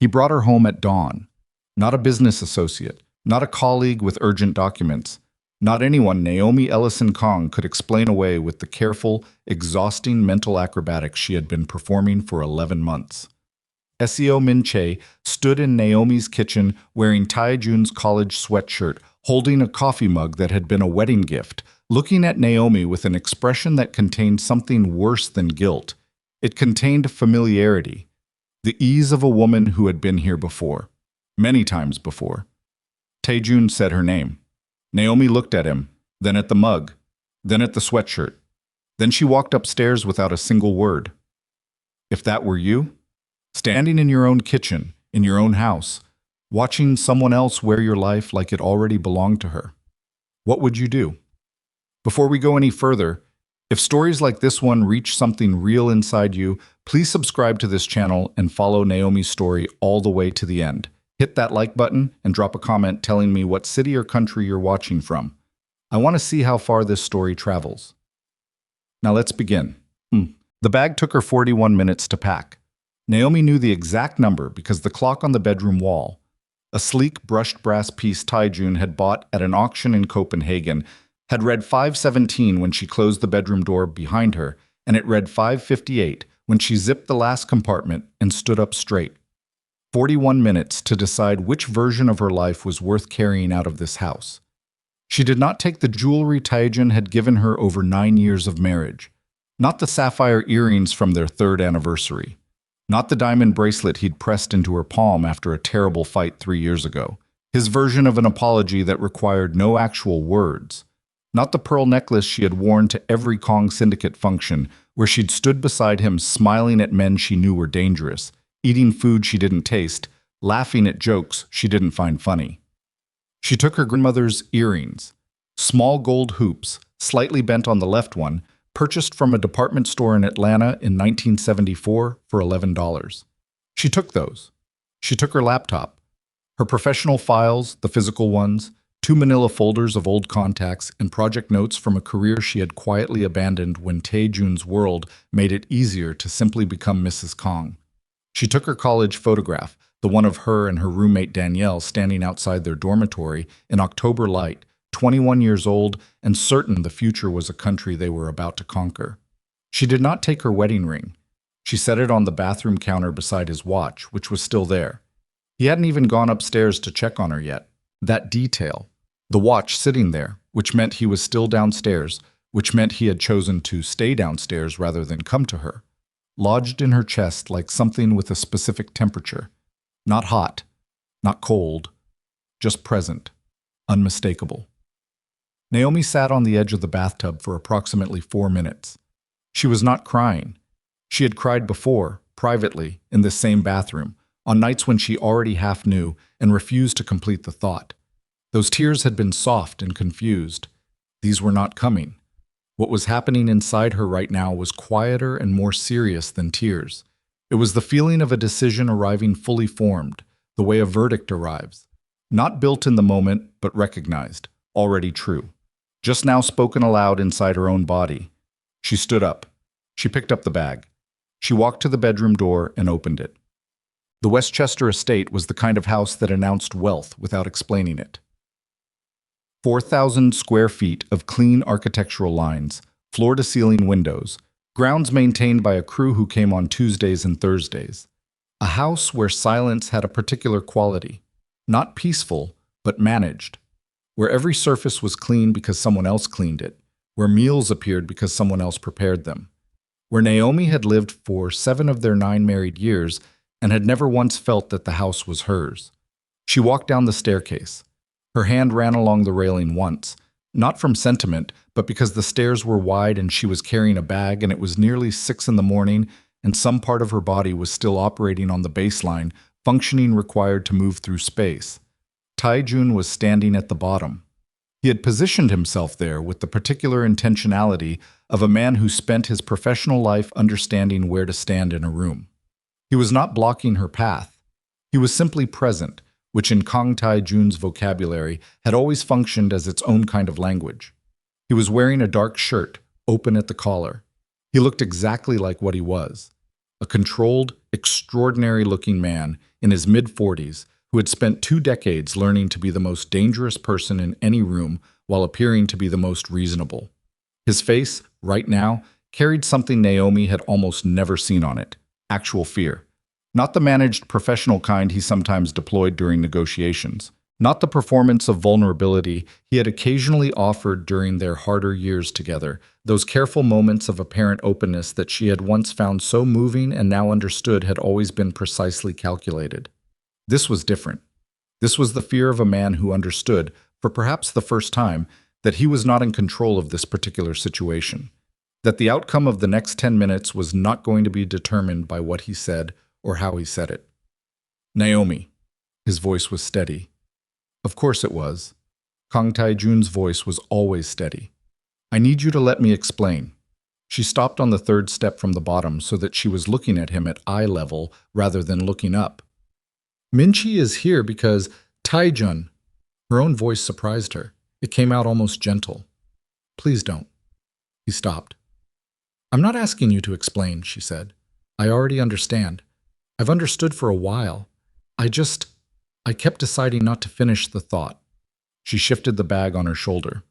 He brought her home at dawn. Not a business associate, not a colleague with urgent documents, not anyone Naomi Ellison Kong could explain away with the careful, exhausting mental acrobatics she had been performing for 11 months. Seo Min Che stood in Naomi's kitchen wearing Tae-jun's college sweatshirt, holding a coffee mug that had been a wedding gift, looking at Naomi with an expression that contained something worse than guilt. It contained familiarity, the ease of a woman who had been here before, many times before. Tae-jun said her name. Naomi looked at him, then at the mug, then at the sweatshirt. Then she walked upstairs without a single word. If that were you, standing in your own kitchen, in your own house, watching someone else wear your life like it already belonged to her, what would you do? Before we go any further, if stories like this one reach something real inside you, please subscribe to this channel and follow Naomi's story all the way to the end. Hit that like button and drop a comment telling me what city or country you're watching from. I want to see how far this story travels. Now let's begin. The bag took her 41 minutes to pack. Naomi knew the exact number because the clock on the bedroom wall, a sleek brushed brass piece Tae-jun had bought at an auction in Copenhagen, had read 5:17 when she closed the bedroom door behind her, and it read 5:58 when she zipped the last compartment and stood up straight. 41 minutes to decide which version of her life was worth carrying out of this house. She did not take the jewelry Tae-jun had given her over 9 years of marriage, not the sapphire earrings from their 3rd anniversary, not the diamond bracelet he'd pressed into her palm after a terrible fight 3 years ago, his version of an apology that required no actual words, not the pearl necklace she had worn to every Kong Syndicate function where she'd stood beside him smiling at men she knew were dangerous, eating food she didn't taste, laughing at jokes she didn't find funny. She took her grandmother's earrings, small gold hoops, slightly bent on the left one, purchased from a department store in Atlanta in 1974 for $11. She took those. She took her laptop, her professional files, the physical ones, 2 manila folders of old contacts, and project notes from a career she had quietly abandoned when Tae-jun's world made it easier to simply become Mrs. Kong. She took her college photograph, the one of her and her roommate Danielle standing outside their dormitory in October light, 21 years old and certain the future was a country they were about to conquer. She did not take her wedding ring. She set it on the bathroom counter beside his watch, which was still there. He hadn't even gone upstairs to check on her yet. That detail, the watch sitting there, which meant he was still downstairs, which meant he had chosen to stay downstairs rather than come to her, lodged in her chest like something with a specific temperature. Not hot, not cold, just present, unmistakable. Naomi sat on the edge of the bathtub for approximately 4 minutes. She was not crying. She had cried before, privately, in this same bathroom, on nights when she already half knew and refused to complete the thought. Those tears had been soft and confused. These were not coming. What was happening inside her right now was quieter and more serious than tears. It was the feeling of a decision arriving fully formed, the way a verdict arrives. Not built in the moment, but recognized, already true. Just now spoken aloud inside her own body. She stood up. She picked up the bag. She walked to the bedroom door and opened it. The Westchester estate was the kind of house that announced wealth without explaining it. 4,000 square feet of clean architectural lines, floor-to-ceiling windows, grounds maintained by a crew who came on Tuesdays and Thursdays. A house where silence had a particular quality, not peaceful, but managed, where every surface was clean because someone else cleaned it, where meals appeared because someone else prepared them, where Naomi had lived for 7 of their 9 married years and had never once felt that the house was hers. She walked down the staircase. Her hand ran along the railing once, not from sentiment, but because the stairs were wide and she was carrying a bag and it was nearly 6 in the morning and some part of her body was still operating on the baseline, functioning required to move through space. Tae-jun was standing at the bottom. He had positioned himself there with the particular intentionality of a man who spent his professional life understanding where to stand in a room. He was not blocking her path. He was simply present, which in Kong Tae-jun's vocabulary had always functioned as its own kind of language. He was wearing a dark shirt, open at the collar. He looked exactly like what he was, a controlled, extraordinary-looking man in his mid-40s, who had spent 2 decades learning to be the most dangerous person in any room while appearing to be the most reasonable. His face, right now, carried something Naomi had almost never seen on it: actual fear. Not the managed professional kind he sometimes deployed during negotiations. Not the performance of vulnerability he had occasionally offered during their harder years together, those careful moments of apparent openness that she had once found so moving and now understood had always been precisely calculated. This was different. This was the fear of a man who understood, for perhaps the first time, that he was not in control of this particular situation, that the outcome of the next 10 minutes was not going to be determined by what he said or how he said it. Naomi. His voice was steady. Of course it was. Kang Tae-jun's voice was always steady. I need you to let me explain. She stopped on the third step from the bottom so that she was looking at him at eye level rather than looking up. Minchi is here because Tae-jun. Her own voice surprised her. It came out almost gentle. Please don't. He stopped. I'm not asking you to explain, she said. I already understand. I've understood for a while. I kept deciding not to finish the thought. She shifted the bag on her shoulder.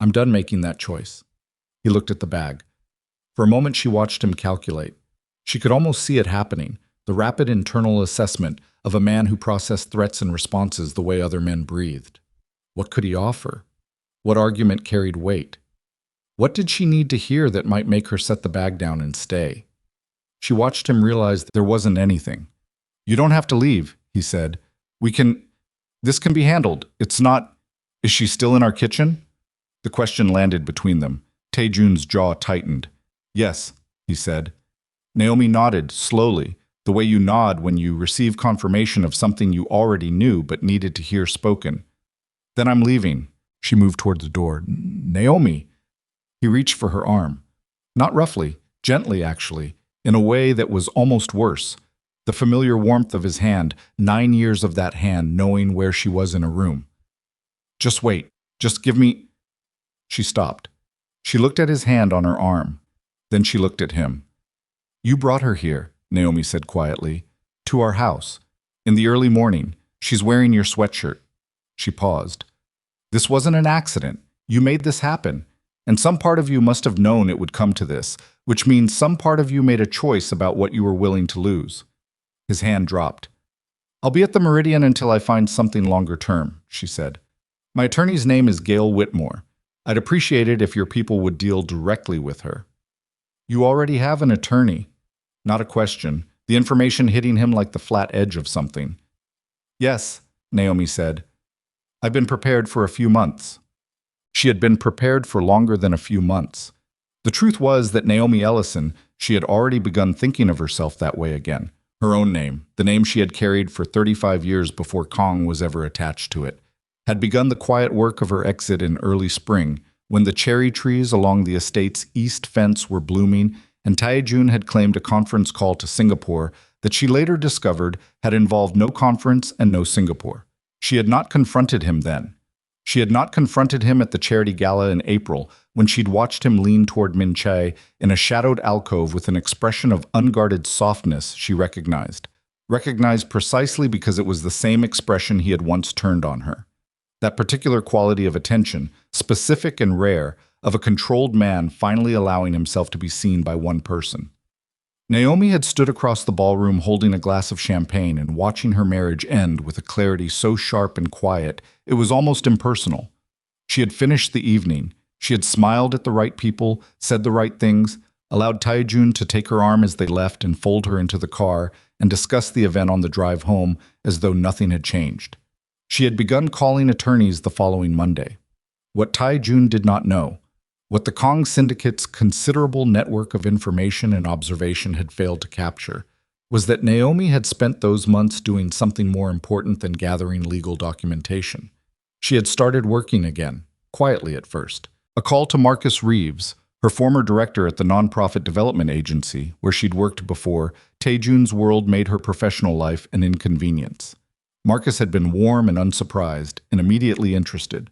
I'm done making that choice. He looked at the bag. For a moment she watched him calculate. She could almost see it happening, the rapid internal assessment of a man who processed threats and responses the way other men breathed. What could he offer? What argument carried weight? What did she need to hear that might make her set the bag down and stay? She watched him realize that there wasn't anything. You don't have to leave, he said. This can be handled. It's not. Is she still in our kitchen? The question landed between them. Tae-jun's jaw tightened. Yes, he said. Naomi nodded, slowly, the way you nod when you receive confirmation of something you already knew but needed to hear spoken. Then I'm leaving. She moved toward the door. Naomi. He reached for her arm. Not roughly, gently actually, in a way that was almost worse. The familiar warmth of his hand, 9 years of that hand knowing where she was in a room. Just wait. Just give me. She stopped. She looked at his hand on her arm. Then she looked at him. You brought her here, Naomi said quietly, to our house. In the early morning, she's wearing your sweatshirt. She paused. This wasn't an accident. You made this happen. And some part of you must have known it would come to this, which means some part of you made a choice about what you were willing to lose. His hand dropped. I'll be at the Meridian until I find something longer term, she said. My attorney's name is Gail Whitmore. I'd appreciate it if your people would deal directly with her. You already have an attorney. Not a question, the information hitting him like the flat edge of something. Yes, Naomi said. I've been prepared for a few months. She had been prepared for longer than a few months. The truth was that Naomi Ellison, she had already begun thinking of herself that way again. Her own name, the name she had carried for 35 years before Kong was ever attached to it, had begun the quiet work of her exit in early spring, when the cherry trees along the estate's east fence were blooming and Tae-jun had claimed a conference call to Singapore that she later discovered had involved no conference and no Singapore. She had not confronted him then. She had not confronted him at the charity gala in April when she'd watched him lean toward Min Chae in a shadowed alcove with an expression of unguarded softness she recognized precisely because it was the same expression he had once turned on her. That particular quality of attention, specific and rare, of a controlled man finally allowing himself to be seen by one person. Naomi had stood across the ballroom holding a glass of champagne and watching her marriage end with a clarity so sharp and quiet it was almost impersonal. She had finished the evening. She had smiled at the right people, said the right things, allowed Tae-jun to take her arm as they left and fold her into the car, and discuss the event on the drive home as though nothing had changed. She had begun calling attorneys the following Monday. What Tae-jun did not know, what the Kong Syndicate's considerable network of information and observation had failed to capture, was that Naomi had spent those months doing something more important than gathering legal documentation. She had started working again, quietly at first. A call to Marcus Reeves, her former director at the nonprofit development agency where she'd worked before, Tae-jun's world made her professional life an inconvenience. Marcus had been warm and unsurprised and immediately interested.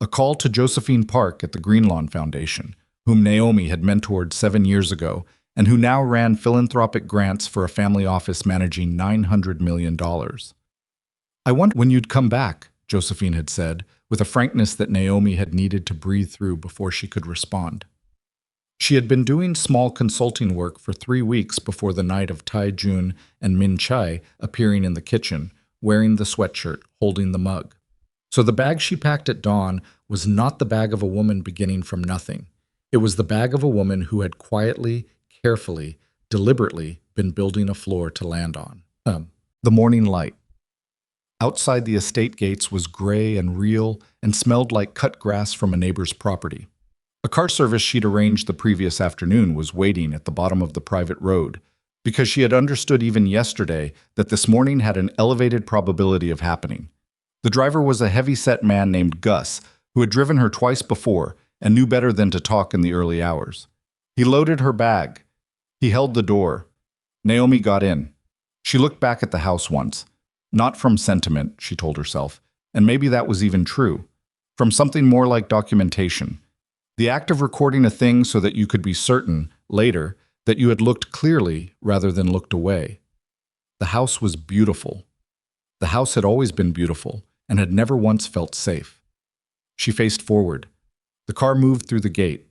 A call to Josephine Park at the Greenlawn Foundation, whom Naomi had mentored 7 years ago and who now ran philanthropic grants for a family office managing $900 million. "I wonder when you'd come back," Josephine had said, with a frankness that Naomi had needed to breathe through before she could respond. She had been doing small consulting work for 3 weeks before the night of Tae-jun and Min Chai appearing in the kitchen, wearing the sweatshirt, holding the mug. So the bag she packed at dawn was not the bag of a woman beginning from nothing. It was the bag of a woman who had quietly, carefully, deliberately been building a floor to land on. The morning light. Outside the estate gates was gray and real and smelled like cut grass from a neighbor's property. A car service she'd arranged the previous afternoon was waiting at the bottom of the private road, because she had understood even yesterday that this morning had an elevated probability of happening. The driver was a heavy-set man named Gus, who had driven her twice before and knew better than to talk in the early hours. He loaded her bag. He held the door. Naomi got in. She looked back at the house once. Not from sentiment, she told herself, and maybe that was even true. From something more like documentation. The act of recording a thing so that you could be certain, later, that you had looked clearly rather than looked away. The house was beautiful. The house had always been beautiful and had never once felt safe. She faced forward. The car moved through the gate.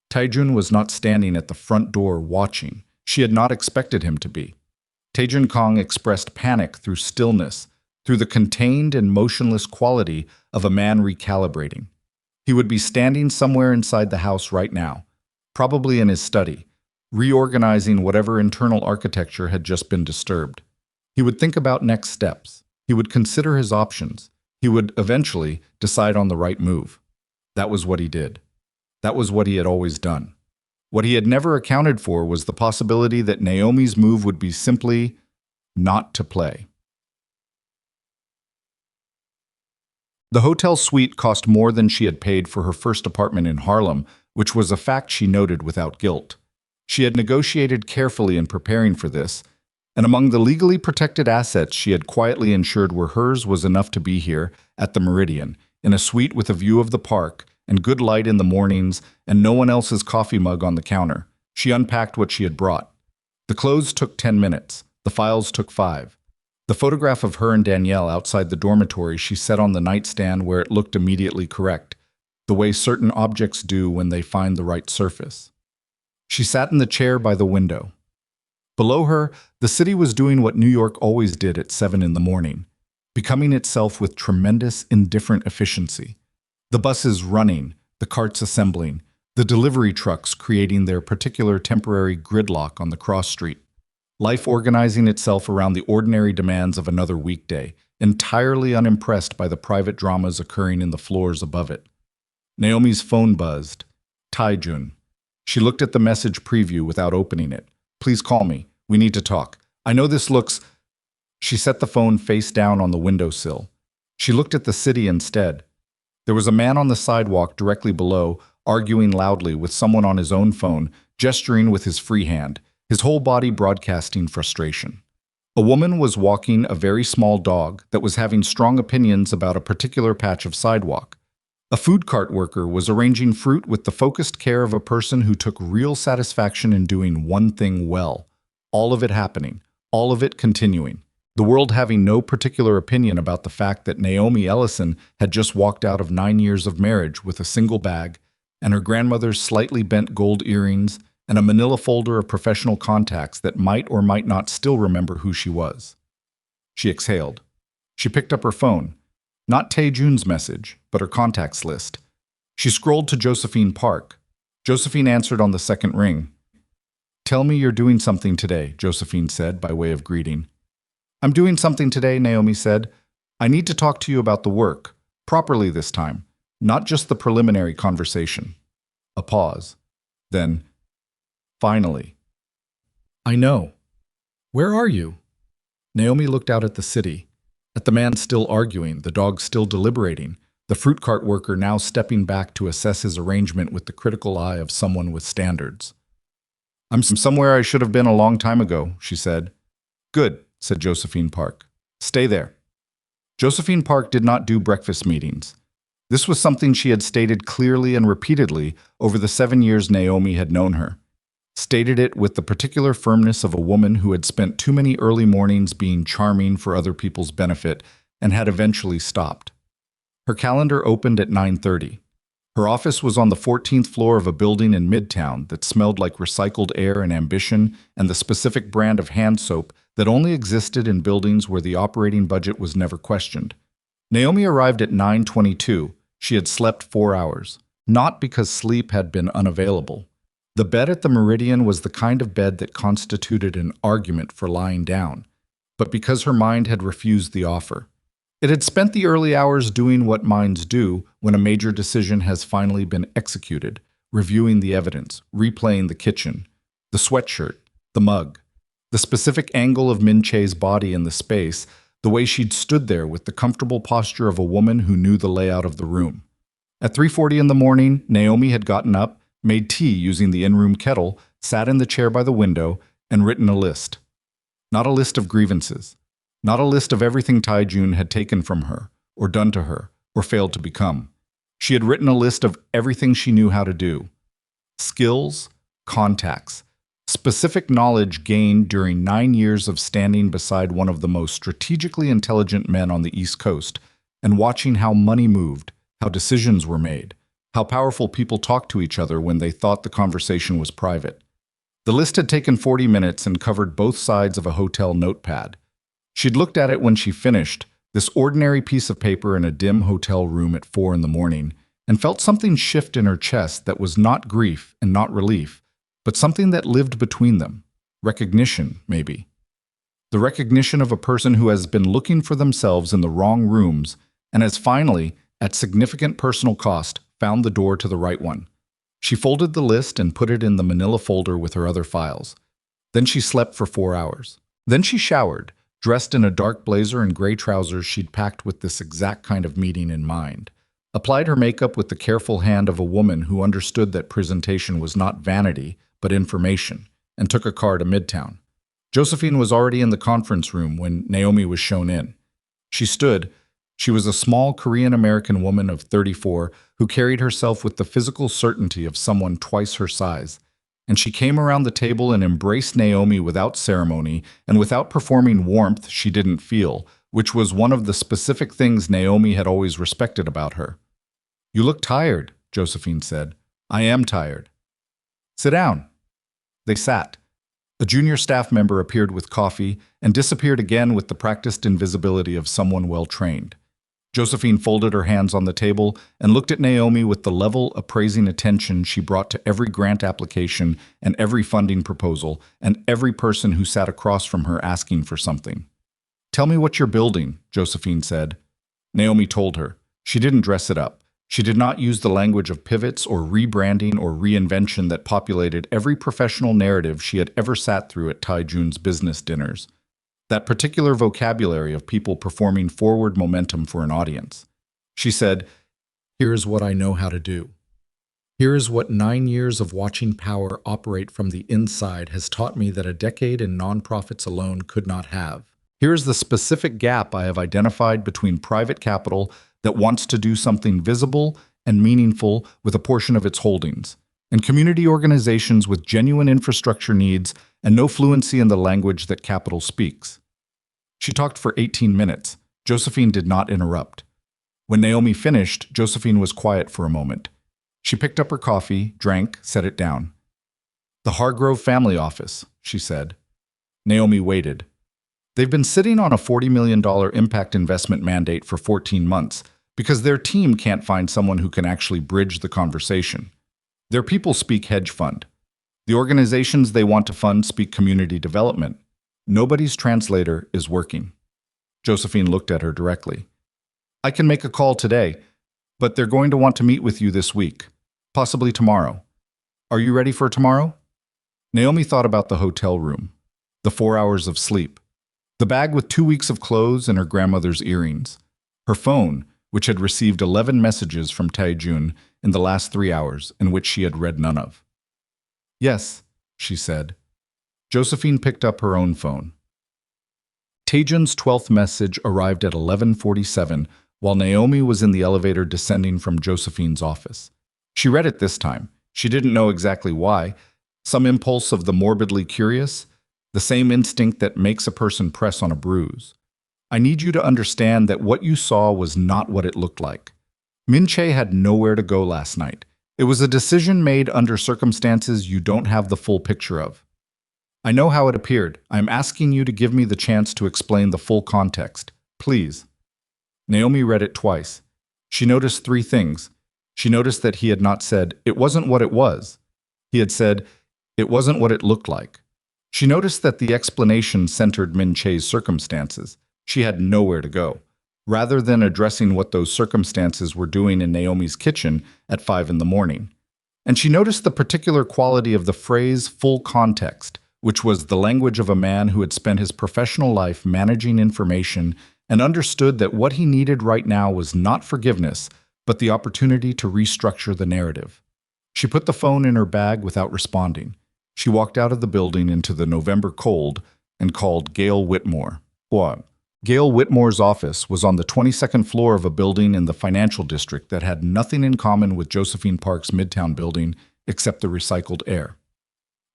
Tae-jun was not standing at the front door watching. She had not expected him to be. Tae-jun Kong expressed panic through stillness, through the contained and motionless quality of a man recalibrating. He would be standing somewhere inside the house right now, probably in his study, reorganizing whatever internal architecture had just been disturbed. He would think about next steps. He would consider his options. He would eventually decide on the right move. That was what he did. That was what he had always done. What he had never accounted for was the possibility that Naomi's move would be simply not to play. The hotel suite cost more than she had paid for her first apartment in Harlem, which was a fact she noted without guilt. She had negotiated carefully in preparing for this, and among the legally protected assets she had quietly ensured were hers was enough to be here, at the Meridian, in a suite with a view of the park, and good light in the mornings, and no one else's coffee mug on the counter. She unpacked what she had brought. The clothes took 10 minutes. The files took 5. The photograph of her and Danielle outside the dormitory she set on the nightstand where it looked immediately correct, the way certain objects do when they find the right surface. She sat in the chair by the window. Below her, the city was doing what New York always did at 7 in the morning, becoming itself with tremendous, indifferent efficiency. The buses running, the carts assembling, the delivery trucks creating their particular temporary gridlock on the cross street. Life organizing itself around the ordinary demands of another weekday, entirely unimpressed by the private dramas occurring in the floors above it. Naomi's phone buzzed. Tae-jun. She looked at the message preview without opening it. "Please call me. We need to talk. I know this looks..." She set the phone face down on the windowsill. She looked at the city instead. There was a man on the sidewalk directly below, arguing loudly with someone on his own phone, gesturing with his free hand, his whole body broadcasting frustration. A woman was walking a very small dog that was having strong opinions about a particular patch of sidewalk. A food cart worker was arranging fruit with the focused care of a person who took real satisfaction in doing one thing well. All of it happening, all of it continuing. The world having no particular opinion about the fact that Naomi Ellison had just walked out of 9 years of marriage with a single bag, and her grandmother's slightly bent gold earrings, and a manila folder of professional contacts that might or might not still remember who she was. She exhaled. She picked up her phone. Not Tae-jun's message, but her contacts list. She scrolled to Josephine Park. Josephine answered on the second ring. "Tell me you're doing something today," Josephine said by way of greeting. "I'm doing something today," Naomi said. "I need to talk to you about the work, properly this time, not just the preliminary conversation." A pause. Then, "Finally." "I know. Where are you?" Naomi looked out at the city, at the man still arguing, the dog still deliberating, the fruit cart worker now stepping back to assess his arrangement with the critical eye of someone with standards. "I'm somewhere I should have been a long time ago," she said. "Good," said Josephine Park. "Stay there." Josephine Park did not do breakfast meetings. This was something she had stated clearly and repeatedly over the 7 years Naomi had known her. stated it with the particular firmness of a woman who had spent too many early mornings being charming for other people's benefit and had eventually stopped. Her calendar opened at 9:30. Her office was on the 14th floor of a building in Midtown that smelled like recycled air and ambition and the specific brand of hand soap that only existed in buildings where the operating budget was never questioned. Naomi arrived at 9:22. She had slept 4 hours, not because sleep had been unavailable. The bed at the Meridian was the kind of bed that constituted an argument for lying down, but because her mind had refused the offer. It had spent the early hours doing what minds do when a major decision has finally been executed, reviewing the evidence, replaying the kitchen, the sweatshirt, the mug, the specific angle of Min Che's body in the space, the way she'd stood there with the comfortable posture of a woman who knew the layout of the room. At 3:40 in the morning, Naomi had gotten up, made tea using the in-room kettle, sat in the chair by the window, and written a list. Not a list of grievances. Not a list of everything Tae-jun had taken from her, or done to her, or failed to become. She had written a list of everything she knew how to do. Skills, contacts, specific knowledge gained during 9 years of standing beside one of the most strategically intelligent men on the East Coast and watching how money moved, how decisions were made, how powerful people talked to each other when they thought the conversation was private. The list had taken 40 minutes and covered both sides of a hotel notepad. She'd looked at it when she finished, this ordinary piece of paper in a dim hotel room at 4 in the morning, and felt something shift in her chest that was not grief and not relief, but something that lived between them. Recognition, maybe. The recognition of a person who has been looking for themselves in the wrong rooms and has finally, at significant personal cost, found the door to the right one. She folded the list and put it in the manila folder with her other files. Then she slept for 4 hours. Then she showered, dressed in a dark blazer and gray trousers she'd packed with this exact kind of meeting in mind, applied her makeup with the careful hand of a woman who understood that presentation was not vanity, but information, and took a car to Midtown. Josephine was already in the conference room when Naomi was shown in. She stood. She was a small Korean-American woman of 34 who carried herself with the physical certainty of someone twice her size. And she came around the table and embraced Naomi without ceremony and without performing warmth she didn't feel, which was one of the specific things Naomi had always respected about her. "You look tired," Josephine said. "I am tired." "Sit down." They sat. A junior staff member appeared with coffee and disappeared again with the practiced invisibility of someone well-trained. Josephine folded her hands on the table and looked at Naomi with the level, appraising attention she brought to every grant application and every funding proposal and every person who sat across from her asking for something. "Tell me what you're building," Josephine said. Naomi told her. She didn't dress it up. She did not use the language of pivots or rebranding or reinvention that populated every professional narrative she had ever sat through at Tae-jun's business dinners. That particular vocabulary of people performing forward momentum for an audience. She said, "Here's what I know how to do. Here is what 9 years of watching power operate from the inside has taught me that a decade in nonprofits alone could not have. Here is the specific gap I have identified between private capital that wants to do something visible and meaningful with a portion of its holdings, and community organizations with genuine infrastructure needs and no fluency in the language that capital speaks." She talked for 18 minutes. Josephine did not interrupt. When Naomi finished, Josephine was quiet for a moment. She picked up her coffee, drank, set it down. "The Hargrove family office," she said. Naomi waited. "They've been sitting on a $40 million impact investment mandate for 14 months because their team can't find someone who can actually bridge the conversation. Their people speak hedge fund. The organizations they want to fund speak community development. Nobody's translator is working." Josephine looked at her directly. "I can make a call today, but they're going to want to meet with you this week, possibly tomorrow. Are you ready for tomorrow?" Naomi thought about the hotel room, the 4 hours of sleep, the bag with 2 weeks of clothes and her grandmother's earrings, her phone, which had received 11 messages from Tae-jun in the last 3 hours and which she had read none of. "Yes," she said. Josephine picked up her own phone. Tae-jun's 12th message arrived at 11:47 while Naomi was in the elevator descending from Josephine's office. She read it this time. She didn't know exactly why. Some impulse of the morbidly curious, the same instinct that makes a person press on a bruise. I need you to understand that what you saw was not what it looked like. Min Che had nowhere to go last night. It was a decision made under circumstances you don't have the full picture of. I know how it appeared. I am asking you to give me the chance to explain the full context. Please. Naomi read it twice. She noticed three things. She noticed that he had not said, "It wasn't what it was." He had said, "It wasn't what it looked like." She noticed that the explanation centered Min Che's circumstances. She had nowhere to go. Rather than addressing what those circumstances were doing in Naomi's kitchen at 5 in the morning. And she noticed the particular quality of the phrase "full context," which was the language of a man who had spent his professional life managing information and understood that what he needed right now was not forgiveness, but the opportunity to restructure the narrative. She put the phone in her bag without responding. She walked out of the building into the November cold and called Gail Whitmore. What? Gail Whitmore's office was on the 22nd floor of a building in the financial district that had nothing in common with Josephine Park's Midtown building except the recycled air.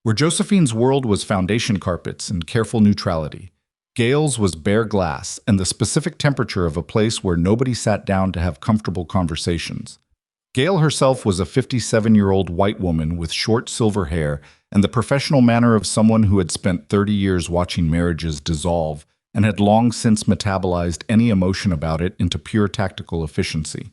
Where Josephine's world was foundation carpets and careful neutrality, Gail's was bare glass and the specific temperature of a place where nobody sat down to have comfortable conversations. Gail herself was a 57-year-old white woman with short silver hair and the professional manner of someone who had spent 30 years watching marriages dissolve and had long since metabolized any emotion about it into pure tactical efficiency.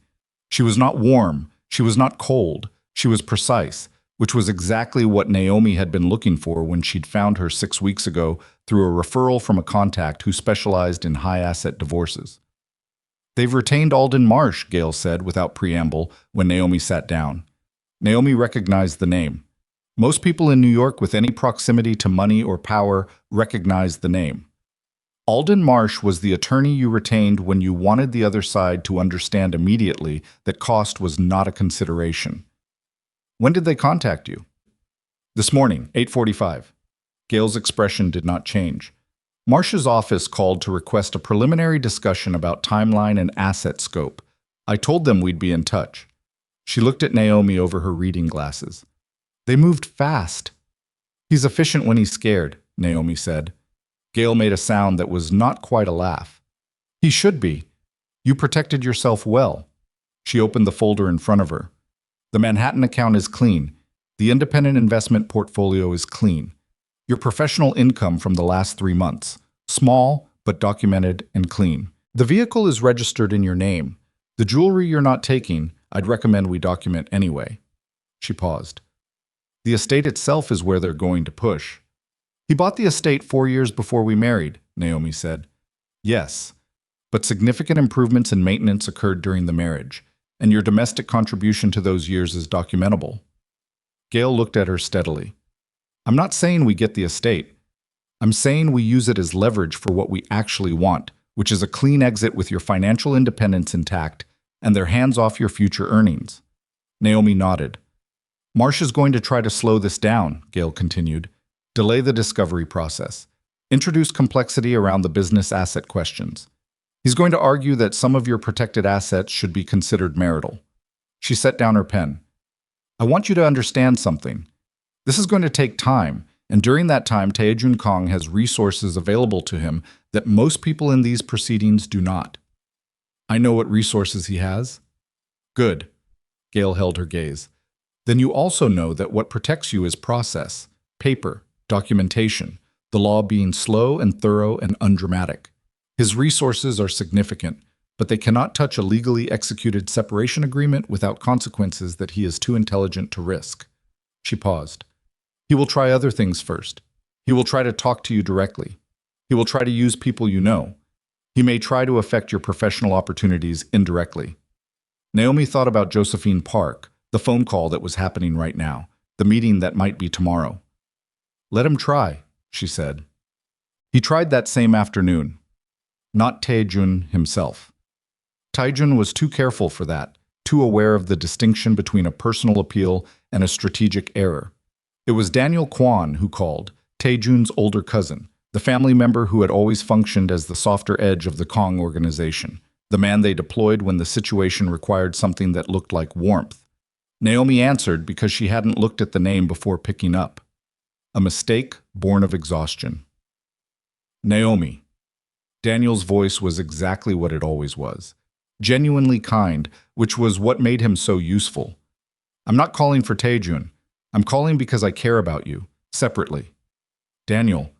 She was not warm, she was not cold, she was precise, which was exactly what Naomi had been looking for when she'd found her 6 weeks ago through a referral from a contact who specialized in high-asset divorces. "They've retained Alden Marsh," Gail said without preamble when Naomi sat down. Naomi recognized the name. Most people in New York with any proximity to money or power recognized the name. Alden Marsh was the attorney you retained when you wanted the other side to understand immediately that cost was not a consideration. "When did they contact you?" "This morning, 8:45. Gail's expression did not change. Marsh's office called to request a preliminary discussion about timeline and asset scope. "I told them we'd be in touch." She looked at Naomi over her reading glasses. "They moved fast." "He's efficient when he's scared," Naomi said. Gail made a sound that was not quite a laugh. "He should be. You protected yourself well." She opened the folder in front of her. "The Manhattan account is clean. The independent investment portfolio is clean. Your professional income from the last 3 months. Small, but documented and clean. The vehicle is registered in your name. The jewelry you're not taking, I'd recommend we document anyway." She paused. "The estate itself is where they're going to push." "He bought the estate 4 years before we married," Naomi said. "Yes, but significant improvements in maintenance occurred during the marriage, and your domestic contribution to those years is documentable." Gail looked at her steadily. "I'm not saying we get the estate. I'm saying we use it as leverage for what we actually want, which is a clean exit with your financial independence intact and their hands off your future earnings." Naomi nodded. "Marsh is going to try to slow this down," Gail continued. "Delay the discovery process. Introduce complexity around the business asset questions. He's going to argue that some of your protected assets should be considered marital." She set down her pen. "I want you to understand something. This is going to take time, and during that time, Tae-jun Kong has resources available to him that most people in these proceedings do not." "I know what resources he has." "Good." Gail held her gaze. "Then you also know that what protects you is process, paper, documentation, the law being slow and thorough and undramatic. His resources are significant, but they cannot touch a legally executed separation agreement without consequences that he is too intelligent to risk." She paused. "He will try other things first. He will try to talk to you directly. He will try to use people you know. He may try to affect your professional opportunities indirectly." Naomi thought about Josephine Park, the phone call that was happening right now, the meeting that might be tomorrow. "Let him try," she said. He tried that same afternoon. Not Tae-jun himself. Tae-jun was too careful for that, too aware of the distinction between a personal appeal and a strategic error. It was Daniel Kwan who called, Tae-jun's older cousin, the family member who had always functioned as the softer edge of the Kong organization, the man they deployed when the situation required something that looked like warmth. Naomi answered because she hadn't looked at the name before picking up. A mistake born of exhaustion. Naomi. Daniel's voice was exactly what it always was. Genuinely kind, which was what made him so useful. I'm not calling for Tae-jun. I'm calling because I care about you, separately. Daniel.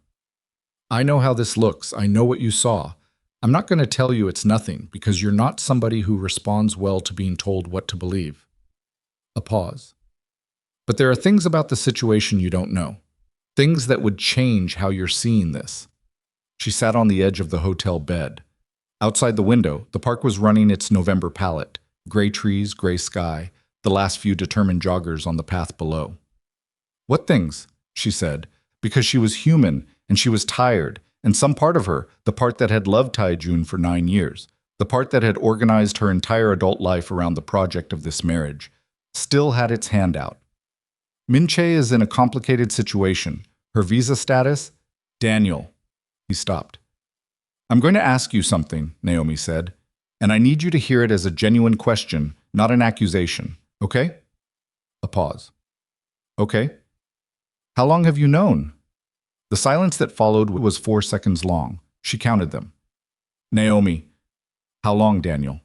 I know how this looks. I know what you saw. I'm not going to tell you it's nothing because you're not somebody who responds well to being told what to believe. A pause. But there are things about the situation you don't know. Things that would change how you're seeing this. She sat on the edge of the hotel bed. Outside the window, the park was running its November palette. Gray trees, gray sky, the last few determined joggers on the path below. What things? She said, because she was human and she was tired, and some part of her, the part that had loved Tae-jun for 9 years, the part that had organized her entire adult life around the project of this marriage, still had its hand out. Min-chae is in a complicated situation. Her visa status? Daniel. He stopped. I'm going to ask you something, Naomi said, and I need you to hear it as a genuine question, not an accusation, okay? A pause. Okay. How long have you known? The silence that followed was 4 seconds long. She counted them. Naomi. How long, Daniel?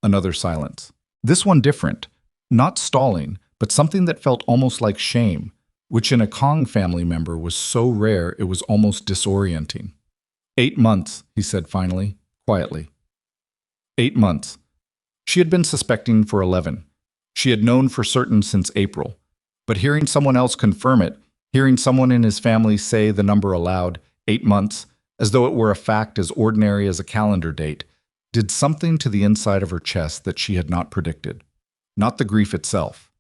Another silence. This one different. Not stalling, but something that felt almost like shame, which in a Kong family member was so rare it was almost disorienting. 8 months, he said finally, quietly. 8 months. She had been suspecting for 11. She had known for certain since April. But hearing someone else confirm it, hearing someone in his family say the number aloud, 8 months, as though it were a fact as ordinary as a calendar date, did something to the inside of her chest that she had not predicted. Not the grief itself.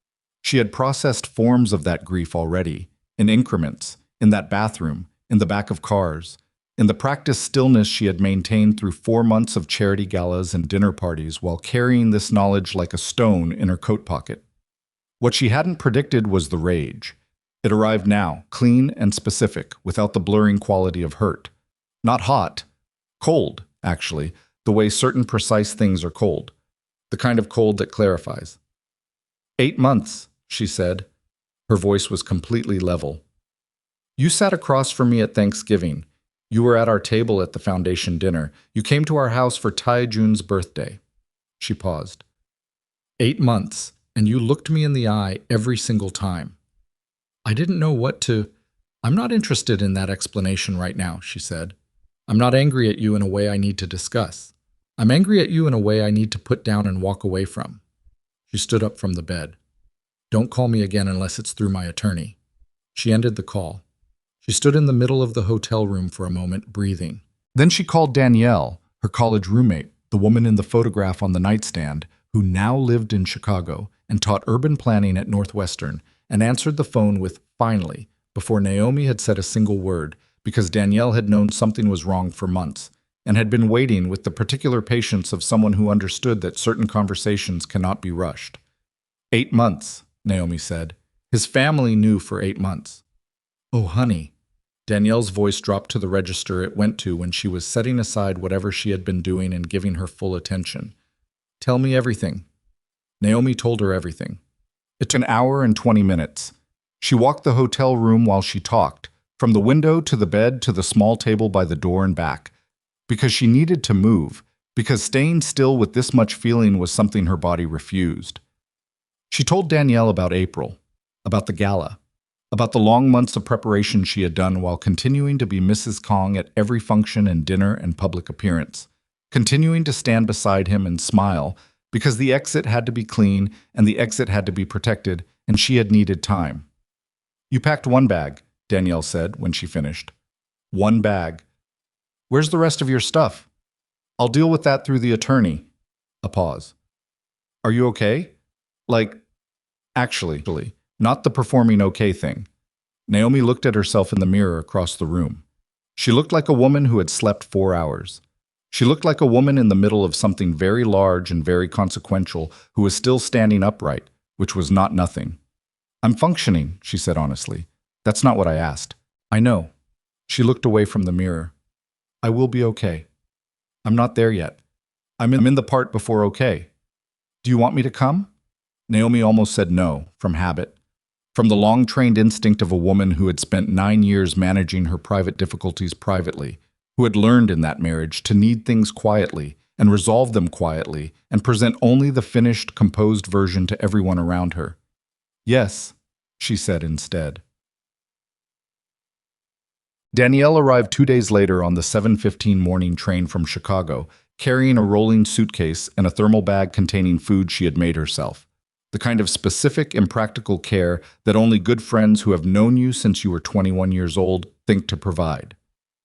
She had processed forms of that grief already, in increments, in that bathroom, in the back of cars, in the practiced stillness she had maintained through 4 months of charity galas and dinner parties while carrying this knowledge like a stone in her coat pocket. What she hadn't predicted was the rage. It arrived now, clean and specific, without the blurring quality of hurt. Not hot. Cold, actually, the way certain precise things are cold. The kind of cold that clarifies. 8 months, she said. Her voice was completely level. You sat across from me at Thanksgiving. You were at our table at the foundation dinner. You came to our house for Tae-jun's birthday. She paused. 8 months, and you looked me in the eye every single time. I didn't know what to... I'm not interested in that explanation right now, she said. I'm not angry at you in a way I need to discuss. I'm angry at you in a way I need to put down and walk away from. She stood up from the bed. Don't call me again unless it's through my attorney. She ended the call. She stood in the middle of the hotel room for a moment, breathing. Then she called Danielle, her college roommate, the woman in the photograph on the nightstand, who now lived in Chicago and taught urban planning at Northwestern, and answered the phone with "finally" before Naomi had said a single word, because Danielle had known something was wrong for months, and had been waiting with the particular patience of someone who understood that certain conversations cannot be rushed. 8 months, Naomi said. His family knew for 8 months. Oh, honey. Danielle's voice dropped to the register it went to when she was setting aside whatever she had been doing and giving her full attention. Tell me everything. Naomi told her everything. It took an hour and 20 minutes. She walked the hotel room while she talked, from the window to the bed to the small table by the door and back, because she needed to move, because staying still with this much feeling was something her body refused. She told Danielle about April, about the gala, about the long months of preparation she had done while continuing to be Mrs. Kong at every function and dinner and public appearance, continuing to stand beside him and smile, because the exit had to be clean and the exit had to be protected, and she had needed time. You packed 1 bag, Danielle said when she finished. 1 bag. Where's the rest of your stuff? I'll deal with that through the attorney. A pause. Are you okay? Like, actually, not the performing okay thing. Naomi looked at herself in the mirror across the room. She looked like a woman who had slept 4 hours. She looked like a woman in the middle of something very large and very consequential who was still standing upright, which was not nothing. I'm functioning, she said honestly. That's not what I asked. I know. She looked away from the mirror. I will be okay. I'm not there yet. I'm in the part before okay. Do you want me to come? Naomi almost said no, from habit. From the long-trained instinct of a woman who had spent 9 years managing her private difficulties privately, who had learned in that marriage to need things quietly and resolve them quietly and present only the finished, composed version to everyone around her. Yes, she said instead. Danielle arrived 2 days later on the 7:15 morning train from Chicago, carrying a rolling suitcase and a thermal bag containing food she had made herself. The kind of specific, impractical care that only good friends who have known you since you were 21 years old think to provide.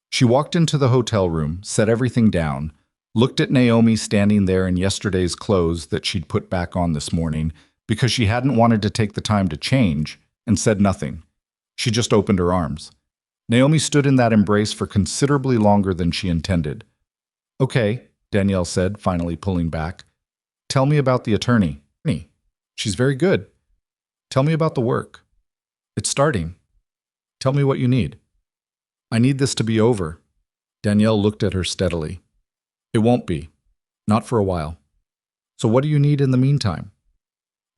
She walked into the hotel room, set everything down, looked at Naomi standing there in yesterday's clothes that she'd put back on this morning because she hadn't wanted to take the time to change, and said nothing. She just opened her arms. Naomi stood in that embrace for considerably longer than she intended. "Okay," Danielle said, finally pulling back. "Tell me about the attorney." "She's very good." "Tell me about the work." "It's starting." "Tell me what you need." "I need this to be over." Danielle looked at her steadily. "It won't be. Not for a while." "So what do you need in the meantime?"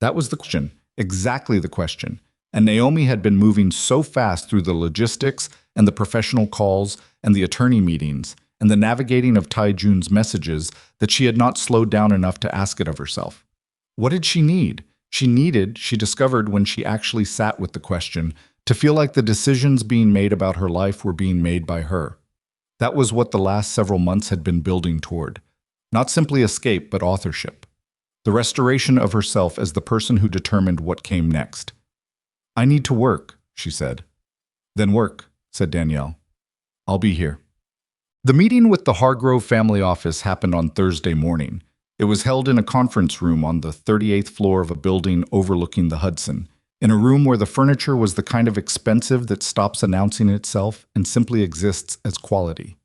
That was the question, exactly the question. And Naomi had been moving so fast through the logistics and the professional calls and the attorney meetings and the navigating of Tae-jun's messages that she had not slowed down enough to ask it of herself. What did she need? She discovered when she actually sat with the question, to feel like the decisions being made about her life were being made by her. That was what the last several months had been building toward. Not simply escape, but authorship. The restoration of herself as the person who determined what came next. "I need to work," she said. "Then work," said Danielle. "I'll be here." The meeting with the Hargrove family office happened on Thursday morning. It was held in a conference room on the 38th floor of a building overlooking the Hudson, in a room where the furniture was the kind of expensive that stops announcing itself and simply exists as quality.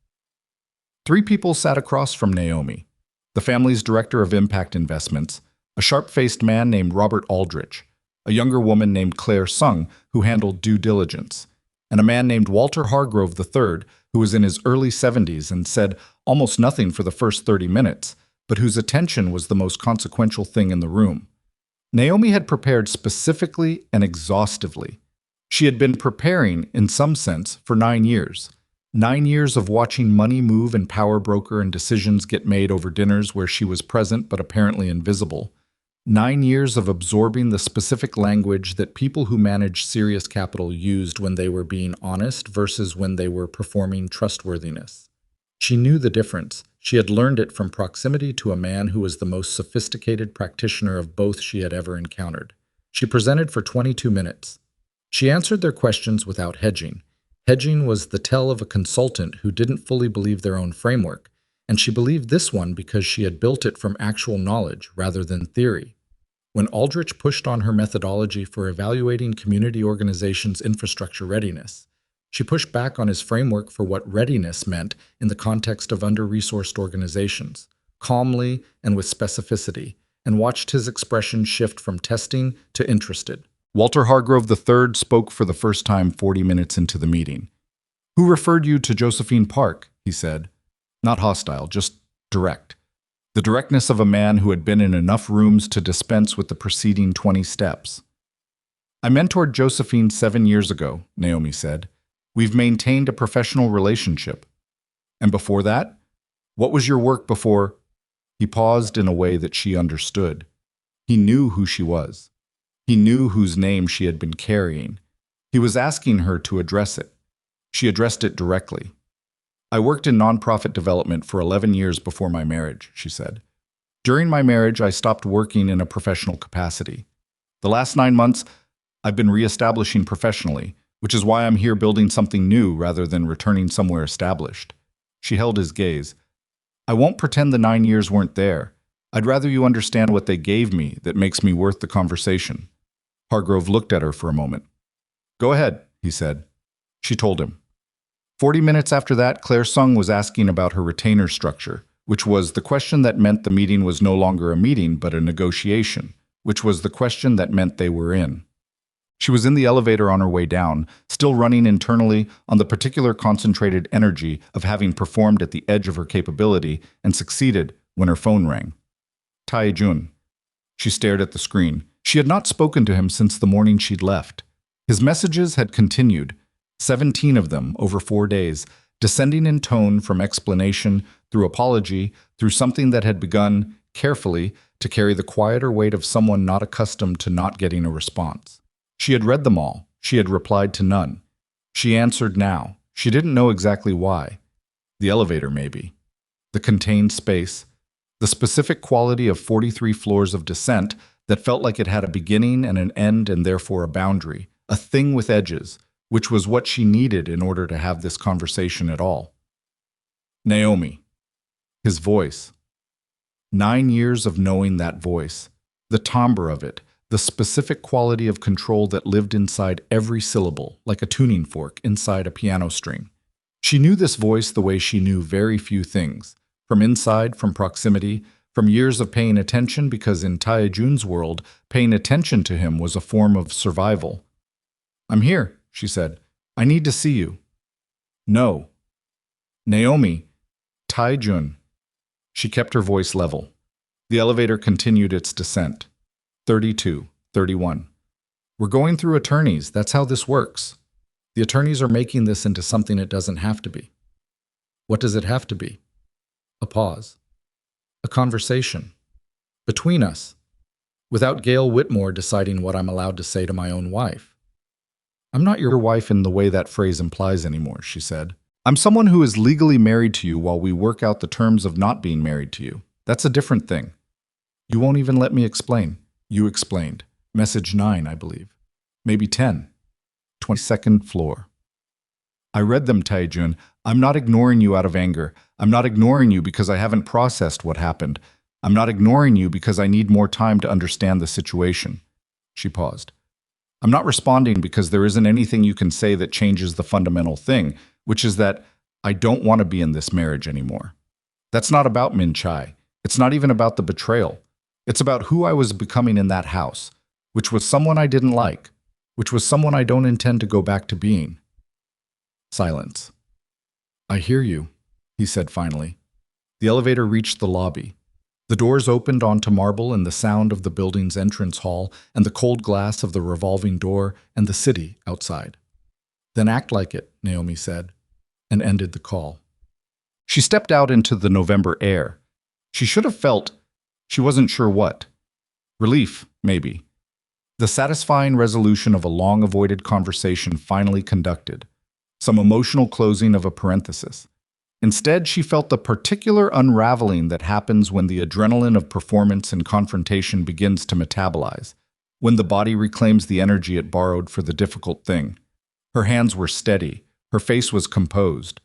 3 people sat across from Naomi: the family's director of impact investments, a sharp-faced man named Robert Aldrich, a younger woman named Claire Sung, who handled due diligence, and a man named Walter Hargrove III, who was in his early 70s and said almost nothing for the first 30 minutes, but whose attention was the most consequential thing in the room. Naomi had prepared specifically and exhaustively. She had been preparing, in some sense, for 9 years. 9 years of watching money move and power broker and decisions get made over dinners where she was present but apparently invisible. 9 years of absorbing the specific language that people who managed serious capital used when they were being honest versus when they were performing trustworthiness. She knew the difference. She had learned it from proximity to a man who was the most sophisticated practitioner of both she had ever encountered. She presented for 22 minutes. She answered their questions without hedging. Hedging was the tell of a consultant who didn't fully believe their own framework, and she believed this one because she had built it from actual knowledge rather than theory. When Aldrich pushed on her methodology for evaluating community organizations' infrastructure readiness, she pushed back on his framework for what readiness meant in the context of under-resourced organizations, calmly and with specificity, and watched his expression shift from testing to interested. Walter Hargrove III spoke for the first time 40 minutes into the meeting. "Who referred you to Josephine Park?" he said. Not hostile, just direct. The directness of a man who had been in enough rooms to dispense with the preceding 20 steps. "I mentored Josephine 7 years ago," Naomi said. "We've maintained a professional relationship." "And before that? What was your work before?" He paused in a way that she understood. He knew who she was. He knew whose name she had been carrying. He was asking her to address it. She addressed it directly. "I worked in nonprofit development for 11 years before my marriage," she said. "During my marriage, I stopped working in a professional capacity. The last 9 months, I've been reestablishing professionally, which is why I'm here building something new rather than returning somewhere established." She held his gaze. "I won't pretend the 9 years weren't there. I'd rather you understand what they gave me that makes me worth the conversation." Hargrove looked at her for a moment. "Go ahead," he said. She told him. 40 minutes after that, Claire Sung was asking about her retainer structure, which was the question that meant the meeting was no longer a meeting but a negotiation, which was the question that meant they were in. She was in the elevator on her way down, still running internally on the particular concentrated energy of having performed at the edge of her capability and succeeded when her phone rang. Tae-jun. She stared at the screen. She had not spoken to him since the morning she'd left. His messages had continued, 17 of them over 4 days, descending in tone from explanation through apology, through something that had begun, carefully, to carry the quieter weight of someone not accustomed to not getting a response. She had read them all. She had replied to none. She answered now. She didn't know exactly why. The elevator, maybe. The contained space. The specific quality of 43 floors of descent that felt like it had a beginning and an end and therefore a boundary, a thing with edges, which was what she needed in order to have this conversation at all. Naomi. His voice. 9 years of knowing that voice, the timbre of it, the specific quality of control that lived inside every syllable, like a tuning fork inside a piano string. She knew this voice the way she knew very few things, from inside, from proximity, from years of paying attention, because in Tae-jun's world, paying attention to him was a form of survival. "I'm here," she said. "I need to see you." "No." "Naomi." "Tae-jun." She kept her voice level. The elevator continued its descent. 32, 31. "We're going through attorneys. That's how this works. The attorneys are making this into something it doesn't have to be." "What does it have to be?" A pause. "A conversation. Between us. Without Gail Whitmore deciding what I'm allowed to say to my own wife." "I'm not your wife in the way that phrase implies anymore," she said. "I'm someone who is legally married to you while we work out the terms of not being married to you. That's a different thing." "You won't even let me explain." "You explained. Message 9, I believe. Maybe 10. 22nd floor." "I read them, Tae-jun. I'm not ignoring you out of anger. I'm not ignoring you because I haven't processed what happened. I'm not ignoring you because I need more time to understand the situation." She paused. "I'm not responding because there isn't anything you can say that changes the fundamental thing, which is that I don't want to be in this marriage anymore. That's not about Min Chai. It's not even about the betrayal. It's about who I was becoming in that house, which was someone I didn't like, which was someone I don't intend to go back to being." Silence. "I hear you," he said finally. The elevator reached the lobby. The doors opened onto marble and the sound of the building's entrance hall and the cold glass of the revolving door and the city outside. "Then act like it," Naomi said, and ended the call. She stepped out into the November air. She should have felt, she wasn't sure what. Relief, maybe. The satisfying resolution of a long-avoided conversation finally conducted. Some emotional closing of a parenthesis. Instead, she felt the particular unraveling that happens when the adrenaline of performance and confrontation begins to metabolize, when the body reclaims the energy it borrowed for the difficult thing. Her hands were steady. Her face was composed.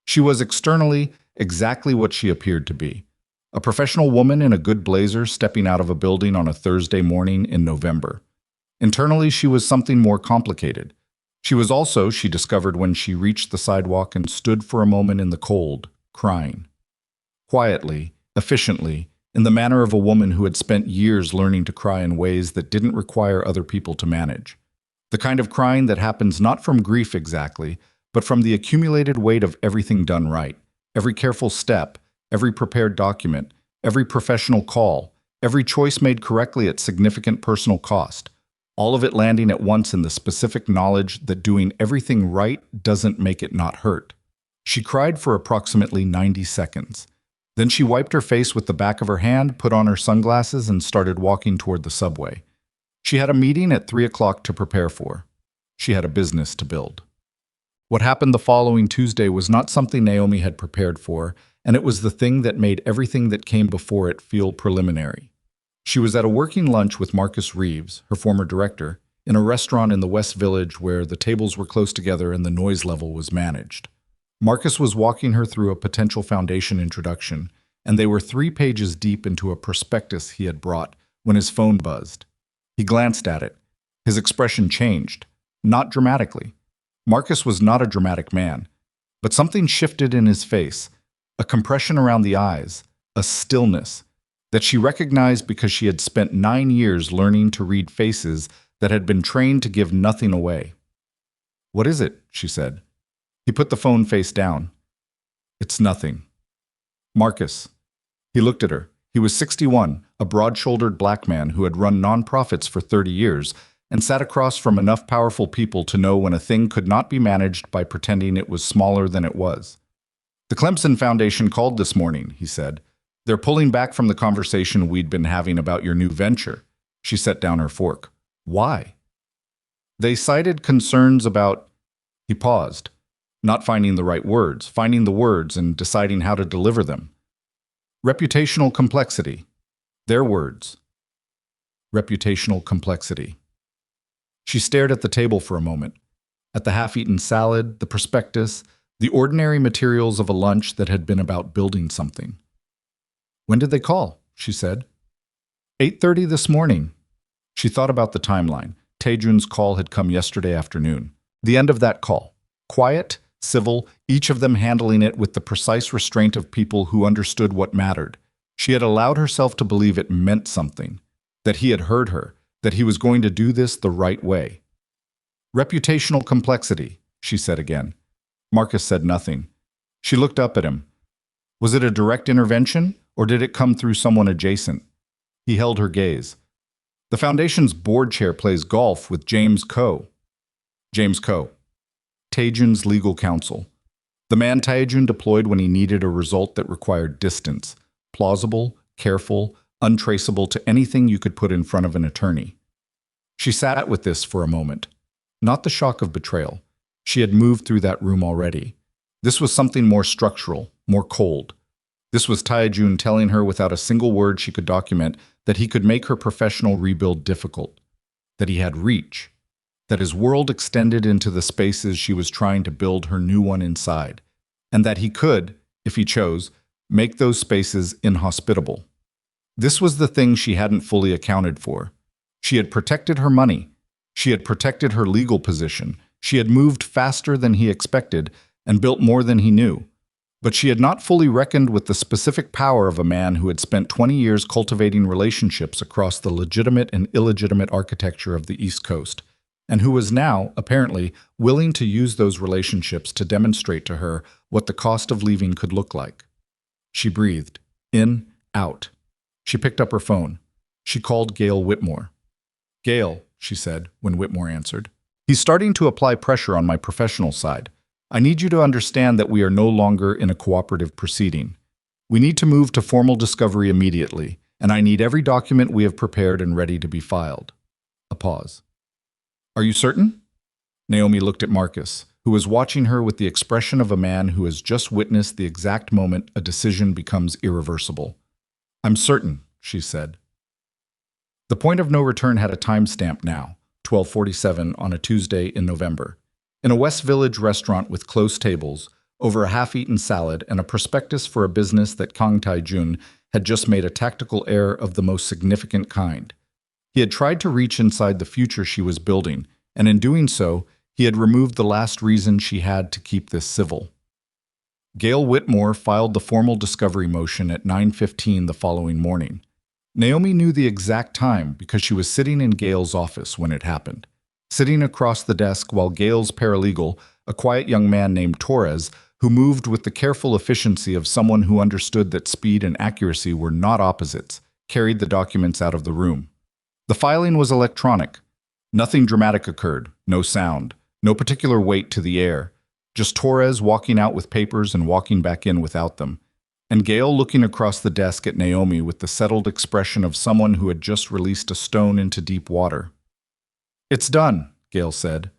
She was externally exactly what she appeared to be. A professional woman in a good blazer stepping out of a building on a Thursday morning in November. Internally, she was something more complicated. She was also, she discovered when she reached the sidewalk and stood for a moment in the cold, crying. Quietly, efficiently, in the manner of a woman who had spent years learning to cry in ways that didn't require other people to manage. The kind of crying that happens not from grief exactly, but from the accumulated weight of everything done right, every careful step, every prepared document, every professional call, every choice made correctly at significant personal cost, all of it landing at once in the specific knowledge that doing everything right doesn't make it not hurt. She cried for approximately 90 seconds. Then she wiped her face with the back of her hand, put on her sunglasses, and started walking toward the subway. She had a meeting at 3 o'clock to prepare for. She had a business to build. What happened the following Tuesday was not something Naomi had prepared for, and it was the thing that made everything that came before it feel preliminary. She was at a working lunch with Marcus Reeves, her former director, in a restaurant in the West Village where the tables were close together and the noise level was managed. Marcus was walking her through a potential foundation introduction, and they were 3 pages deep into a prospectus he had brought when his phone buzzed. He glanced at it. His expression changed, not dramatically. Marcus was not a dramatic man, but something shifted in his face, a compression around the eyes, a stillness that she recognized because she had spent 9 years learning to read faces that had been trained to give nothing away. "What is it?" she said. He put the phone face down. "It's nothing." "Marcus." He looked at her. He was 61, a broad-shouldered black man who had run nonprofits for 30 years, and sat across from enough powerful people to know when a thing could not be managed by pretending it was smaller than it was. "The Clemson Foundation called this morning," he said. "They're pulling back from the conversation we'd been having about your new venture." She set down her fork. "Why?" "They cited concerns about—" He paused, not finding the right words, finding the words and deciding how to deliver them. "Reputational complexity." Their words. Reputational complexity. She stared at the table for a moment, at the half-eaten salad, the prospectus, the ordinary materials of a lunch that had been about building something. "When did they call?" she said. 8:30 this morning." She thought about the timeline. Tae-jun's call had come yesterday afternoon. The end of that call. Quiet, civil, each of them handling it with the precise restraint of people who understood what mattered. She had allowed herself to believe it meant something, that he had heard her, that he was going to do this the right way. "Reputational complexity," she said again. Marcus said nothing. She looked up at him. Was it a direct intervention, or did it come through someone adjacent? He held her gaze. "The Foundation's board chair plays golf with James Coe." James Coe. Tae-jun's legal counsel. The man Tae-jun deployed when he needed a result that required distance, plausible, careful, untraceable to anything you could put in front of an attorney. She sat with this for a moment. Not the shock of betrayal. She had moved through that room already. This was something more structural, more cold. This was Tae-jun telling her without a single word she could document that he could make her professional rebuild difficult, that he had reach, that his world extended into the spaces she was trying to build her new one inside, and that he could, if he chose, make those spaces inhospitable. This was the thing she hadn't fully accounted for. She had protected her money. She had protected her legal position. She had moved faster than he expected and built more than he knew. But she had not fully reckoned with the specific power of a man who had spent 20 years cultivating relationships across the legitimate and illegitimate architecture of the East Coast, and who was now, apparently, willing to use those relationships to demonstrate to her what the cost of leaving could look like. She breathed. In, out. She picked up her phone. She called Gail Whitmore. "Gail," she said, when Whitmore answered. "He's starting to apply pressure on my professional side. I need you to understand that we are no longer in a cooperative proceeding. We need to move to formal discovery immediately, and I need every document we have prepared and ready to be filed." A pause. "Are you certain?" Naomi looked at Marcus, who was watching her with the expression of a man who has just witnessed the exact moment a decision becomes irreversible. "I'm certain," she said. The point of no return had a timestamp now, 12:47 on a Tuesday in November. In a West Village restaurant with close tables, over a half-eaten salad and a prospectus for a business that Kang Tae-jun had just made a tactical error of the most significant kind. He had tried to reach inside the future she was building, and in doing so, he had removed the last reason she had to keep this civil. Gail Whitmore filed the formal discovery motion at 9:15 the following morning. Naomi knew the exact time because she was sitting in Gail's office when it happened. Sitting across the desk while Gail's paralegal, a quiet young man named Torres, who moved with the careful efficiency of someone who understood that speed and accuracy were not opposites, carried the documents out of the room. The filing was electronic. Nothing dramatic occurred, no sound, no particular weight to the air, just Torres walking out with papers and walking back in without them, and Gail looking across the desk at Naomi with the settled expression of someone who had just released a stone into deep water. "It's done," Gail said.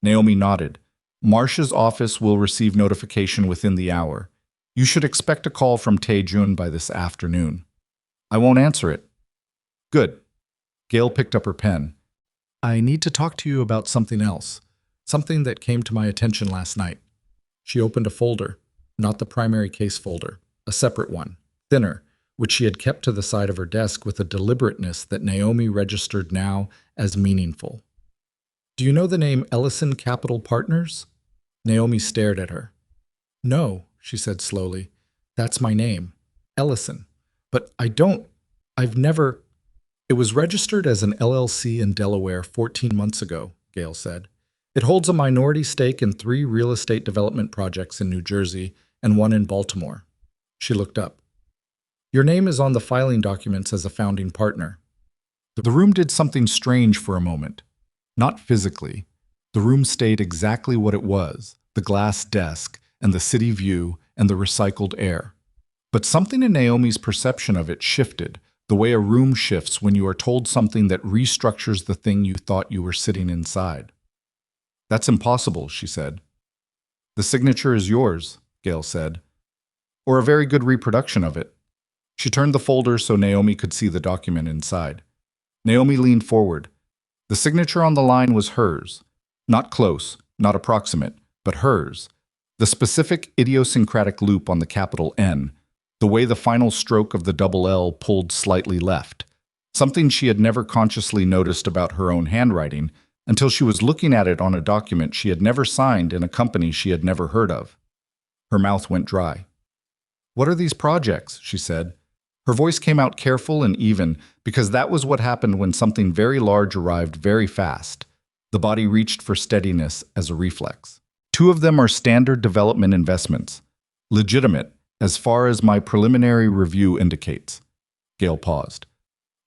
Naomi nodded. "Marcia's office will receive notification within the hour. You should expect a call from Tae-jun by this afternoon." "I won't answer it." "Good." Gail picked up her pen. "I need to talk to you about something else. Something that came to my attention last night." She opened a folder, not the primary case folder, a separate one, thinner, which she had kept to the side of her desk with a deliberateness that Naomi registered now as meaningful. "Do you know the name Ellison Capital Partners?" Naomi stared at her. "No," she said slowly. "That's my name, Ellison. But I've never—" "It was registered as an LLC in Delaware 14 months ago," Gail said. "It holds a minority stake in 3 real estate development projects in New Jersey and 1 in Baltimore." She looked up. "Your name is on the filing documents as a founding partner." The room did something strange for a moment. Not physically. The room stayed exactly what it was, the glass desk, and the city view, and the recycled air. But something in Naomi's perception of it shifted, the way a room shifts when you are told something that restructures the thing you thought you were sitting inside. "That's impossible," she said. "The signature is yours," Gail said. "Or a very good reproduction of it." She turned the folder so Naomi could see the document inside. Naomi leaned forward. The signature on the line was hers. Not close, not approximate, but hers. The specific idiosyncratic loop on the capital N, the way the final stroke of the double L pulled slightly left. Something she had never consciously noticed about her own handwriting until she was looking at it on a document she had never signed in a company she had never heard of. Her mouth went dry. "What are these projects?" she said. Her voice came out careful and even because that was what happened when something very large arrived very fast. The body reached for steadiness as a reflex. "Two of them are standard development investments. Legitimate, as far as my preliminary review indicates." Gail paused.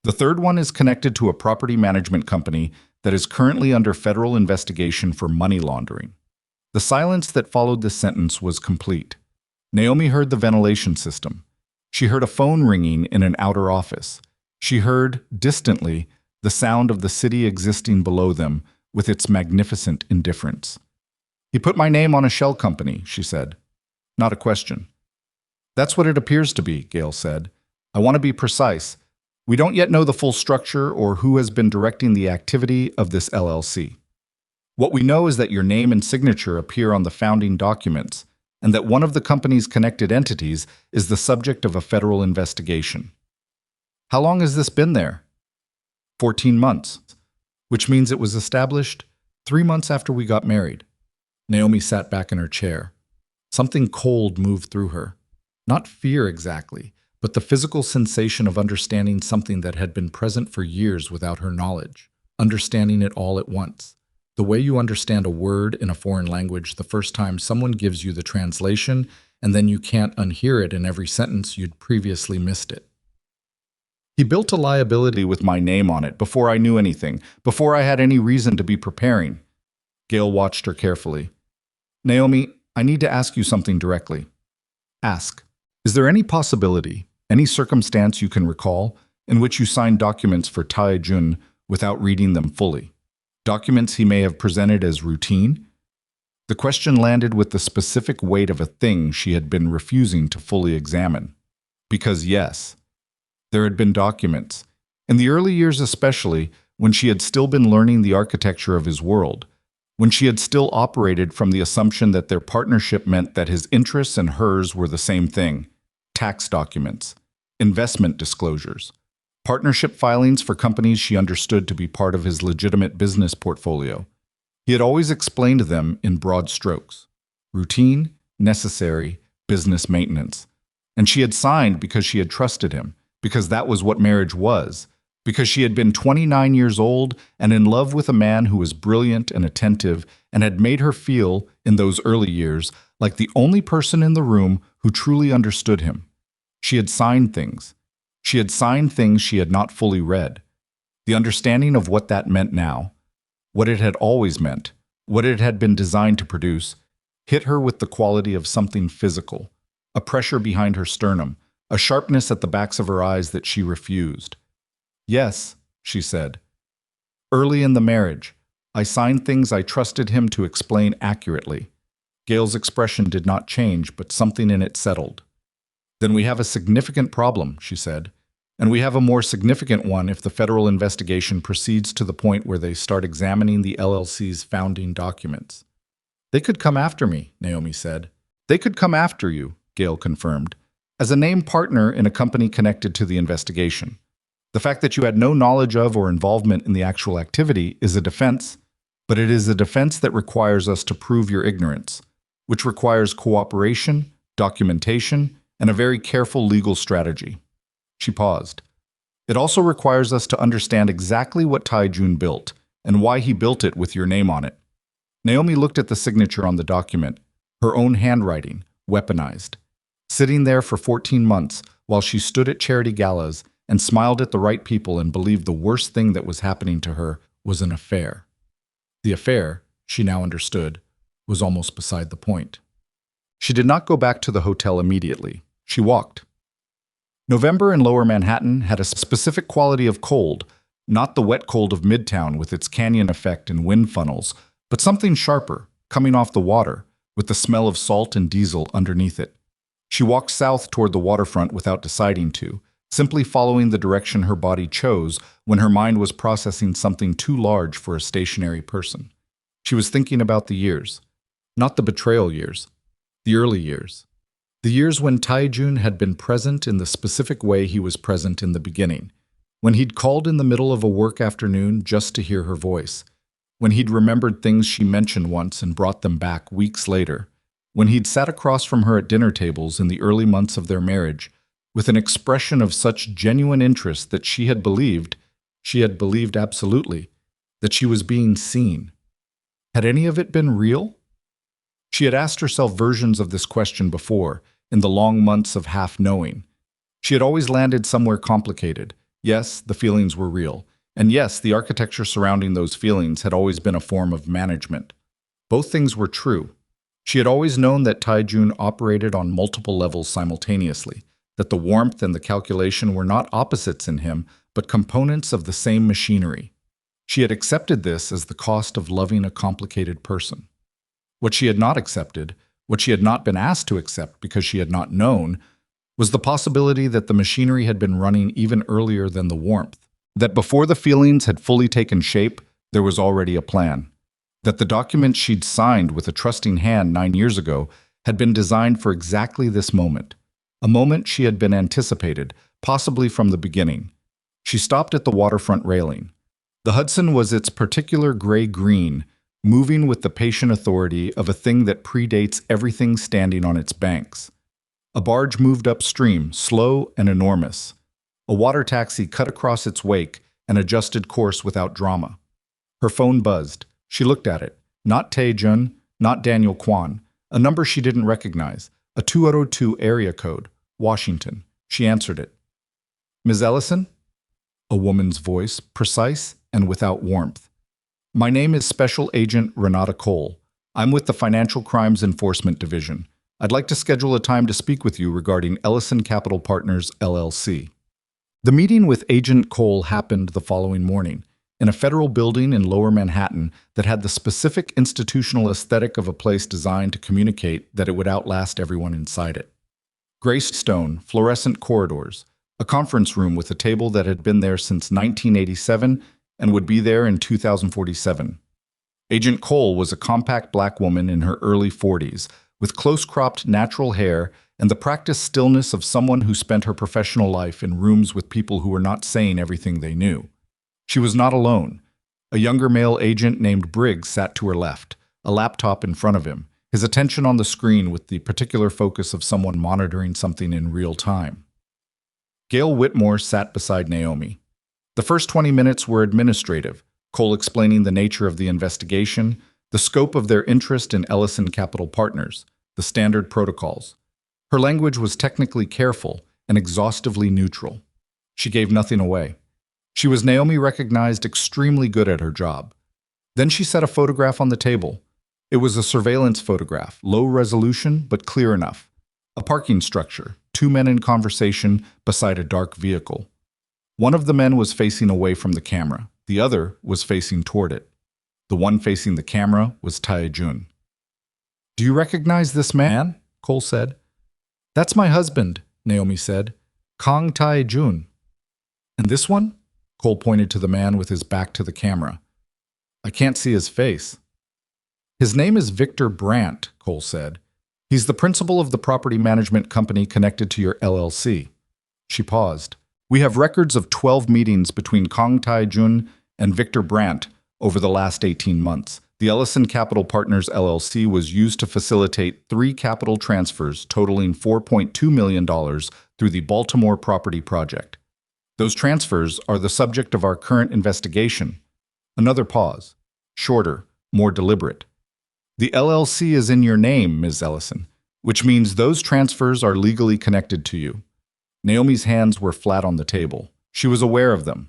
"The third one is connected to a property management company that is currently under federal investigation for money laundering." The silence that followed this sentence was complete. Naomi heard the ventilation system. She heard a phone ringing in an outer office. She heard, distantly, the sound of the city existing below them with its magnificent indifference. "He put my name on a shell company," she said. Not a question. "That's what it appears to be," Gail said. "I want to be precise. We don't yet know the full structure or who has been directing the activity of this LLC. What we know is that your name and signature appear on the founding documents, and that one of the company's connected entities is the subject of a federal investigation." "How long has this been there?" 14 months, which means it was established 3 months after we got married. Naomi sat back in her chair. Something cold moved through her. Not fear exactly, but the physical sensation of understanding something that had been present for years without her knowledge, understanding it all at once. The way you understand a word in a foreign language the first time someone gives you the translation, and then you can't unhear it in every sentence you'd previously missed it. "He built a liability with my name on it before I knew anything, before I had any reason to be preparing." Gail watched her carefully. "Naomi, I need to ask you something directly." "Ask. Is there any possibility, any circumstance you can recall, in which you signed documents for Tae-jun without reading them fully? Documents he may have presented as routine?" The question landed with the specific weight of a thing she had been refusing to fully examine. Because yes, there had been documents, in the early years especially, when she had still been learning the architecture of his world, when she had still operated from the assumption that their partnership meant that his interests and hers were the same thing. Tax documents, investment disclosures, partnership filings for companies she understood to be part of his legitimate business portfolio. He had always explained them in broad strokes. Routine, necessary, business maintenance. And she had signed because she had trusted him, because that was what marriage was, because she had been 29 years old and in love with a man who was brilliant and attentive and had made her feel, in those early years, like the only person in the room who truly understood him. She had signed things. She had signed things she had not fully read. The understanding of what that meant now, what it had always meant, what it had been designed to produce, hit her with the quality of something physical, a pressure behind her sternum, a sharpness at the backs of her eyes that she refused. "Yes," she said. "Early in the marriage, I signed things I trusted him to explain accurately." Gail's expression did not change, but something in it settled. "Then we have a significant problem," she said. "And we have a more significant one if the federal investigation proceeds to the point where they start examining the LLC's founding documents." "They could come after me," Naomi said. "They could come after you," Gail confirmed, "as a named partner in a company connected to the investigation. The fact that you had no knowledge of or involvement in the actual activity is a defense, but it is a defense that requires us to prove your ignorance, which requires cooperation, documentation, and a very careful legal strategy." She paused. "It also requires us to understand exactly what Tae-jun built and why he built it with your name on it." Naomi looked at the signature on the document, her own handwriting, weaponized. Sitting there for 14 months while she stood at charity galas and smiled at the right people and believed the worst thing that was happening to her was an affair. The affair, she now understood, was almost beside the point. She did not go back to the hotel immediately. She walked. November in Lower Manhattan had a specific quality of cold, not the wet cold of Midtown with its canyon effect and wind funnels, but something sharper, coming off the water, with the smell of salt and diesel underneath it. She walked south toward the waterfront without deciding to, simply following the direction her body chose when her mind was processing something too large for a stationary person. She was thinking about the years, not the betrayal years, the early years. The years when Tae-jun had been present in the specific way he was present in the beginning, when he'd called in the middle of a work afternoon just to hear her voice, when he'd remembered things she mentioned once and brought them back weeks later, when he'd sat across from her at dinner tables in the early months of their marriage, with an expression of such genuine interest that she had believed absolutely, that she was being seen. Had any of it been real? She had asked herself versions of this question before, in the long months of half-knowing. She had always landed somewhere complicated. Yes, the feelings were real. And yes, the architecture surrounding those feelings had always been a form of management. Both things were true. She had always known that Tae-jun operated on multiple levels simultaneously, that the warmth and the calculation were not opposites in him, but components of the same machinery. She had accepted this as the cost of loving a complicated person. What she had not accepted, what she had not been asked to accept because she had not known, was the possibility that the machinery had been running even earlier than the warmth, that before the feelings had fully taken shape, there was already a plan, that the document she'd signed with a trusting hand 9 years ago had been designed for exactly this moment, a moment she had been anticipated, possibly from the beginning. She stopped at the waterfront railing. The Hudson was its particular gray-green, moving with the patient authority of a thing that predates everything standing on its banks. A barge moved upstream, slow and enormous. A water taxi cut across its wake and adjusted course without drama. Her phone buzzed. She looked at it. Not Tae-jun, not Daniel Kwan. A number she didn't recognize. A 202 area code. Washington. She answered it. Ms. Ellison? A woman's voice, precise and without warmth. My name is Special Agent Renata Cole. I'm with the Financial Crimes Enforcement Division. I'd like to schedule a time to speak with you regarding Ellison Capital Partners, LLC. The meeting with Agent Cole happened the following morning, in a federal building in Lower Manhattan that had the specific institutional aesthetic of a place designed to communicate that it would outlast everyone inside it. Gray stone, fluorescent corridors, a conference room with a table that had been there since 1987 and would be there in 2047. Agent Cole was a compact black woman in her early 40s, with close-cropped natural hair and the practiced stillness of someone who spent her professional life in rooms with people who were not saying everything they knew. She was not alone. A younger male agent named Briggs sat to her left, a laptop in front of him, his attention on the screen with the particular focus of someone monitoring something in real time. Gail Whitmore sat beside Naomi. The first 20 minutes were administrative, Cole explaining the nature of the investigation, the scope of their interest in Ellison Capital Partners, the standard protocols. Her language was technically careful and exhaustively neutral. She gave nothing away. She was Naomi recognized extremely good at her job. Then she set a photograph on the table. It was a surveillance photograph, low resolution but clear enough. A parking structure, 2 men in conversation beside a dark vehicle. One of the men was facing away from the camera. The other was facing toward it. The one facing the camera was Tae-jun. "Do you recognize this man?" Cole said. "That's my husband," Naomi said. "Kang Tae-jun." "And this one?" Cole pointed to the man with his back to the camera. "I can't see his face." "His name is Victor Brandt," Cole said. "He's the principal of the property management company connected to your LLC." She paused. "We have records of 12 meetings between Kang Tae-jun and Victor Brandt over the last 18 months. The Ellison Capital Partners LLC was used to facilitate 3 capital transfers totaling $4.2 million through the Baltimore property project. Those transfers are the subject of our current investigation." Another pause. Shorter, more deliberate. "The LLC is in your name, Ms. Ellison, which means those transfers are legally connected to you." Naomi's hands were flat on the table. She was aware of them.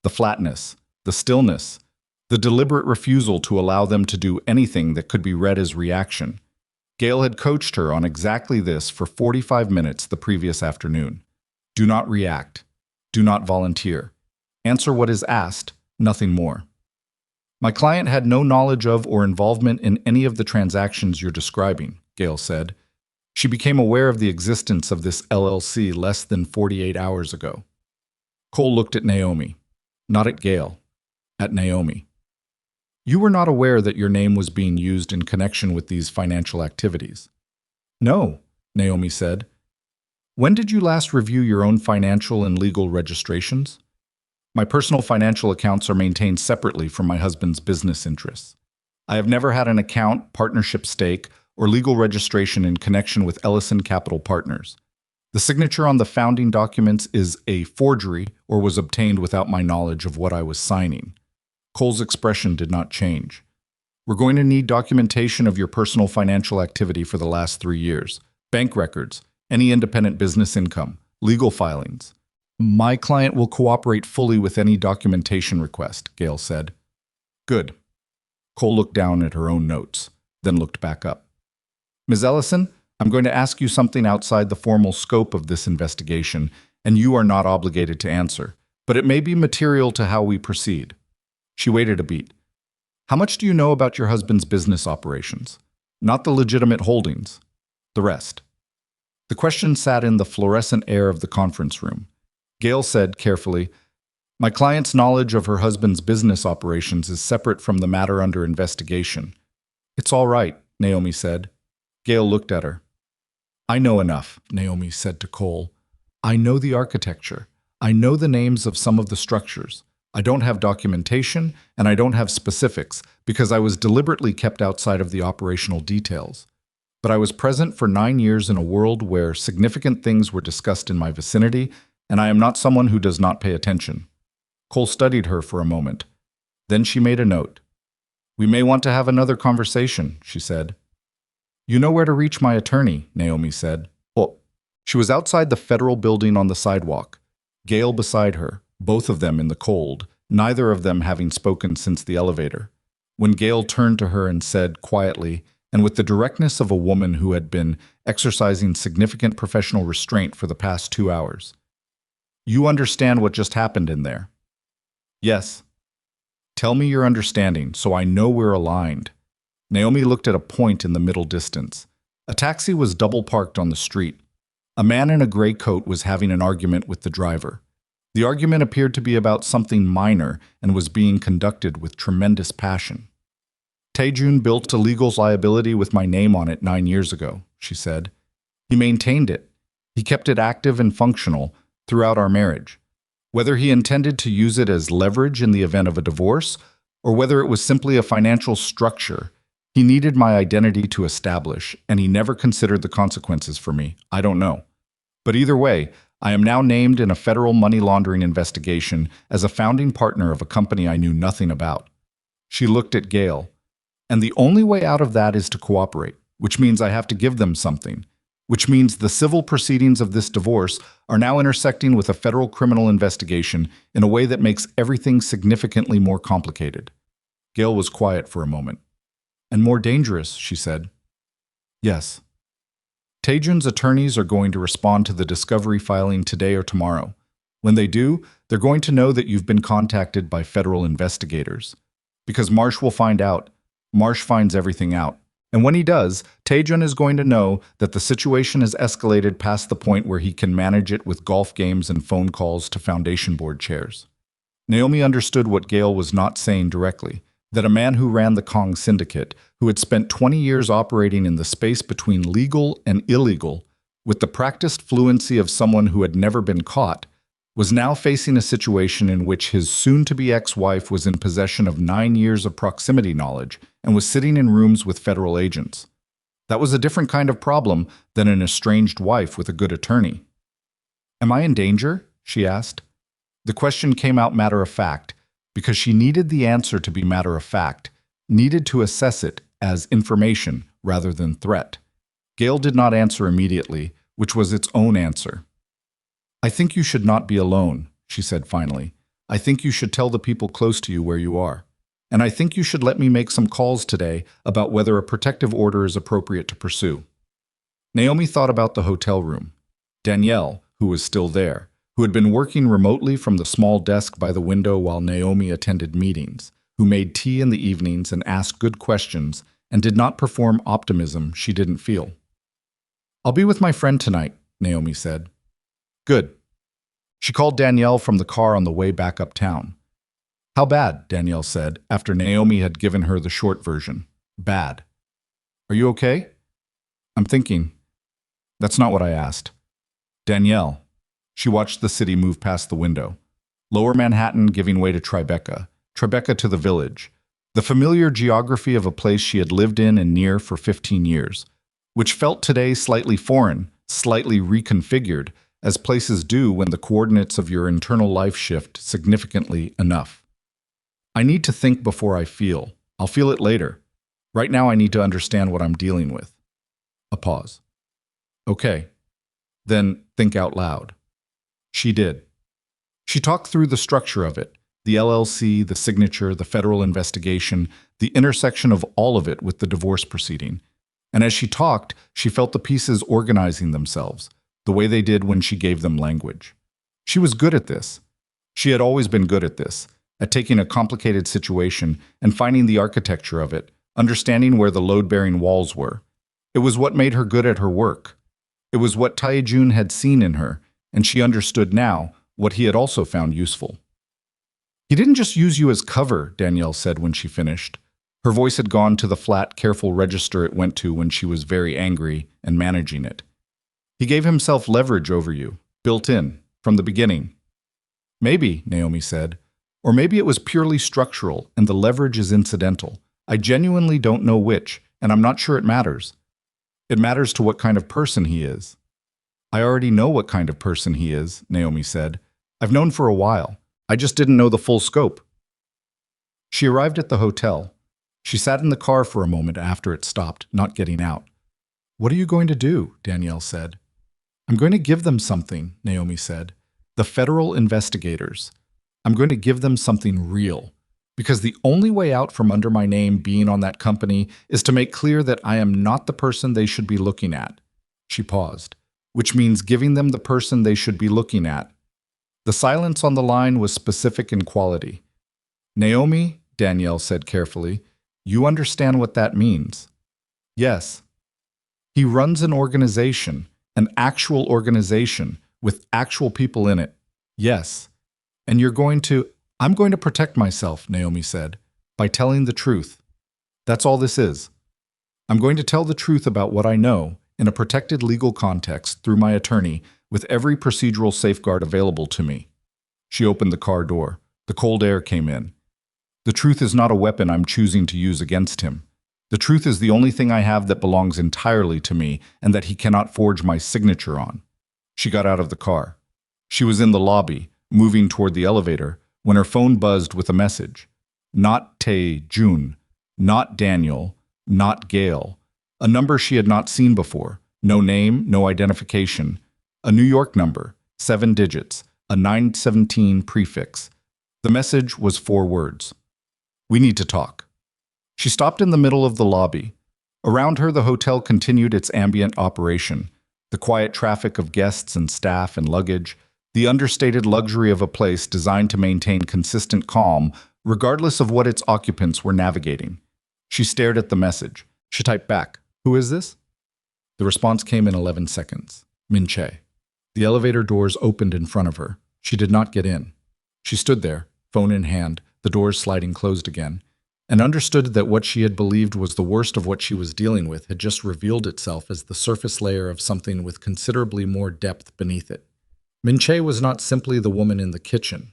The flatness, the stillness, The deliberate refusal to allow them to do anything that could be read as reaction. Gail had coached her on exactly this for 45 minutes the previous afternoon. Do not react. Do not volunteer. Answer what is asked, nothing more. My client had no knowledge of or involvement in any of the transactions you're describing, Gail said. She became aware of the existence of this LLC less than 48 hours ago. Cole looked at Naomi. Not at Gail. At Naomi. You were not aware that your name was being used in connection with these financial activities. No, Naomi said. When did you last review your own financial and legal registrations? My personal financial accounts are maintained separately from my husband's business interests. I have never had an account, partnership stake, or legal registration in connection with Ellison Capital Partners. The signature on the founding documents is a forgery or was obtained without my knowledge of what I was signing. Cole's expression did not change. We're going to need documentation of your personal financial activity for the last 3 years, bank records, any independent business income, legal filings. My client will cooperate fully with any documentation request, Gail said. Good. Cole looked down at her own notes, then looked back up. Ms. Ellison, I'm going to ask you something outside the formal scope of this investigation, and you are not obligated to answer, but it may be material to how we proceed. She waited a beat. How much do you know about your husband's business operations? Not the legitimate holdings. The rest. The question sat in the fluorescent air of the conference room. Gail said carefully, My client's knowledge of her husband's business operations is separate from the matter under investigation. It's all right, Naomi said. Gail looked at her. I know enough, Naomi said to Cole. I know the architecture. I know the names of some of the structures. I don't have documentation, and I don't have specifics, because I was deliberately kept outside of the operational details. But I was present for 9 years in a world where significant things were discussed in my vicinity, and I am not someone who does not pay attention. Cole studied her for a moment. Then she made a note. We may want to have another conversation, she said. You know where to reach my attorney, Naomi said. Oh. She was outside the federal building on the sidewalk, Gail beside her, both of them in the cold, neither of them having spoken since the elevator. When Gail turned to her and said quietly, and with the directness of a woman who had been exercising significant professional restraint for the past 2 hours, You understand what just happened in there? Yes. Tell me your understanding, so I know we're aligned. Naomi looked at a point in the middle distance. A taxi was double parked on the street. A man in a gray coat was having an argument with the driver. The argument appeared to be about something minor and was being conducted with tremendous passion. Tae-jun built a legal liability with my name on it 9 years ago, she said. He maintained it. He kept it active and functional throughout our marriage. Whether he intended to use it as leverage in the event of a divorce, or whether it was simply a financial structure, he needed my identity to establish, and he never considered the consequences for me. I don't know. But either way, I am now named in a federal money laundering investigation as a founding partner of a company I knew nothing about. She looked at Gail. And the only way out of that is to cooperate, which means I have to give them something, which means the civil proceedings of this divorce are now intersecting with a federal criminal investigation in a way that makes everything significantly more complicated. Gail was quiet for a moment. And more dangerous, she said. Yes. Tae-jun's attorneys are going to respond to the discovery filing today or tomorrow. When they do, they're going to know that you've been contacted by federal investigators. Because Marsh will find out. Marsh finds everything out. And when he does, Tae-jun is going to know that the situation has escalated past the point where he can manage it with golf games and phone calls to foundation board chairs. Naomi understood what Gail was not saying directly, that a man who ran the Kong Syndicate, who had spent 20 years operating in the space between legal and illegal, with the practiced fluency of someone who had never been caught, was now facing a situation in which his soon-to-be ex-wife was in possession of 9 years of proximity knowledge and was sitting in rooms with federal agents. That was a different kind of problem than an estranged wife with a good attorney. Am I in danger? She asked. The question came out matter-of-fact, because she needed the answer to be matter-of-fact, needed to assess it as information rather than threat. Gail did not answer immediately, which was its own answer. I think you should not be alone, she said finally. I think you should tell the people close to you where you are. and I think you should let me make some calls today about whether a protective order is appropriate to pursue." Naomi thought about the hotel room. Danielle, who was still there, who had been working remotely from the small desk by the window while Naomi attended meetings, who made tea in the evenings and asked good questions and did not perform optimism she didn't feel. "I'll be with my friend tonight," Naomi said. "Good." She called Danielle from the car on the way back uptown. "How bad?" Danielle said, after Naomi had given her the short version. "Bad." "Are you okay?" "I'm thinking." "That's not what I asked." "Danielle." She watched the city move past the window. Lower Manhattan giving way to Tribeca, Tribeca to the Village, the familiar geography of a place she had lived in and near for 15 years, which felt today slightly foreign, slightly reconfigured, as places do when the coordinates of your internal life shift significantly enough. "I need to think before I feel. I'll feel it later. Right now I need to understand what I'm dealing with." A pause. "Okay. Then think out loud." She did. She talked through the structure of it, the LLC, the signature, the federal investigation, the intersection of all of it with the divorce proceeding. And as she talked, she felt the pieces organizing themselves, the way they did when she gave them language. She was good at this. She had always been good at this, at taking a complicated situation and finding the architecture of it, understanding where the load-bearing walls were. It was what made her good at her work. It was what Tae-jun had seen in her, and she understood now what he had also found useful. "He didn't just use you as cover," Danielle said when she finished. Her voice had gone to the flat, careful register it went to when she was very angry and managing it. "He gave himself leverage over you, built in, from the beginning." "Maybe," Naomi said. "Or maybe it was purely structural and the leverage is incidental. I genuinely don't know which, and I'm not sure it matters. It matters to what kind of person he is." "I already know what kind of person he is," Naomi said. "I've known for a while. I just didn't know the full scope." She arrived at the hotel. She sat in the car for a moment after it stopped, not getting out. "What are you going to do?" Danielle said. "I'm going to give them something," Naomi said. "The federal investigators. I'm going to give them something real. Because the only way out from under my name being on that company is to make clear that I am not the person they should be looking at." She paused. "Which means giving them the person they should be looking at." The silence on the line was specific in quality. "Naomi," Danielle said carefully, "you understand what that means." "Yes." "He runs an organization, an actual organization, with actual people in it." "Yes." "And you're going to—" "I'm going to protect myself," Naomi said, "by telling the truth. That's all this is. I'm going to tell the truth about what I know, in a protected legal context through my attorney, with every procedural safeguard available to me." She opened the car door. The cold air came in. "The truth is not a weapon I'm choosing to use against him. The truth is the only thing I have that belongs entirely to me and that he cannot forge my signature on." She got out of the car. She was in the lobby, moving toward the elevator, when her phone buzzed with a message. Not Tae-jun, not Daniel, not Gail. A number she had not seen before. No name, no identification. A New York number, 7 digits, a 917 prefix. The message was 4 words. "We need to talk." She stopped in the middle of the lobby. Around her, the hotel continued its ambient operation. The quiet traffic of guests and staff and luggage, the understated luxury of a place designed to maintain consistent calm, regardless of what its occupants were navigating. She stared at the message. She typed back, "Who is this?" The response came in 11 seconds. Min Che. The elevator doors opened in front of her. She did not get in. She stood there, phone in hand, the doors sliding closed again, and understood that what she had believed was the worst of what she was dealing with had just revealed itself as the surface layer of something with considerably more depth beneath it. Min Che was not simply the woman in the kitchen.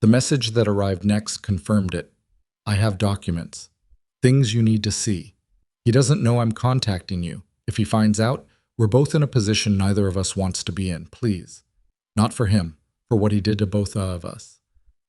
The message that arrived next confirmed it. "I have documents. Things you need to see. He doesn't know I'm contacting you. If he finds out, we're both in a position neither of us wants to be in, please. Not for him, for what he did to both of us."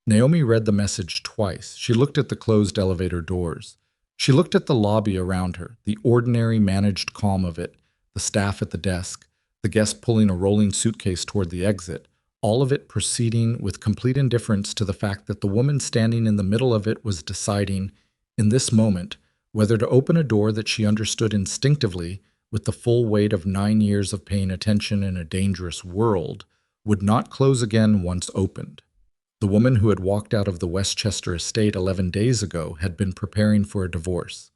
Naomi read the message twice. She looked at the closed elevator doors. She looked at the lobby around her, the ordinary managed calm of it, the staff at the desk, the guest pulling a rolling suitcase toward the exit, all of it proceeding with complete indifference to the fact that the woman standing in the middle of it was deciding, In this moment, whether to open a door that she understood instinctively with the full weight of 9 years of paying attention in a dangerous world would not close again once opened. The woman who had walked out of the Westchester estate 11 days ago had been preparing for a divorce.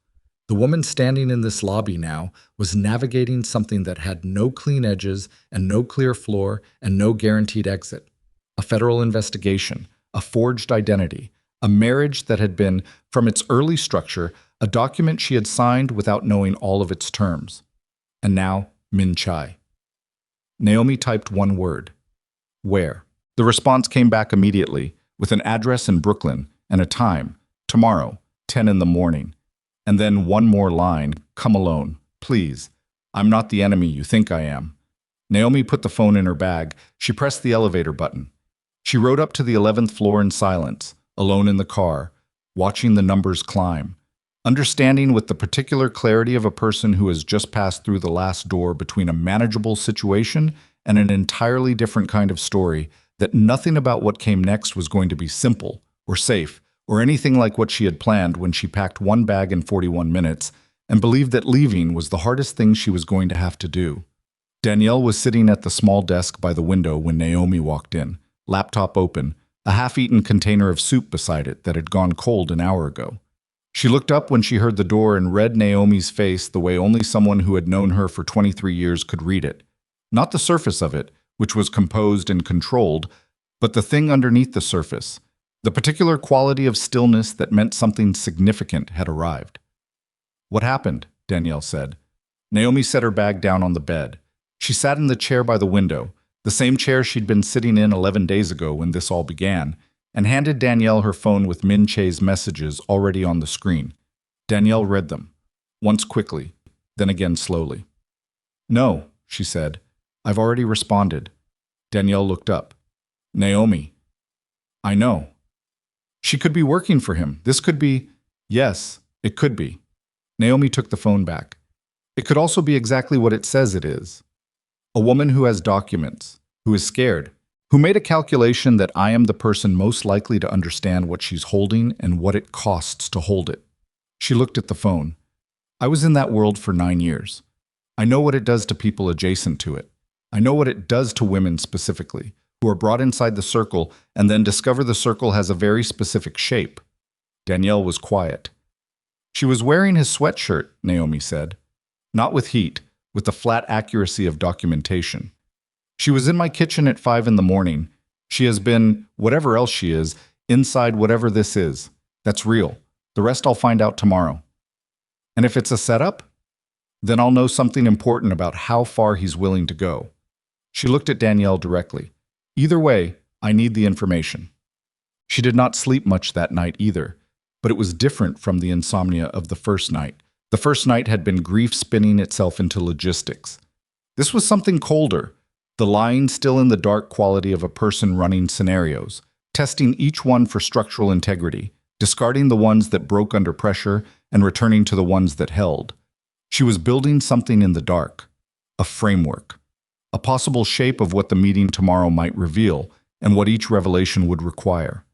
The woman standing in this lobby now was navigating something that had no clean edges and no clear floor and no guaranteed exit. A federal investigation, a forged identity, a marriage that had been, from its early structure, a document she had signed without knowing all of its terms. And now, Min Chai. Naomi typed one word. Where? The response came back immediately, with an address in Brooklyn and a time, tomorrow, 10 in the morning. And then one more line, come alone, please. I'm not the enemy you think I am. Naomi put the phone in her bag. She pressed the elevator button. She rode up to the 11th floor in silence, alone in the car, watching the numbers climb, understanding with the particular clarity of a person who has just passed through the last door between a manageable situation and an entirely different kind of story, that nothing about what came next was going to be simple or safe or anything like what she had planned when she packed one bag in 41 minutes and believed that leaving was the hardest thing she was going to have to do. Danielle was sitting at the small desk by the window when Naomi walked in, laptop open, a half-eaten container of soup beside it that had gone cold an hour ago. She looked up when she heard the door and read Naomi's face the way only someone who had known her for 23 years could read it. Not the surface of it, which was composed and controlled, but the thing underneath the surface, the particular quality of stillness that meant something significant had arrived. What happened? Danielle said. Naomi set her bag down on the bed. She sat in the chair by the window, the same chair she'd been sitting in 11 days ago when this all began, and handed Danielle her phone with Min Che's messages already on the screen. Danielle read them, once quickly, then again slowly. No, she said. I've already responded. Danielle looked up. Naomi. I know. She could be working for him. This could be… Yes, it could be. Naomi took the phone back. It could also be exactly what it says it is. A woman who has documents, who is scared, who made a calculation that I am the person most likely to understand what she's holding and what it costs to hold it. She looked at the phone. I was in that world for 9 years. I know what it does to people adjacent to it. I know what it does to women specifically, who are brought inside the circle and then discover the circle has a very specific shape. Danielle was quiet. She was wearing his sweatshirt, Naomi said. Not with heat, with the flat accuracy of documentation. She was in my kitchen at 5 in the morning. She has been, whatever else she is, inside whatever this is. That's real. The rest I'll find out tomorrow. And if it's a setup? Then I'll know something important about how far he's willing to go. She looked at Danielle directly. Either way, I need the information. She did not sleep much that night either, but it was different from the insomnia of the first night. The first night had been grief spinning itself into logistics. This was something colder, the lying still in the dark quality of a person running scenarios, testing each one for structural integrity, discarding the ones that broke under pressure and returning to the ones that held. She was building something in the dark, a framework, a possible shape of what the meeting tomorrow might reveal and what each revelation would require.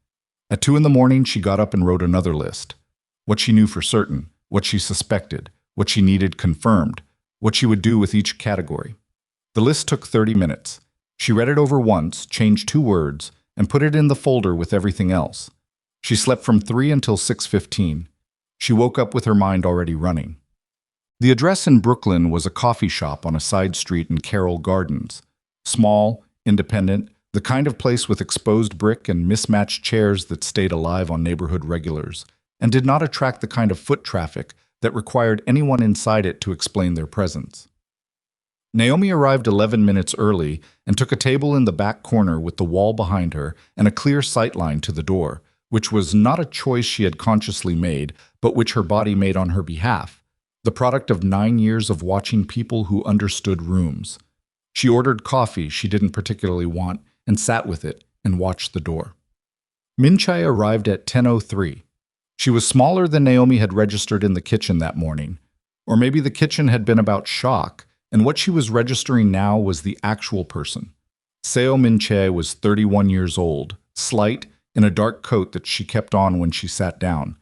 At 2 in the morning, she got up and wrote another list. What she knew for certain, what she suspected, what she needed confirmed, what she would do with each category. The list took 30 minutes. She read it over once, changed 2 words, and put it in the folder with everything else. She slept from 3 until 6:15. She woke up with her mind already running. The address in Brooklyn was a coffee shop on a side street in Carroll Gardens. Small, independent, the kind of place with exposed brick and mismatched chairs that stayed alive on neighborhood regulars, and did not attract the kind of foot traffic that required anyone inside it to explain their presence. Naomi arrived 11 minutes early and took a table in the back corner with the wall behind her and a clear sightline to the door, which was not a choice she had consciously made, but which her body made on her behalf. The product of 9 years of watching people who understood rooms. She ordered coffee she didn't particularly want and sat with it and watched the door. Min Chai arrived at 10:03. She was smaller than Naomi had registered in the kitchen that morning. Or maybe the kitchen had been about shock, and what she was registering now was the actual person. Seo Min Chai was 31 years old, slight, in a dark coat that she kept on when she sat down.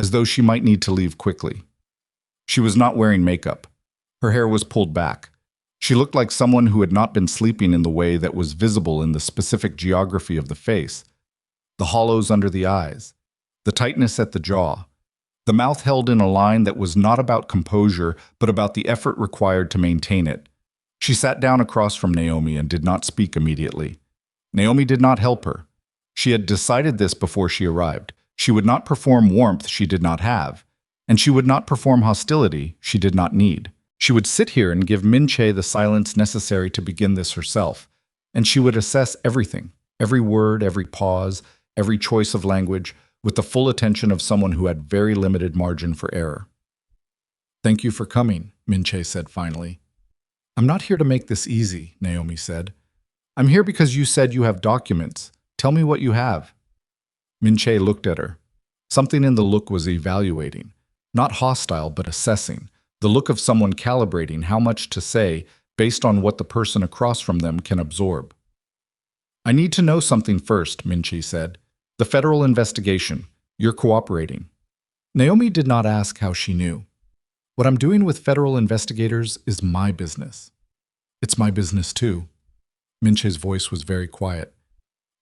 as though she might need to leave quickly. She was not wearing makeup. Her hair was pulled back. She looked like someone who had not been sleeping in the way that was visible in the specific geography of the face, the hollows under the eyes, the tightness at the jaw, the mouth held in a line that was not about composure, but about the effort required to maintain it. She sat down across from Naomi and did not speak immediately. Naomi did not help her. She had decided this before she arrived. She would not perform warmth she did not have, and she would not perform hostility she did not need. She would sit here and give Min-chae the silence necessary to begin this herself, and she would assess everything, every word, every pause, every choice of language, with the full attention of someone who had very limited margin for error. "Thank you for coming," Min-chae said finally. "I'm not here to make this easy," Naomi said. "I'm here because you said you have documents. Tell me what you have." Min-chae looked at her. Something in the look was evaluating, not hostile but assessing, the look of someone calibrating how much to say based on what the person across from them can absorb. "I need to know something first," Min-chae said. "The federal investigation. You're cooperating." Naomi did not ask how she knew. "What I'm doing with federal investigators is my business." "It's my business too." Min-chae's voice was very quiet.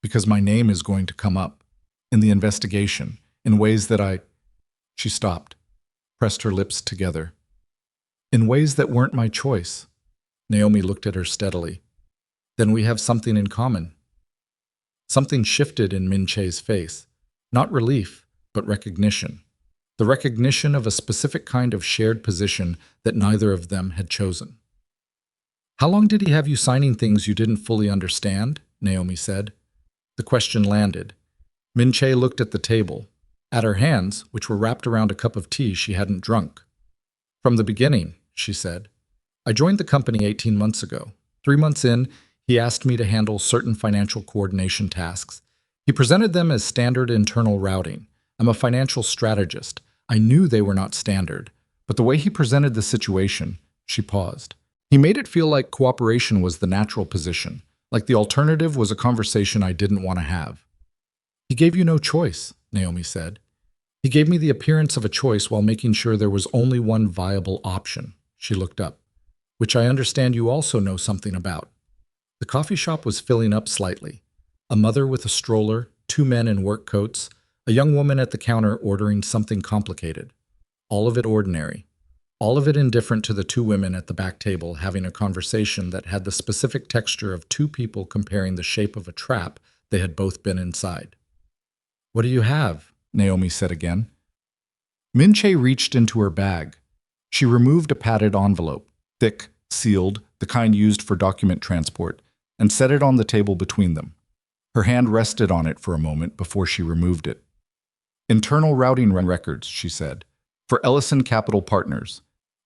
"Because my name is going to come up in the investigation in ways that She stopped, pressed her lips together. "In ways that weren't my choice." Naomi looked at her steadily. "Then we have something in common." Something shifted in Min-chae's face. Not relief, but recognition. The recognition of a specific kind of shared position that neither of them had chosen. "How long did he have you signing things you didn't fully understand?" Naomi said. The question landed. Min-chae looked at the table, at her hands, which were wrapped around a cup of tea she hadn't drunk. "From the beginning," she said. "I joined the company 18 months ago. 3 months in, he asked me to handle certain financial coordination tasks. He presented them as standard internal routing. I'm a financial strategist. I knew they were not standard, but the way he presented the situation," she paused. "He made it feel like cooperation was the natural position, like the alternative was a conversation I didn't want to have." "He gave you no choice," Naomi said. "He gave me the appearance of a choice while making sure there was only one viable option." She looked up. "Which I understand you also know something about." The coffee shop was filling up slightly. A mother with a stroller, 2 men in work coats, a young woman at the counter ordering something complicated. All of it ordinary. All of it indifferent to the 2 women at the back table having a conversation that had the specific texture of 2 people comparing the shape of a trap they had both been inside. "What do you have?" Naomi said again. Min-chae reached into her bag. She removed a padded envelope, thick, sealed, the kind used for document transport, and set it on the table between them. Her hand rested on it for a moment before she removed it. "Internal routing records," she said, "for Ellison Capital Partners.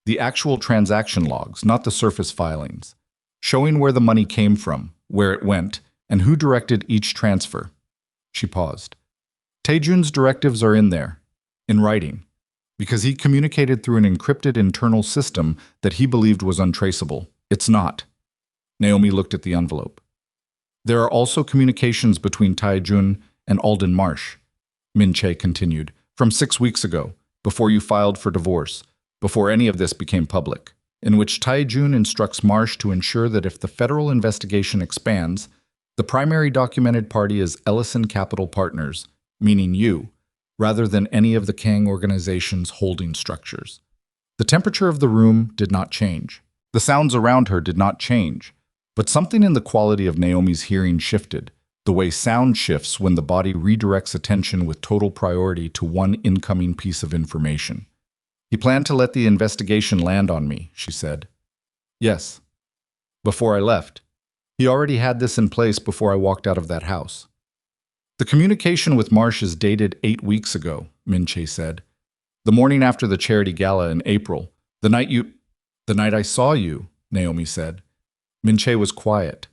The actual transaction logs, not the surface filings, showing where the money came from, where it went, and who directed each transfer." She paused. "Tae-jun's directives are in there, in writing, because he communicated through an encrypted internal system that he believed was untraceable. It's not." Naomi looked at the envelope. "There are also communications between Tae-jun and Alden Marsh," Min-chae continued, "from 6 weeks ago, before you filed for divorce, before any of this became public, in which Tae-jun instructs Marsh to ensure that if the federal investigation expands, the primary documented party is Ellison Capital Partners, meaning you, rather than any of the Kang organization's holding structures. The temperature of the room did not change. The sounds around her did not change, but something in the quality of Naomi's hearing shifted, the way sound shifts when the body redirects attention with total priority to one incoming piece of information. "He planned to let the investigation land on me," she said. "Yes. Before I left. He already had this in place before I walked out of that house." "The communication with Marsh is dated 8 weeks ago," Min-chae said. "The morning after the charity gala in April. The night I saw you," Naomi said. Min-chae was quiet.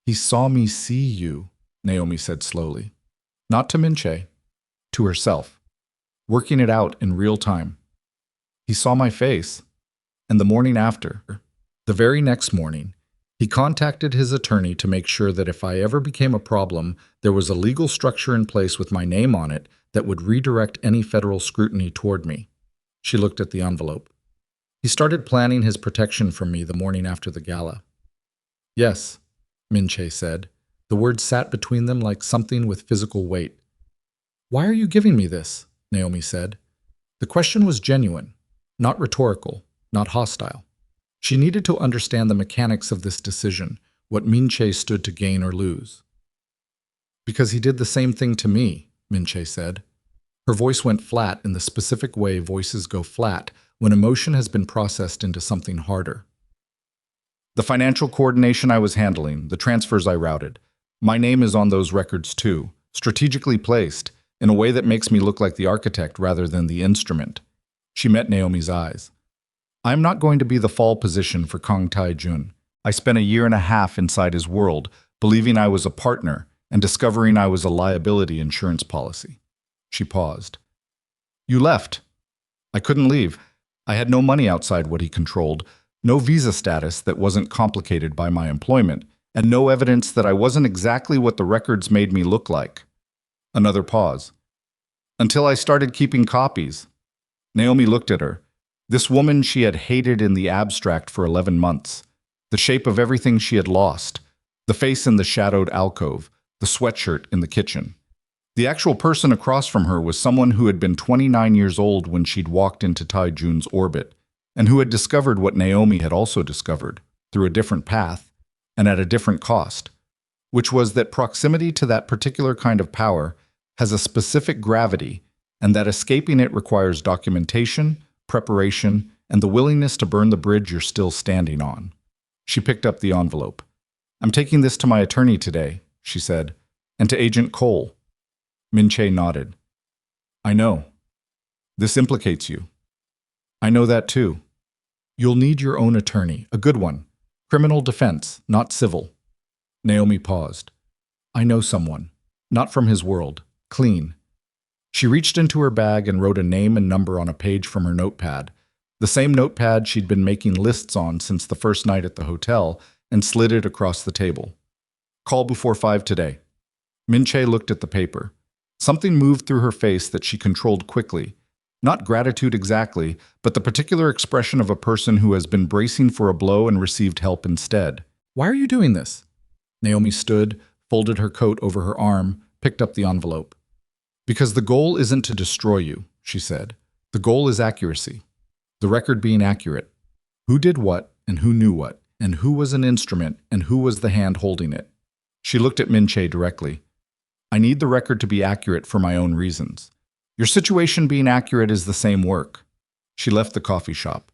"He saw me see you," Naomi said slowly. Not to Min-chae, to herself, working it out in real time. "He saw my face." And the morning after, the very next morning, he contacted his attorney to make sure that if I ever became a problem, there was a legal structure in place with my name on it that would redirect any federal scrutiny toward me. She looked at the envelope. He started planning his protection from me the morning after the gala. Yes, Min-chae said. The words sat between them like something with physical weight. Why are you giving me this? Naomi said. The question was genuine, not rhetorical, not hostile. She needed to understand the mechanics of this decision, what Min-chae stood to gain or lose. Because he did the same thing to me, Min-chae said. Her voice went flat in the specific way voices go flat when emotion has been processed into something harder. The financial coordination I was handling, the transfers I routed, my name is on those records too, strategically placed, in a way that makes me look like the architect rather than the instrument. She met Naomi's eyes. I'm not going to be the fall position for Kang Tae-jun. I spent a year and a half inside his world, believing I was a partner and discovering I was a liability insurance policy. She paused. You left. I couldn't leave. I had no money outside what he controlled, no visa status that wasn't complicated by my employment, and no evidence that I wasn't exactly what the records made me look like. Another pause. Until I started keeping copies. Naomi looked at her. This woman she had hated in the abstract for 11 months. The shape of everything she had lost. The face in the shadowed alcove. The sweatshirt in the kitchen. The actual person across from her was someone who had been 29 years old when she'd walked into Tae-jun's orbit, and who had discovered what Naomi had also discovered, through a different path, and at a different cost, which was that proximity to that particular kind of power has a specific gravity, and that escaping it requires documentation, preparation, and the willingness to burn the bridge you're still standing on. She picked up the envelope. I'm taking this to my attorney today, she said, and to Agent Cole. Min-chae nodded. I know. This implicates you. I know that too. You'll need your own attorney, a good one. Criminal defense, not civil. Naomi paused. I know someone. Not from his world. Clean. She reached into her bag and wrote a name and number on a page from her notepad, the same notepad she'd been making lists on since the first night at the hotel, and slid it across the table. Call before 5 today. Min-chae looked at the paper. Something moved through her face that she controlled quickly. Not gratitude exactly, but the particular expression of a person who has been bracing for a blow and received help instead. Why are you doing this? Naomi stood, folded her coat over her arm, picked up the envelope. Because the goal isn't to destroy you, she said. The goal is accuracy. The record being accurate. Who did what, and who knew what, and who was an instrument, and who was the hand holding it. She looked at Min-chae directly. I need the record to be accurate for my own reasons. Your situation being accurate is the same work. She left the coffee shop.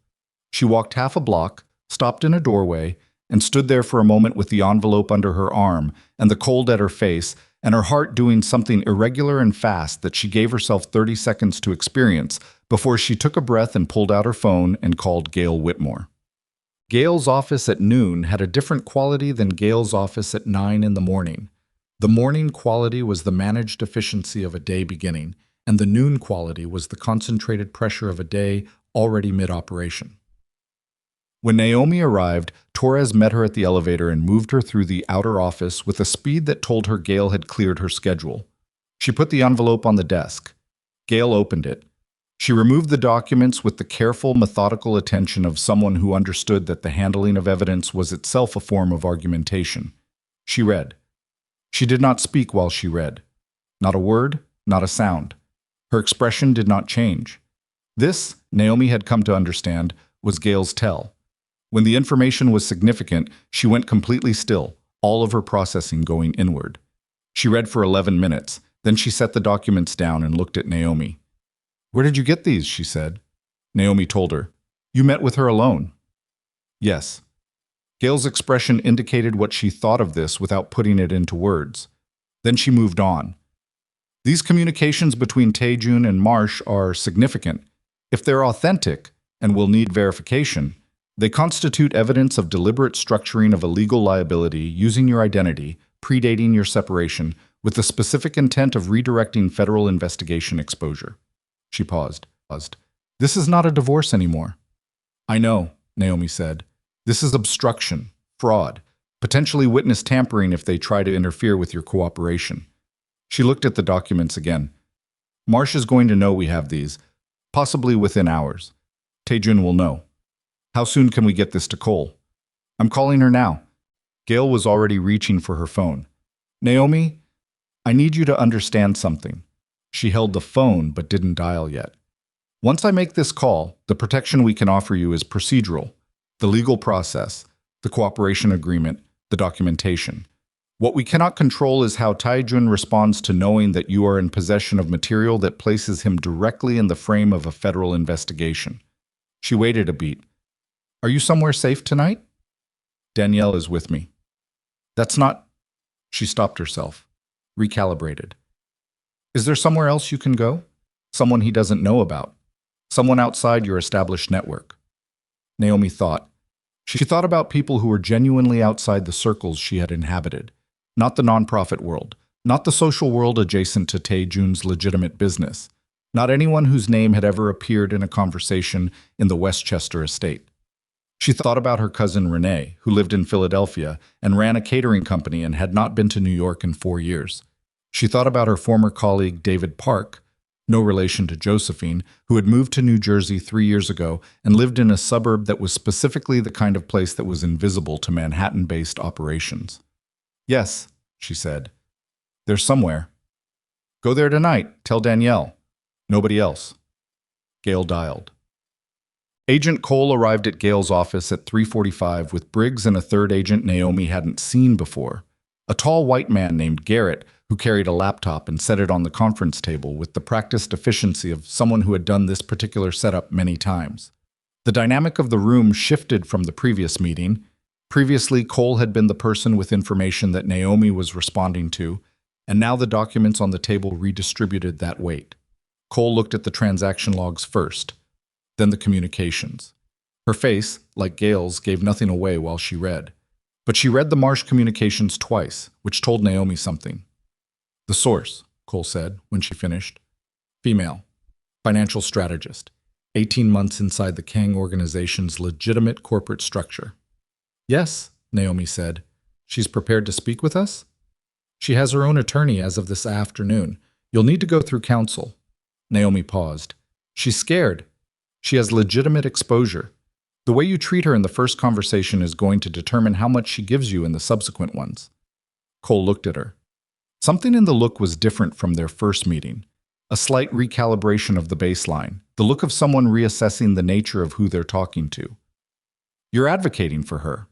She walked half a block, stopped in a doorway, and stood there for a moment with the envelope under her arm and the cold at her face and her heart doing something irregular and fast that she gave herself 30 seconds to experience before she took a breath and pulled out her phone and called Gail Whitmore. Gail's office at noon had a different quality than Gail's office at 9 in the morning. The morning quality was the managed efficiency of a day beginning, and the noon quality was the concentrated pressure of a day already mid-operation. When Naomi arrived, Torres met her at the elevator and moved her through the outer office with a speed that told her Gail had cleared her schedule. She put the envelope on the desk. Gail opened it. She removed the documents with the careful, methodical attention of someone who understood that the handling of evidence was itself a form of argumentation. She read. She did not speak while she read. Not a word, not a sound. Her expression did not change. This, Naomi had come to understand, was Gail's tell. When the information was significant, she went completely still, all of her processing going inward. She read for 11 minutes, then she set the documents down and looked at Naomi. Where did you get these? She said. Naomi told her. You met with her alone. Yes. Gail's expression indicated what she thought of this without putting it into words. Then she moved on. These communications between Tae-jun and Marsh are significant. If they're authentic, and will need verification, they constitute evidence of deliberate structuring of a legal liability using your identity, predating your separation, with the specific intent of redirecting federal investigation exposure. She paused. This is not a divorce anymore. I know, Naomi said. This is obstruction, fraud, potentially witness tampering if they try to interfere with your cooperation. She looked at the documents again. Marsh is going to know we have these, possibly within hours. Tae-jun will know. How soon can we get this to Cole? I'm calling her now. Gail was already reaching for her phone. Naomi, I need you to understand something. She held the phone but didn't dial yet. Once I make this call, the protection we can offer you is procedural. The legal process, the cooperation agreement, the documentation. What we cannot control is how Tae-jun responds to knowing that you are in possession of material that places him directly in the frame of a federal investigation. She waited a beat. Are you somewhere safe tonight? Danielle is with me. That's not... She stopped herself, recalibrated. Is there somewhere else you can go? Someone he doesn't know about? Someone outside your established network? Naomi thought. She thought about people who were genuinely outside the circles she had inhabited. Not the nonprofit world, not the social world adjacent to Tae-jun's legitimate business, not anyone whose name had ever appeared in a conversation in the Westchester estate. She thought about her cousin Renee, who lived in Philadelphia and ran a catering company and had not been to New York in 4 years. She thought about her former colleague David Park, no relation to Josephine, who had moved to New Jersey 3 years ago and lived in a suburb that was specifically the kind of place that was invisible to Manhattan-based operations. Yes, she said. There's somewhere. Go there tonight. Tell Danielle. Nobody else. Gail dialed. Agent Cole arrived at Gail's office at 3:45 with Briggs and a third agent Naomi hadn't seen before. A tall white man named Garrett who carried a laptop and set it on the conference table with the practiced efficiency of someone who had done this particular setup many times. The dynamic of the room shifted from the previous meeting. Previously, Cole had been the person with information that Naomi was responding to, and now the documents on the table redistributed that weight. Cole looked at the transaction logs first, then the communications. Her face, like Gail's, gave nothing away while she read. But she read the Marsh communications twice, which told Naomi something. The source, Cole said when she finished. Female. Financial strategist. 18 months inside the Kang organization's legitimate corporate structure. Yes, Naomi said. She's prepared to speak with us? She has her own attorney as of this afternoon. You'll need to go through counsel. Naomi paused. She's scared. She has legitimate exposure. The way you treat her in the first conversation is going to determine how much she gives you in the subsequent ones. Cole looked at her. Something in the look was different from their first meeting. A slight recalibration of the baseline, the look of someone reassessing the nature of who they're talking to. You're advocating for her.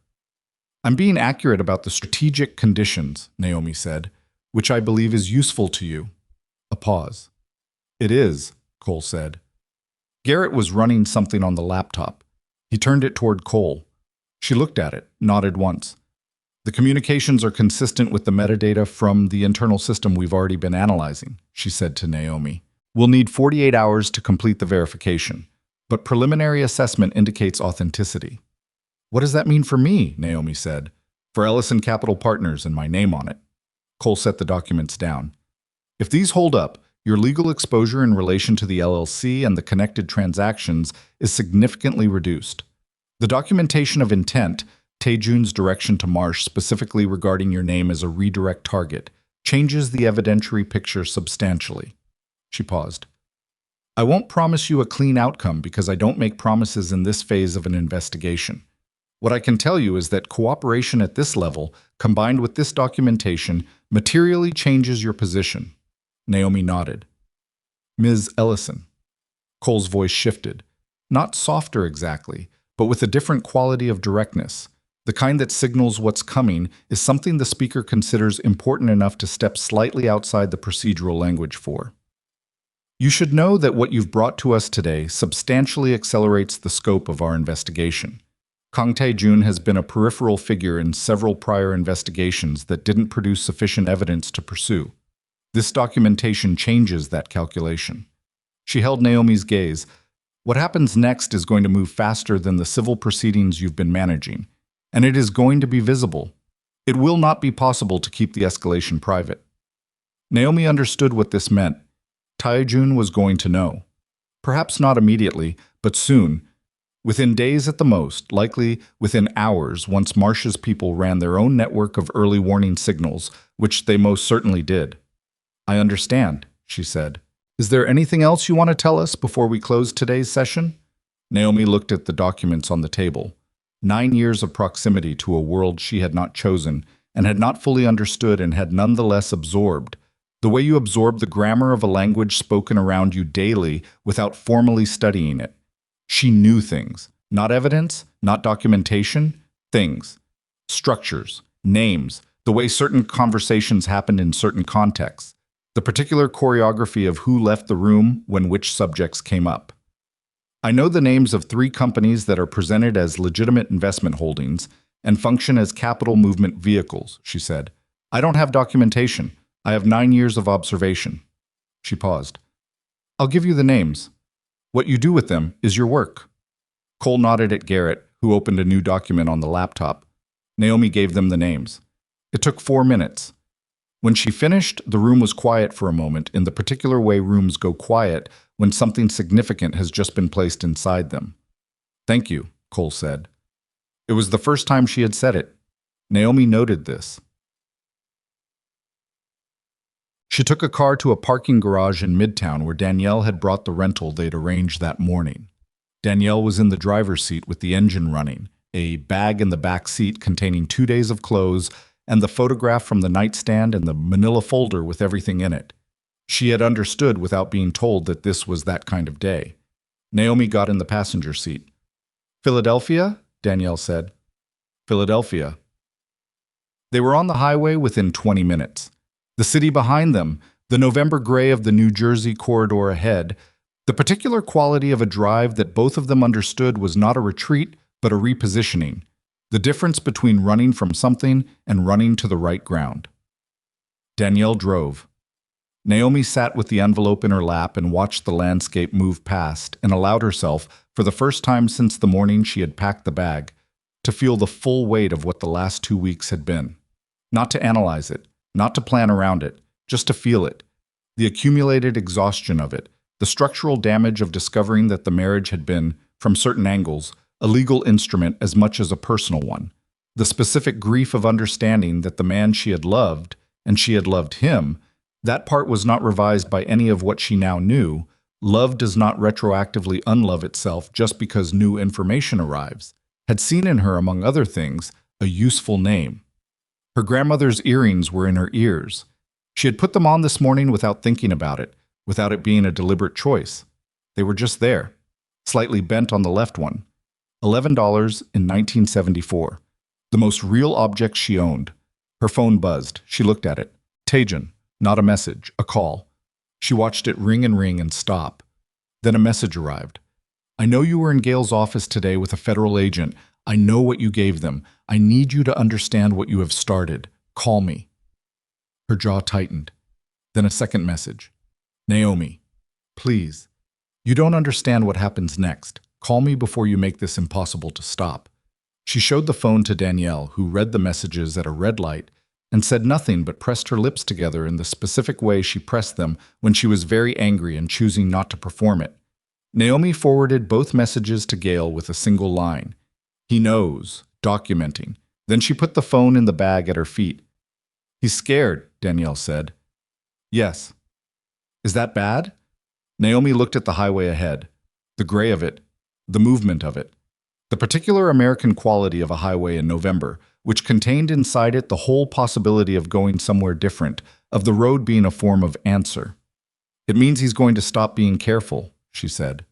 I'm being accurate about the strategic conditions, Naomi said, which I believe is useful to you. A pause. It is, Cole said. Garrett was running something on the laptop. He turned it toward Cole. She looked at it, nodded once. The communications are consistent with the metadata from the internal system we've already been analyzing, she said to Naomi. We'll need 48 hours to complete the verification, but preliminary assessment indicates authenticity. What does that mean for me? Naomi said. For Ellison Capital Partners and my name on it. Cole set the documents down. If these hold up, your legal exposure in relation to the LLC and the connected transactions is significantly reduced. The documentation of intent, Tae-jun's direction to Marsh specifically regarding your name as a redirect target, changes the evidentiary picture substantially. She paused. I won't promise you a clean outcome because I don't make promises in this phase of an investigation. What I can tell you is that cooperation at this level, combined with this documentation, materially changes your position. Naomi nodded. Ms. Ellison. Cole's voice shifted. Not softer exactly, but with a different quality of directness. The kind that signals what's coming is something the speaker considers important enough to step slightly outside the procedural language for. You should know that what you've brought to us today substantially accelerates the scope of our investigation. Kang Tae-jun has been a peripheral figure in several prior investigations that didn't produce sufficient evidence to pursue. This documentation changes that calculation. She held Naomi's gaze. What happens next is going to move faster than the civil proceedings you've been managing, and it is going to be visible. It will not be possible to keep the escalation private. Naomi understood what this meant. Tae-jun was going to know. Perhaps not immediately, but soon. Within days at the most, likely within hours once Marsh's people ran their own network of early warning signals, which they most certainly did. I understand, she said. Is there anything else you want to tell us before we close today's session? Naomi looked at the documents on the table. 9 years of proximity to a world she had not chosen and had not fully understood and had nonetheless absorbed. The way you absorb the grammar of a language spoken around you daily without formally studying it. She knew things. Not evidence, not documentation, things. Structures, names, the way certain conversations happened in certain contexts. The particular choreography of who left the room when which subjects came up. I know the names of 3 companies that are presented as legitimate investment holdings and function as capital movement vehicles, she said. I don't have documentation. I have 9 years of observation. She paused. I'll give you the names. What you do with them is your work. Cole nodded at Garrett, who opened a new document on the laptop. Naomi gave them the names. It took 4 minutes. When she finished, the room was quiet for a moment in the particular way rooms go quiet when something significant has just been placed inside them. Thank you, Cole said. It was the first time she had said it. Naomi noted this. She took a car to a parking garage in Midtown where Danielle had brought the rental they'd arranged that morning. Danielle was in the driver's seat with the engine running, a bag in the back seat containing 2 days of clothes, and the photograph from the nightstand and the manila folder with everything in it. She had understood without being told that this was that kind of day. Naomi got in the passenger seat. Philadelphia? Danielle said. Philadelphia. They were on the highway within 20 minutes. The city behind them, the November gray of the New Jersey corridor ahead, the particular quality of a drive that both of them understood was not a retreat, but a repositioning. The difference between running from something and running to the right ground. Danielle drove. Naomi sat with the envelope in her lap and watched the landscape move past and allowed herself, for the first time since the morning she had packed the bag, to feel the full weight of what the last 2 weeks had been. Not to analyze it, not to plan around it, just to feel it. The accumulated exhaustion of it, the structural damage of discovering that the marriage had been, from certain angles, a legal instrument as much as a personal one. The specific grief of understanding that the man she had loved, and she had loved him, that part was not revised by any of what she now knew. Love does not retroactively unlove itself just because new information arrives. Had seen in her, among other things, a useful name. Her grandmother's earrings were in her ears. She had put them on this morning without thinking about it, without it being a deliberate choice. They were just there, slightly bent on the left one. $11 in 1974. The most real object she owned. Her phone buzzed. She looked at it. Tae-jun. Not a message, a call. She watched it ring and stop. Then a message arrived. I know you were in Gail's office today with a federal agent. I know what you gave them. I need you to understand what you have started. Call me. Her jaw tightened. Then a second message. Naomi, please. You don't understand what happens next. Call me before you make this impossible to stop. She showed the phone to Danielle, who read the messages at a red light and said nothing but pressed her lips together in the specific way she pressed them when she was very angry and choosing not to perform it. Naomi forwarded both messages to Gail with a single line. He knows, documenting. Then she put the phone in the bag at her feet. He's scared, Danielle said. Yes. Is that bad? Naomi looked at the highway ahead, the gray of it, the movement of it, the particular American quality of a highway in November, which contained inside it the whole possibility of going somewhere different, of the road being a form of answer. It means he's going to stop being careful, she said.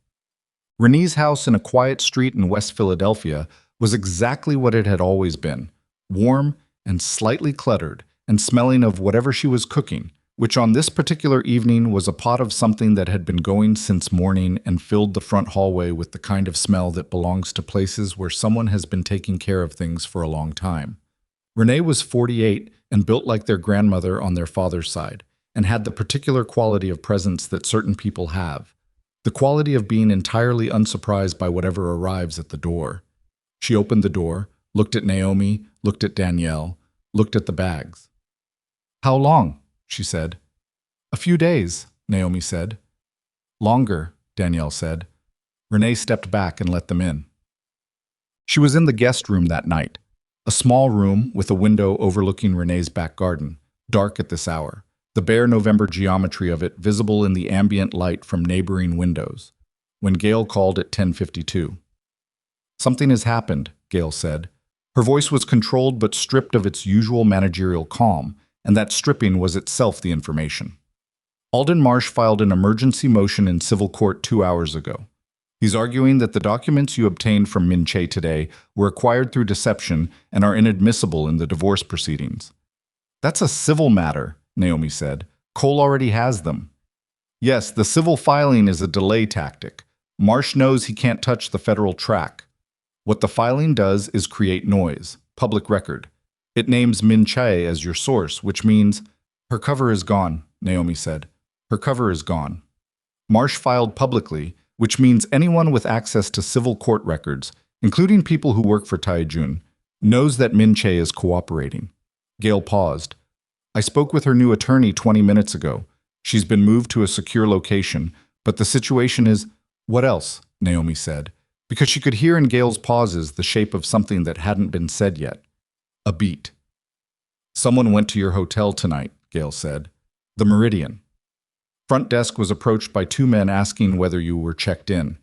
Renee's house in a quiet street in West Philadelphia was exactly what it had always been, warm and slightly cluttered and smelling of whatever she was cooking, which on this particular evening was a pot of something that had been going since morning and filled the front hallway with the kind of smell that belongs to places where someone has been taking care of things for a long time. Renee was 48 and built like their grandmother on their father's side, and had the particular quality of presence that certain people have, the quality of being entirely unsurprised by whatever arrives at the door. She opened the door, looked at Naomi, looked at Danielle, looked at the bags. How long? She said. A few days, Naomi said. Longer, Danielle said. Renee stepped back and let them in. She was in the guest room that night, a small room with a window overlooking Renee's back garden, dark at this hour. the bare November geometry of it visible in the ambient light from neighboring windows, when Gail called at 10:52. "Something has happened," Gail said. Her voice was controlled but stripped of its usual managerial calm, and that stripping was itself the information. "Alden Marsh filed an emergency motion in civil court 2 hours ago. He's arguing that the documents you obtained from Min Chae today were acquired through deception and are inadmissible in the divorce proceedings." "That's a civil matter," Naomi said. "Cole already has them." "Yes, the civil filing is a delay tactic. Marsh knows he can't touch the federal track. What the filing does is create noise, public record. It names Min Chae as your source, which means—" "Her cover is gone," Naomi said. "Her cover is gone. Marsh filed publicly, which means anyone with access to civil court records, including people who work for Tae-jun, knows that Min Chae is cooperating." Gail paused. "I spoke with her new attorney 20 minutes ago. She's been moved to a secure location, but the situation is—" "What else?" Naomi said, because she could hear in Gail's pauses the shape of something that hadn't been said yet. "A beat." "Someone went to your hotel tonight," Gail said. "The Meridian. Front desk was approached by 2 men asking whether you were checked in.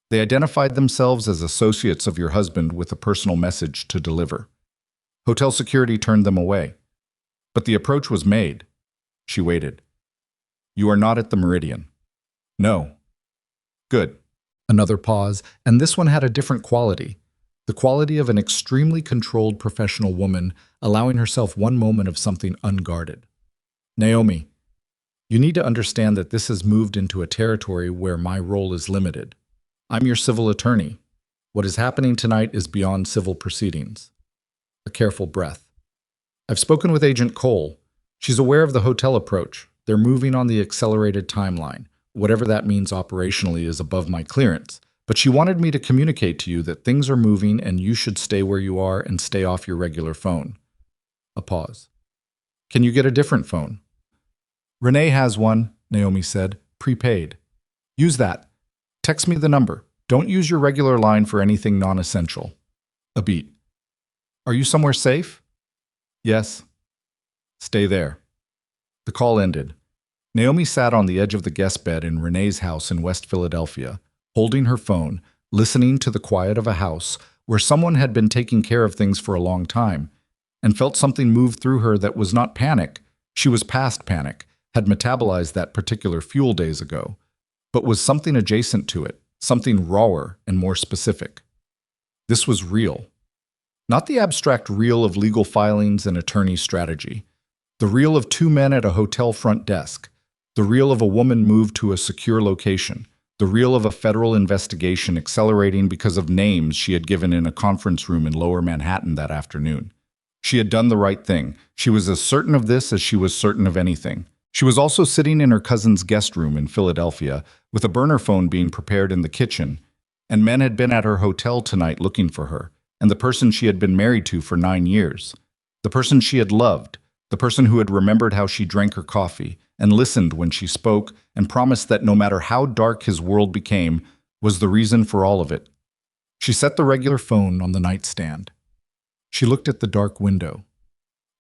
They identified themselves as associates of your husband with a personal message to deliver. Hotel security turned them away. But the approach was made." She waited. "You are not at the Meridian." "No." "Good." Another pause, and this one had a different quality. The quality of an extremely controlled professional woman allowing herself one moment of something unguarded. "Naomi, you need to understand that this has moved into a territory where my role is limited. I'm your civil attorney. What is happening tonight is beyond civil proceedings." A careful breath. "I've spoken with Agent Cole. She's aware of the hotel approach. They're moving on the accelerated timeline. Whatever that means operationally is above my clearance. But she wanted me to communicate to you that things are moving and you should stay where you are and stay off your regular phone." A pause. "Can you get a different phone?" "Renee has one," Naomi said. "Prepaid. Use that. Text me the number. Don't use your regular line for anything non-essential." A beat. "Are you somewhere safe?" "Yes." "Stay there." The call ended. Naomi sat on the edge of the guest bed in Renee's house in West Philadelphia, holding her phone, listening to the quiet of a house where someone had been taking care of things for a long time, and felt something move through her that was not panic. She was past panic, had metabolized that particular fuel days ago, but was something adjacent to it, something rawer and more specific. This was real. Not the abstract real of legal filings and attorney strategy. The real of 2 men at a hotel front desk. The real of a woman moved to a secure location. The real of a federal investigation accelerating because of names she had given in a conference room in Lower Manhattan that afternoon. She had done the right thing. She was as certain of this as she was certain of anything. She was also sitting in her cousin's guest room in Philadelphia, with a burner phone being prepared in the kitchen, and men had been at her hotel tonight looking for her, and the person she had been married to for 9 years. The person she had loved, the person who had remembered how she drank her coffee, and listened when she spoke, and promised that no matter how dark his world became, was the reason for all of it. She set the regular phone on the nightstand. She looked at the dark window,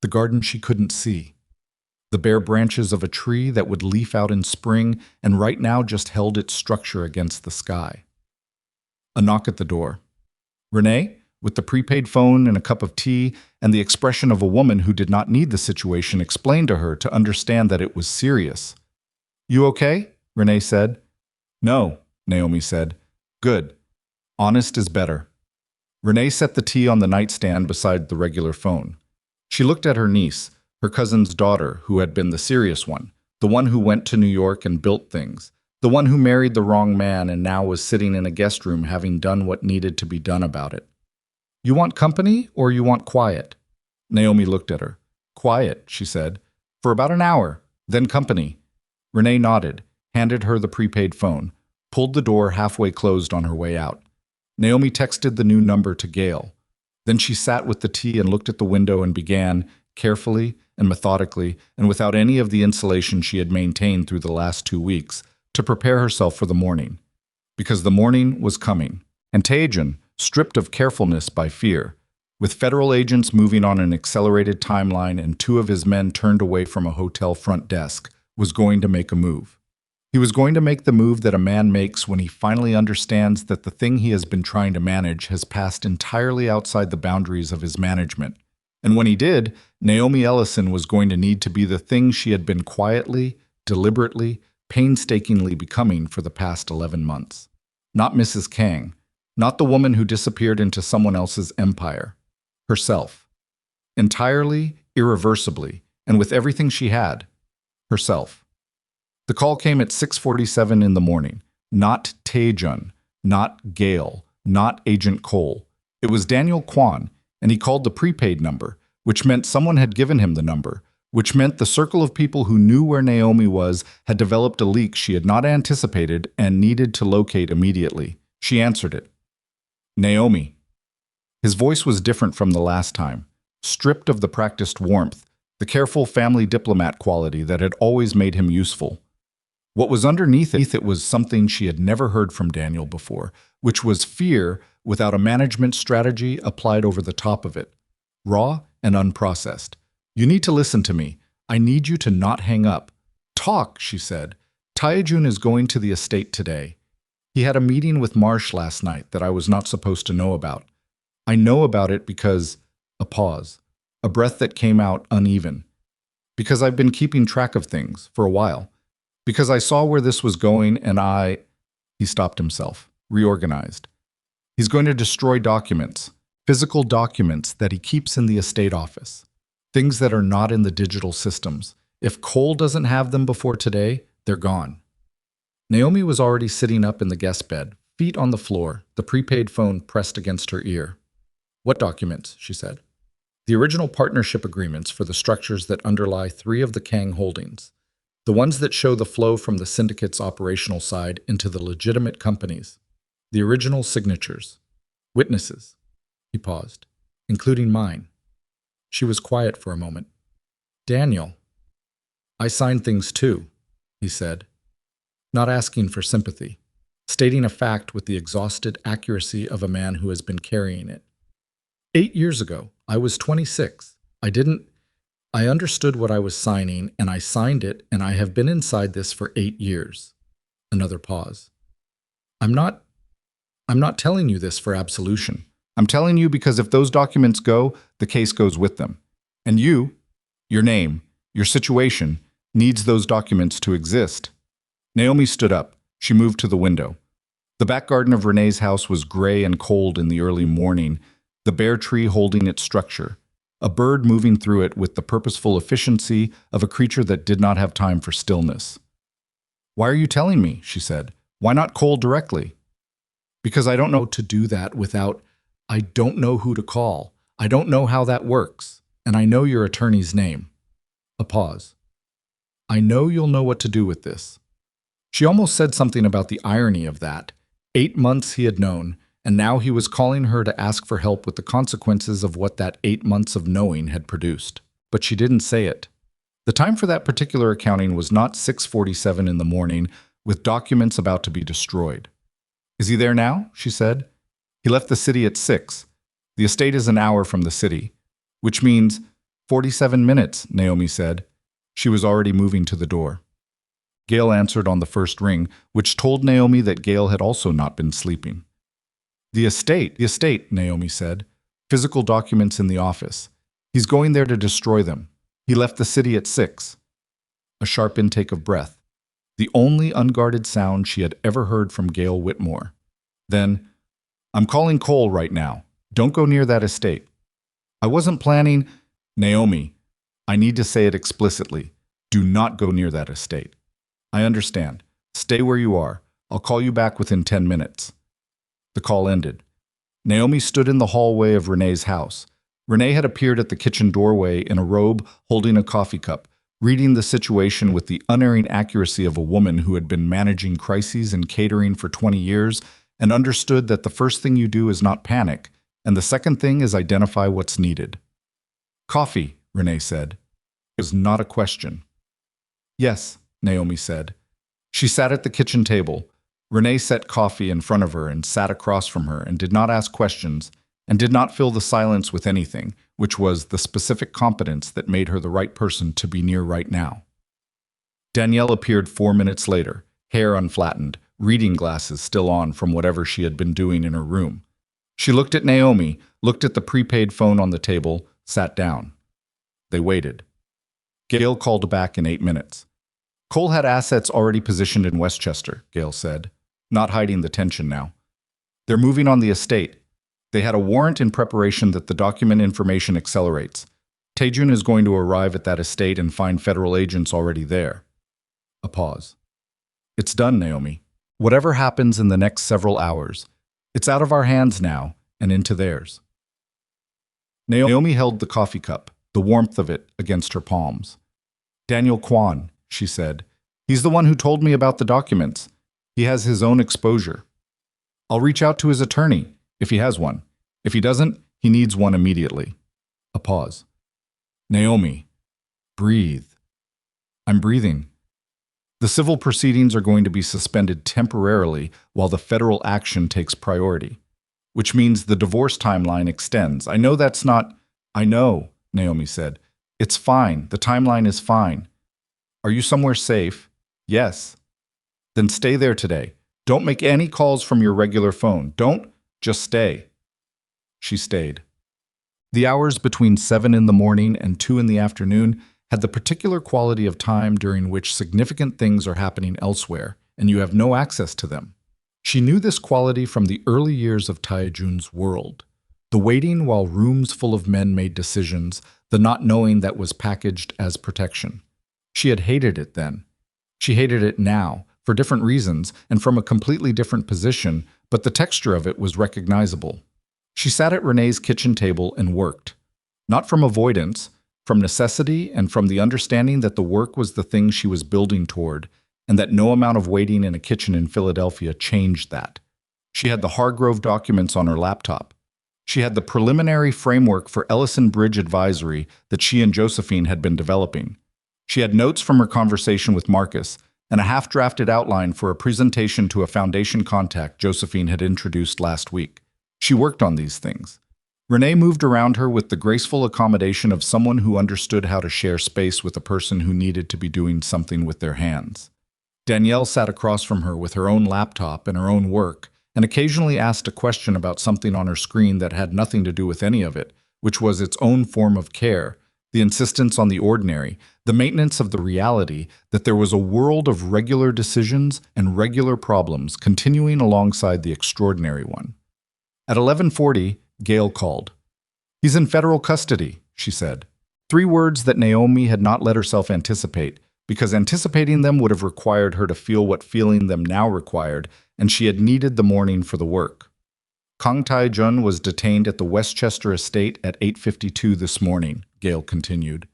the garden she couldn't see, the bare branches of a tree that would leaf out in spring and right now just held its structure against the sky. A knock at the door. Renee, with the prepaid phone and a cup of tea and the expression of a woman who did not need the situation, explained to her to understand that it was serious. "You okay?" Renee said. "No," Naomi said. "Good. Honest is better." Renee set the tea on the nightstand beside the regular phone. She looked at her niece, her cousin's daughter, who had been the serious one, the one who went to New York and built things, the one who married the wrong man and now was sitting in a guest room having done what needed to be done about it. "You want company or you want quiet?" Naomi looked at her. "Quiet," she said. "For about an hour, then company." Renee nodded, handed her the prepaid phone, pulled the door halfway closed on her way out. Naomi texted the new number to Gail. Then she sat with the tea and looked at the window and began, carefully and methodically, and without any of the insulation she had maintained through the last 2 weeks, to prepare herself for the morning. Because the morning was coming, and Tae-jun, stripped of carefulness by fear, With federal agents moving on an accelerated timeline and two of his men turned away from a hotel front desk, was going to make a move. He was going to make the move that a man makes when he finally understands that the thing he has been trying to manage has passed entirely outside the boundaries of his management. And when he did, Naomi Ellison was going to need to be the thing she had been quietly, deliberately, painstakingly becoming for the past 11 months. Not Mrs. Kang, not the woman who disappeared into someone else's empire. Herself. Entirely, irreversibly, and with everything she had. Herself. The call came at 6:47 in the morning. Not Tae-jun, not Gale, not Agent Cole. It was Daniel Kwan, and he called the prepaid number, which meant someone had given him the number, which meant the circle of people who knew where Naomi was had developed a leak she had not anticipated and needed to locate immediately. She answered it. Naomi. His voice was different from the last time, stripped of the practiced warmth, the careful family diplomat quality that had always made him useful. What was underneath it was something she had never heard from Daniel before, which was fear without a management strategy applied over the top of it. Raw and unprocessed. You need to listen to me. I need you to not hang up. Talk, she said. Tae-jun is going to the estate today. He had a meeting with Marsh last night that I was not supposed to know about. I know about it because… A pause. A breath that came out uneven. Because I've been keeping track of things for a while. Because I saw where this was going and I… He stopped himself, reorganized. He's going to destroy documents, physical documents that he keeps in the estate office. Things that are not in the digital systems. If Cole doesn't have them before today, they're gone. Naomi was already sitting up in the guest bed, feet on the floor, the prepaid phone pressed against her ear. What documents? She said. The original partnership agreements for the structures that underlie 3 of the Kang holdings. The ones that show the flow from the syndicate's operational side into the legitimate companies. The original signatures. Witnesses. He paused, including mine. She was quiet for a moment. Daniel. I signed things too, he said, not asking for sympathy, stating a fact with the exhausted accuracy of a man who has been carrying it. 8 years ago, I was 26. I understood what I was signing, and I signed it, and I have been inside this for 8 years. Another pause. I'm not telling you this for absolution. I'm telling you because if those documents go, the case goes with them. And you, your name, your situation, needs those documents to exist. Naomi stood up. She moved to the window. The back garden of Renee's house was gray and cold in the early morning, the bare tree holding its structure, a bird moving through it with the purposeful efficiency of a creature that did not have time for stillness. Why are you telling me? She said. Why not Cole directly? Because I don't know to do that without… I don't know who to call. I don't know how that works. And I know your attorney's name. A pause. I know you'll know what to do with this. She almost said something about the irony of that. 8 months he had known, and now he was calling her to ask for help with the consequences of what that 8 months of knowing had produced. But she didn't say it. The time for that particular accounting was not 6:47 in the morning, with documents about to be destroyed. Is he there now? She said. He left the city at 6. The estate is an hour from the city, which means 47 minutes, Naomi said. She was already moving to the door. Gale answered on the first ring, which told Naomi that Gale had also not been sleeping. The estate, Naomi said. Physical documents in the office. He's going there to destroy them. He left the city at 6. A sharp intake of breath. The only unguarded sound she had ever heard from Gale Whitmore. Then, I'm calling Cole right now. Don't go near that estate. I wasn't planning… Naomi, I need to say it explicitly. Do not go near that estate. I understand. Stay where you are. I'll call you back within 10 minutes. The call ended. Naomi stood in the hallway of Renee's house. Renee had appeared at the kitchen doorway in a robe holding a coffee cup, reading the situation with the unerring accuracy of a woman who had been managing crises and catering for 20 years and understood that the first thing you do is not panic, and the second thing is identify what's needed. Coffee, Renee said. It was not a question. Yes, Naomi said. She sat at the kitchen table. Renee set coffee in front of her and sat across from her and did not ask questions, and did not fill the silence with anything, which was the specific competence that made her the right person to be near right now. Danielle appeared 4 minutes later, hair unflattened, reading glasses still on from whatever she had been doing in her room. She looked at Naomi, looked at the prepaid phone on the table, sat down. They waited. Gail called back in 8 minutes. Cole had assets already positioned in Westchester, Gail said, not hiding the tension now. They're moving on the estate. They had a warrant in preparation that the document information accelerates. Tae-jun is going to arrive at that estate and find federal agents already there. A pause. It's done, Naomi. Whatever happens in the next several hours, it's out of our hands now and into theirs. Naomi held the coffee cup, the warmth of it against her palms. Daniel Kwan, she said. He's the one who told me about the documents. He has his own exposure. I'll reach out to his attorney, if he has one. If he doesn't, he needs one immediately. A pause. Naomi, breathe. I'm breathing. The civil proceedings are going to be suspended temporarily while the federal action takes priority, which means the divorce timeline extends. I know that's not... I know, Naomi said. It's fine. The timeline is fine. Are you somewhere safe? Yes. Then stay there today. Don't make any calls from your regular phone. Don't. Just stay. She stayed. The hours between 7 in the morning and 2 in the afternoon had the particular quality of time during which significant things are happening elsewhere, and you have no access to them. She knew this quality from the early years of Tae-jun's world. The waiting while rooms full of men made decisions, the not knowing that was packaged as protection. She had hated it then. She hated it now, for different reasons, and from a completely different position, but the texture of it was recognizable. She sat at Renee's kitchen table and worked. Not from avoidance, from necessity and from the understanding that the work was the thing she was building toward, and that no amount of waiting in a kitchen in Philadelphia changed that. She had the Hargrove documents on her laptop. She had the preliminary framework for Ellison Bridge Advisory that she and Josephine had been developing. She had notes from her conversation with Marcus and a half-drafted outline for a presentation to a foundation contact Josephine had introduced last week. She worked on these things. Renee moved around her with the graceful accommodation of someone who understood how to share space with a person who needed to be doing something with their hands. Danielle sat across from her with her own laptop and her own work, and occasionally asked a question about something on her screen that had nothing to do with any of it, which was its own form of care, the insistence on the ordinary, the maintenance of the reality that there was a world of regular decisions and regular problems continuing alongside the extraordinary one. At 11:40, Gail called. He's in federal custody, she said. 3 words that Naomi had not let herself anticipate, because anticipating them would have required her to feel what feeling them now required, and she had needed the morning for the work. Kang Tae-jun was detained at the Westchester estate at 8:52 this morning, Gail continued.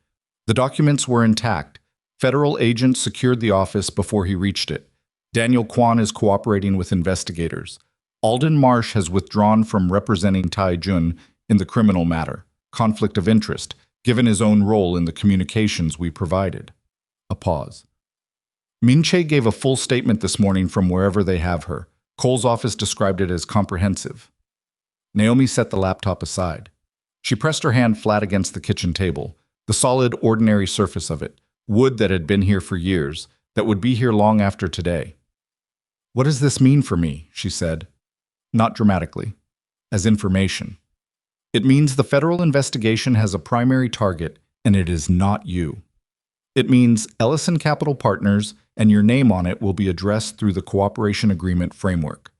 The documents were intact. Federal agents secured the office before he reached it. Daniel Kwan is cooperating with investigators. Alden Marsh has withdrawn from representing Tae-jun in the criminal matter, conflict of interest, given his own role in the communications we provided. A pause. Min-chae gave a full statement this morning from wherever they have her. Cole's office described it as comprehensive. Naomi set the laptop aside. She pressed her hand flat against the kitchen table, the solid, ordinary surface of it, wood that had been here for years, that would be here long after today. What does this mean for me? She said. Not dramatically, as information. It means the federal investigation has a primary target, and it is not you. It means Ellison Capital Partners and your name on it will be addressed through the cooperation agreement framework.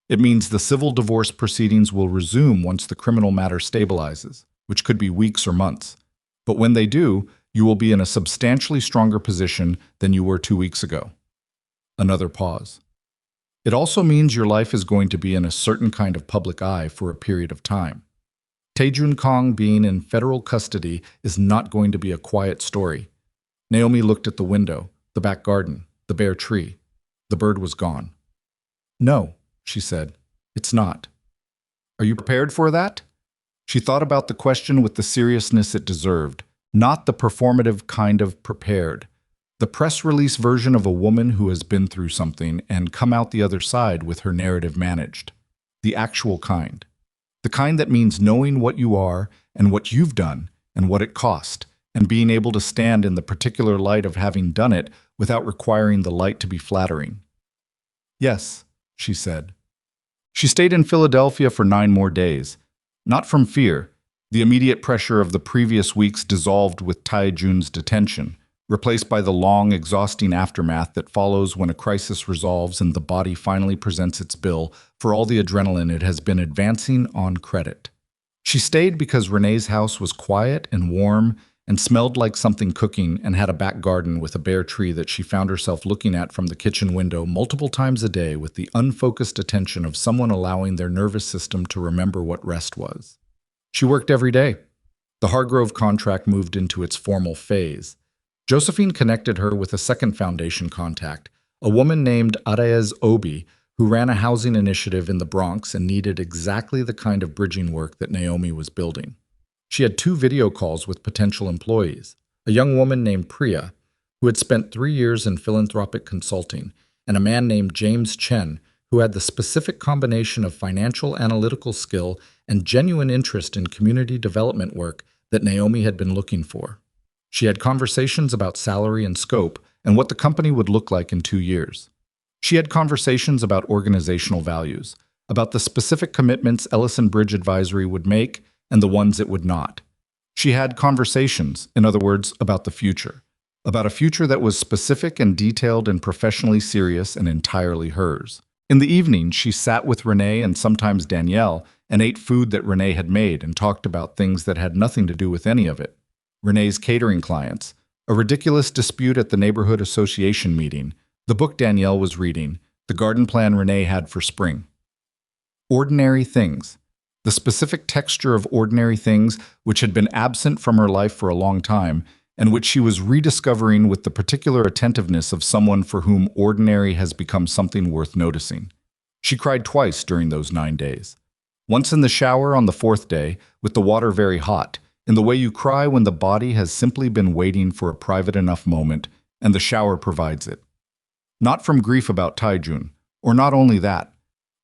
It means the civil divorce proceedings will resume once the criminal matter stabilizes, which could be weeks or months. But when they do, you will be in a substantially stronger position than you were 2 weeks ago. Another pause. It also means your life is going to be in a certain kind of public eye for a period of time. Tae-jun Kang being in federal custody is not going to be a quiet story. Naomi looked at the window, the back garden, the bare tree. The bird was gone. No, she said, it's not. Are you prepared for that? She thought about the question with the seriousness it deserved, not the performative kind of prepared. The press release version of a woman who has been through something and come out the other side with her narrative managed. The actual kind. The kind that means knowing what you are and what you've done and what it cost, and being able to stand in the particular light of having done it without requiring the light to be flattering. Yes, she said. She stayed in Philadelphia for 9 more days. Not from fear. The immediate pressure of the previous weeks dissolved with Tae-jun's detention, replaced by the long, exhausting aftermath that follows when a crisis resolves and the body finally presents its bill for all the adrenaline it has been advancing on credit. She stayed because Renee's house was quiet and warm and smelled like something cooking and had a back garden with a bare tree that she found herself looking at from the kitchen window multiple times a day with the unfocused attention of someone allowing their nervous system to remember what rest was. She worked every day. The Hargrove contract moved into its formal phase. Josephine connected her with a second foundation contact, a woman named Arez Obi, who ran a housing initiative in the Bronx and needed exactly the kind of bridging work that Naomi was building. She had 2 video calls with potential employees, a young woman named Priya, who had spent 3 years in philanthropic consulting, and a man named James Chen, who had the specific combination of financial analytical skill and genuine interest in community development work that Naomi had been looking for. She had conversations about salary and scope and what the company would look like in 2 years. She had conversations about organizational values, about the specific commitments Ellison Bridge Advisory would make and the ones it would not. She had conversations, in other words, about the future, about a future that was specific and detailed and professionally serious and entirely hers. In the evening, she sat with Renee and sometimes Danielle and ate food that Renee had made and talked about things that had nothing to do with any of it. Renee's catering clients, a ridiculous dispute at the neighborhood association meeting, the book Danielle was reading, the garden plan Renee had for spring. Ordinary things. The specific texture of ordinary things which had been absent from her life for a long time and which she was rediscovering with the particular attentiveness of someone for whom ordinary has become something worth noticing. She cried twice during those 9 days. Once in the shower on the 4th day, with the water very hot, in the way you cry when the body has simply been waiting for a private enough moment, and the shower provides it. Not from grief about Tae-jun, or not only that,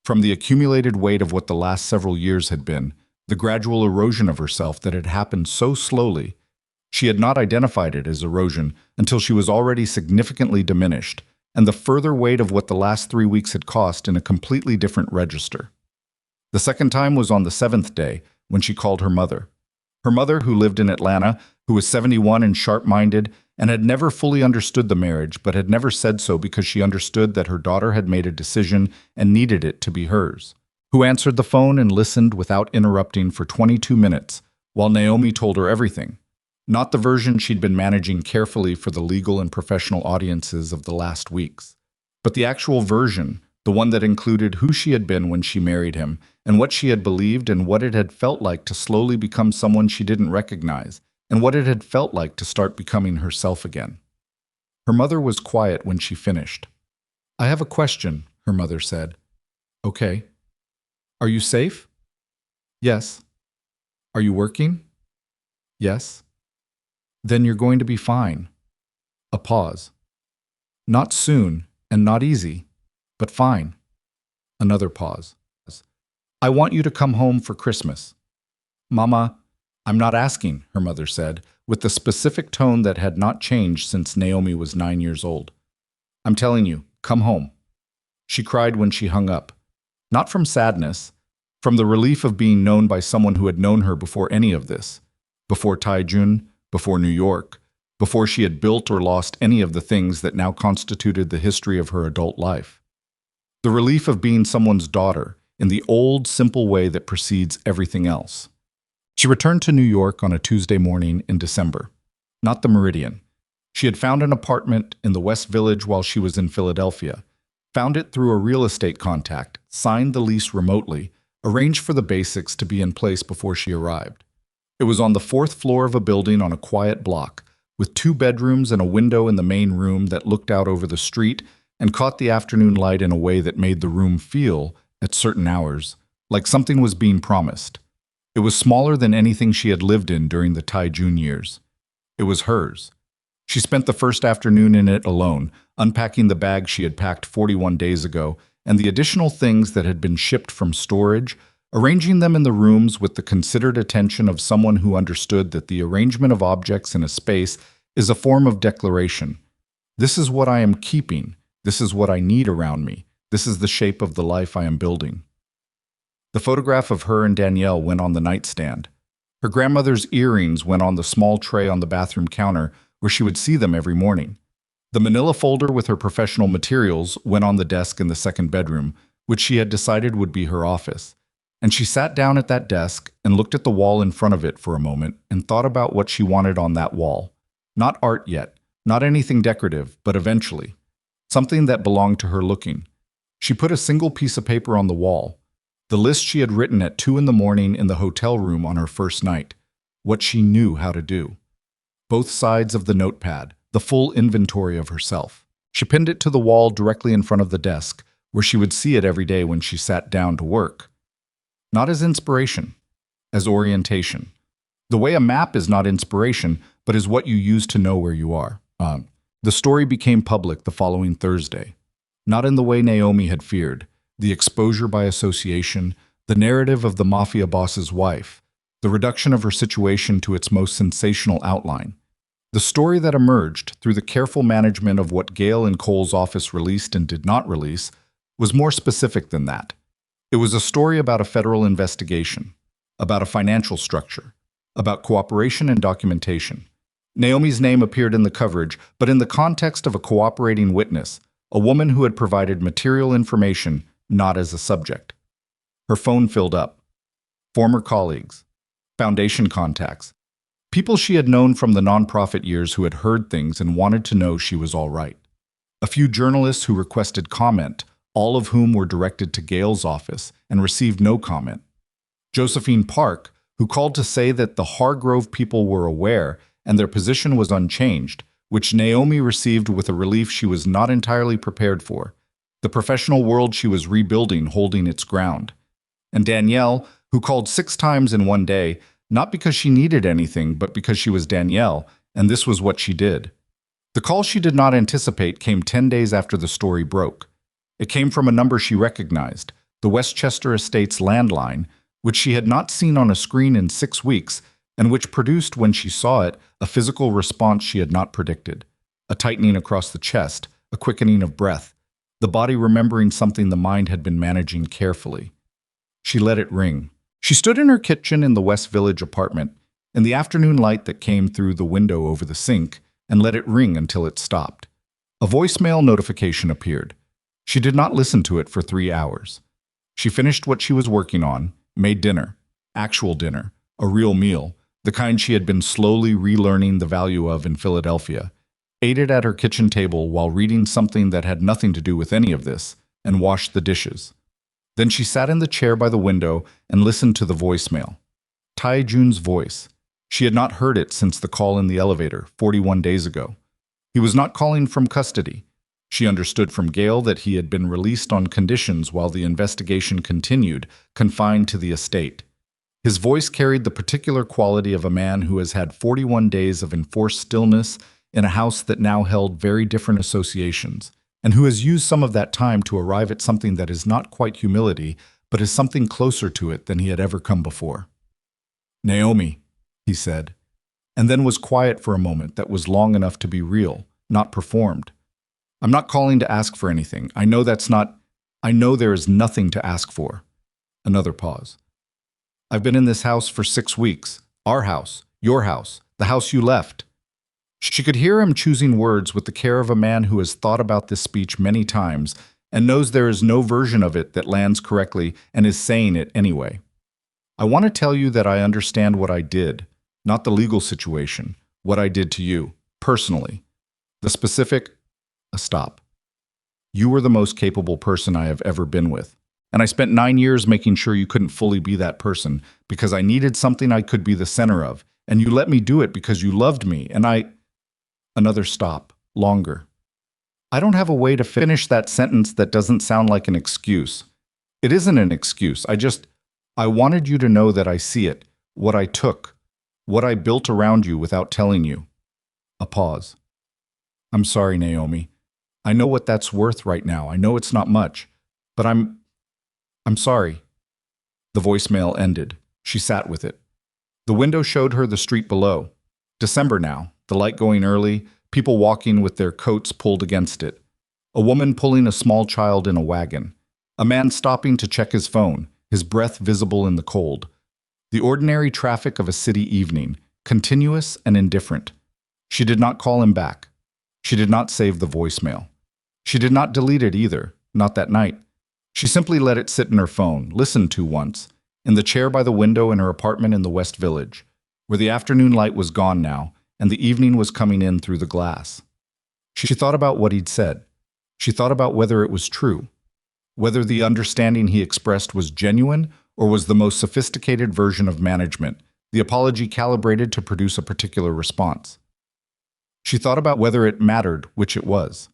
from the accumulated weight of what the last several years had been, the gradual erosion of herself that had happened so slowly. She had not identified it as erosion until she was already significantly diminished, and the further weight of what the last 3 weeks had cost in a completely different register. The second time was on the 7th day, when she called her mother. Her mother, who lived in Atlanta, who was 71 and sharp-minded, and had never fully understood the marriage, but had never said so because she understood that her daughter had made a decision and needed it to be hers, who answered the phone and listened without interrupting for 22 minutes, while Naomi told her everything. Not the version she'd been managing carefully for the legal and professional audiences of the last weeks, but the actual version, the one that included who she had been when she married him, and what she had believed and what it had felt like to slowly become someone she didn't recognize, and what it had felt like to start becoming herself again. Her mother was quiet when she finished. "I have a question," her mother said. "Okay. Are you safe?" "Yes." "Are you working?" "Yes." "Then you're going to be fine." A pause. "Not soon, and not easy, but fine." Another pause. "I want you to come home for Christmas." "Mama, I'm not asking," her mother said, with the specific tone that had not changed since Naomi was 9 years old. "I'm telling you, come home." She cried when she hung up. Not from sadness, from the relief of being known by someone who had known her before any of this, before Tae-jun, before New York, before she had built or lost any of the things that now constituted the history of her adult life. The relief of being someone's daughter, in the old, simple way that precedes everything else. She returned to New York on a Tuesday morning in December. Not the Meridian. She had found an apartment in the West Village while she was in Philadelphia, found it through a real estate contact, signed the lease remotely, arranged for the basics to be in place before she arrived. It was on the 4th floor of a building on a quiet block, with 2 bedrooms and a window in the main room that looked out over the street and caught the afternoon light in a way that made the room feel, at certain hours, like something was being promised. It was smaller than anything she had lived in during the Tae-jun years. It was hers. She spent the first afternoon in it alone, unpacking the bag she had packed 41 days ago and the additional things that had been shipped from storage, arranging them in the rooms with the considered attention of someone who understood that the arrangement of objects in a space is a form of declaration. This is what I am keeping. This is what I need around me. This is the shape of the life I am building. The photograph of her and Danielle went on the nightstand. Her grandmother's earrings went on the small tray on the bathroom counter where she would see them every morning. The manila folder with her professional materials went on the desk in the second bedroom, which she had decided would be her office. And she sat down at that desk and looked at the wall in front of it for a moment and thought about what she wanted on that wall. Not art yet, not anything decorative, but eventually. Something that belonged to her looking. She put a single piece of paper on the wall. The list she had written at 2 in the morning in the hotel room on her first night. What she knew how to do. Both sides of the notepad, the full inventory of herself. She pinned it to the wall directly in front of the desk, where she would see it every day when she sat down to work. Not as inspiration, as orientation. The way a map is not inspiration, but is what you use to know where you are. The story became public the following Thursday. Not in the way Naomi had feared. The exposure by association, the narrative of the mafia boss's wife, the reduction of her situation to its most sensational outline. The story that emerged through the careful management of what Gale and Cole's office released and did not release was more specific than that. It was a story about a federal investigation, about a financial structure, about cooperation and documentation. Naomi's name appeared in the coverage, but in the context of a cooperating witness, a woman who had provided material information, not as a subject. Her phone filled up. Former colleagues, foundation contacts, people she had known from the nonprofit years who had heard things and wanted to know she was all right. A few journalists who requested comment, all of whom were directed to Gale's office and received no comment. Josephine Park, who called to say that the Hargrove people were aware and their position was unchanged, which Naomi received with a relief she was not entirely prepared for. The professional world she was rebuilding holding its ground. And Danielle, who called 6 times in one day, not because she needed anything, but because she was Danielle, and this was what she did. The call she did not anticipate came 10 days after the story broke. It came from a number she recognized, the Westchester Estates landline, which she had not seen on a screen in 6 weeks, and which produced, when she saw it, a physical response she had not predicted. A tightening across the chest, a quickening of breath, the body remembering something the mind had been managing carefully. She let it ring. She stood in her kitchen in the West Village apartment, in the afternoon light that came through the window over the sink, and let it ring until it stopped. A voicemail notification appeared. She did not listen to it for 3 hours. She finished what she was working on, made dinner, actual dinner, a real meal, the kind she had been slowly relearning the value of in Philadelphia, ate it at her kitchen table while reading something that had nothing to do with any of this, and washed the dishes. Then she sat in the chair by the window and listened to the voicemail. Tae-jun's voice. She had not heard it since the call in the elevator, 41 days ago. He was not calling from custody. She understood from Gale that he had been released on conditions while the investigation continued, confined to the estate. His voice carried the particular quality of a man who has had 41 days of enforced stillness in a house that now held very different associations, and who has used some of that time to arrive at something that is not quite humility, but is something closer to it than he had ever come before. "Naomi," he said, and then was quiet for a moment that was long enough to be real, not performed. "I'm not calling to ask for anything. I know there is nothing to ask for." Another pause. "I've been in this house for 6 weeks. Our house, your house, the house you left." She could hear him choosing words with the care of a man who has thought about this speech many times and knows there is no version of it that lands correctly and is saying it anyway. "I want to tell you that I understand what I did, not the legal situation, what I did to you, personally. The specific, a stop. You were the most capable person I have ever been with. And I spent 9 years making sure you couldn't fully be that person because I needed something I could be the center of, and you let me do it because you loved me, and I—" Another stop, longer. "I don't have a way to finish that sentence that doesn't sound like an excuse. It isn't an excuse. I wanted you to know that I see it, what I took, what I built around you without telling you." A pause. "I'm sorry, Naomi. I know what that's worth right now. I know it's not much, but I'm sorry." The voicemail ended. She sat with it. The window showed her the street below. December now, the light going early, people walking with their coats pulled against it. A woman pulling a small child in a wagon. A man stopping to check his phone, his breath visible in the cold. The ordinary traffic of a city evening, continuous and indifferent. She did not call him back. She did not save the voicemail. She did not delete it either, not that night. She simply let it sit in her phone, listened to once, in the chair by the window in her apartment in the West Village, where the afternoon light was gone now and the evening was coming in through the glass. She thought about what he'd said. She thought about whether it was true, whether the understanding he expressed was genuine or was the most sophisticated version of management, the apology calibrated to produce a particular response. She thought about whether it mattered which it was,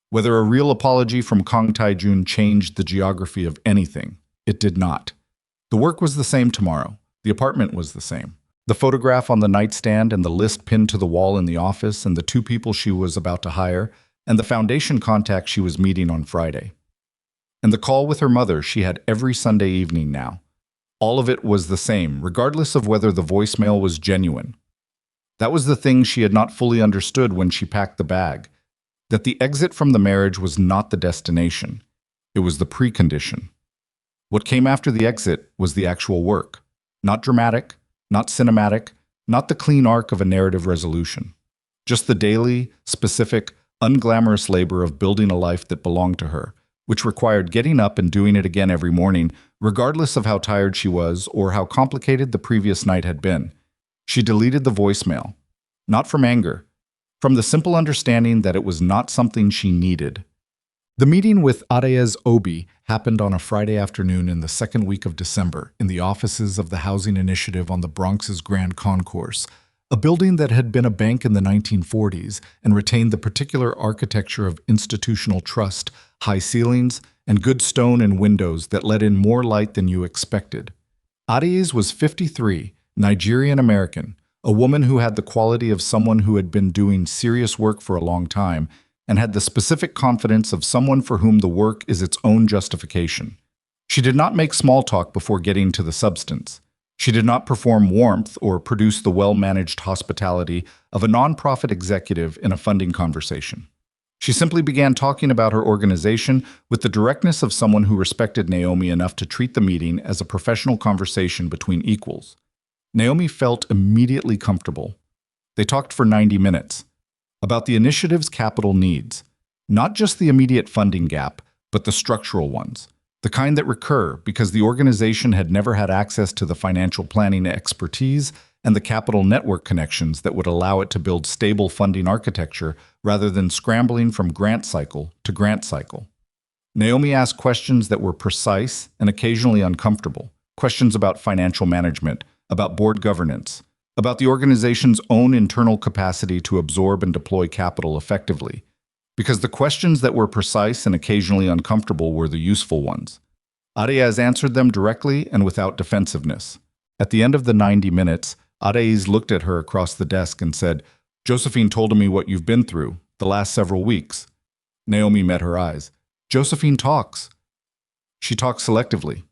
whether a real apology from Tae-jun changed the geography of anything. It did not. The work was the same tomorrow. The apartment was the same. The photograph on the nightstand and the list pinned to the wall in the office and the two people she was about to hire and the foundation contact she was meeting on Friday. And the call with her mother she had every Sunday evening now. All of it was the same, regardless of whether the voicemail was genuine. That was the thing she had not fully understood when she packed the bag, that the exit from the marriage was not the destination. It was the precondition. What came after the exit was the actual work. Not dramatic, not cinematic, not the clean arc of a narrative resolution. Just the daily, specific, unglamorous labor of building a life that belonged to her, which required getting up and doing it again every morning, regardless of how tired she was or how complicated the previous night had been. She deleted the voicemail, not from anger, from the simple understanding that it was not something she needed. The meeting with Arayaz Obi happened on a Friday afternoon in the second week of December in the offices of the Housing Initiative on the Bronx's Grand Concourse, a building that had been a bank in the 1940s and retained the particular architecture of institutional trust, high ceilings, and good stone and windows that let in more light than you expected. Arayaz was 53, Nigerian-American, a woman who had the quality of someone who had been doing serious work for a long time and had the specific confidence of someone for whom the work is its own justification. She did not make small talk before getting to the substance. She did not perform warmth or produce the well-managed hospitality of a nonprofit executive in a funding conversation. She simply began talking about her organization with the directness of someone who respected Naomi enough to treat the meeting as a professional conversation between equals. Naomi felt immediately comfortable. They talked for 90 minutes about the initiative's capital needs, not just the immediate funding gap, but the structural ones, the kind that recur because the organization had never had access to the financial planning expertise and the capital network connections that would allow it to build stable funding architecture rather than scrambling from grant cycle to grant cycle. Naomi asked questions that were precise and occasionally uncomfortable, questions about financial management, about board governance, about the organization's own internal capacity to absorb and deploy capital effectively, because the questions that were precise and occasionally uncomfortable were the useful ones. Arayaz answered them directly and without defensiveness. At the end of the 90 minutes, Arayaz looked at her across the desk and said, "Josephine told me what you've been through the last several weeks." Naomi met her eyes. "Josephine talks." "She talks selectively."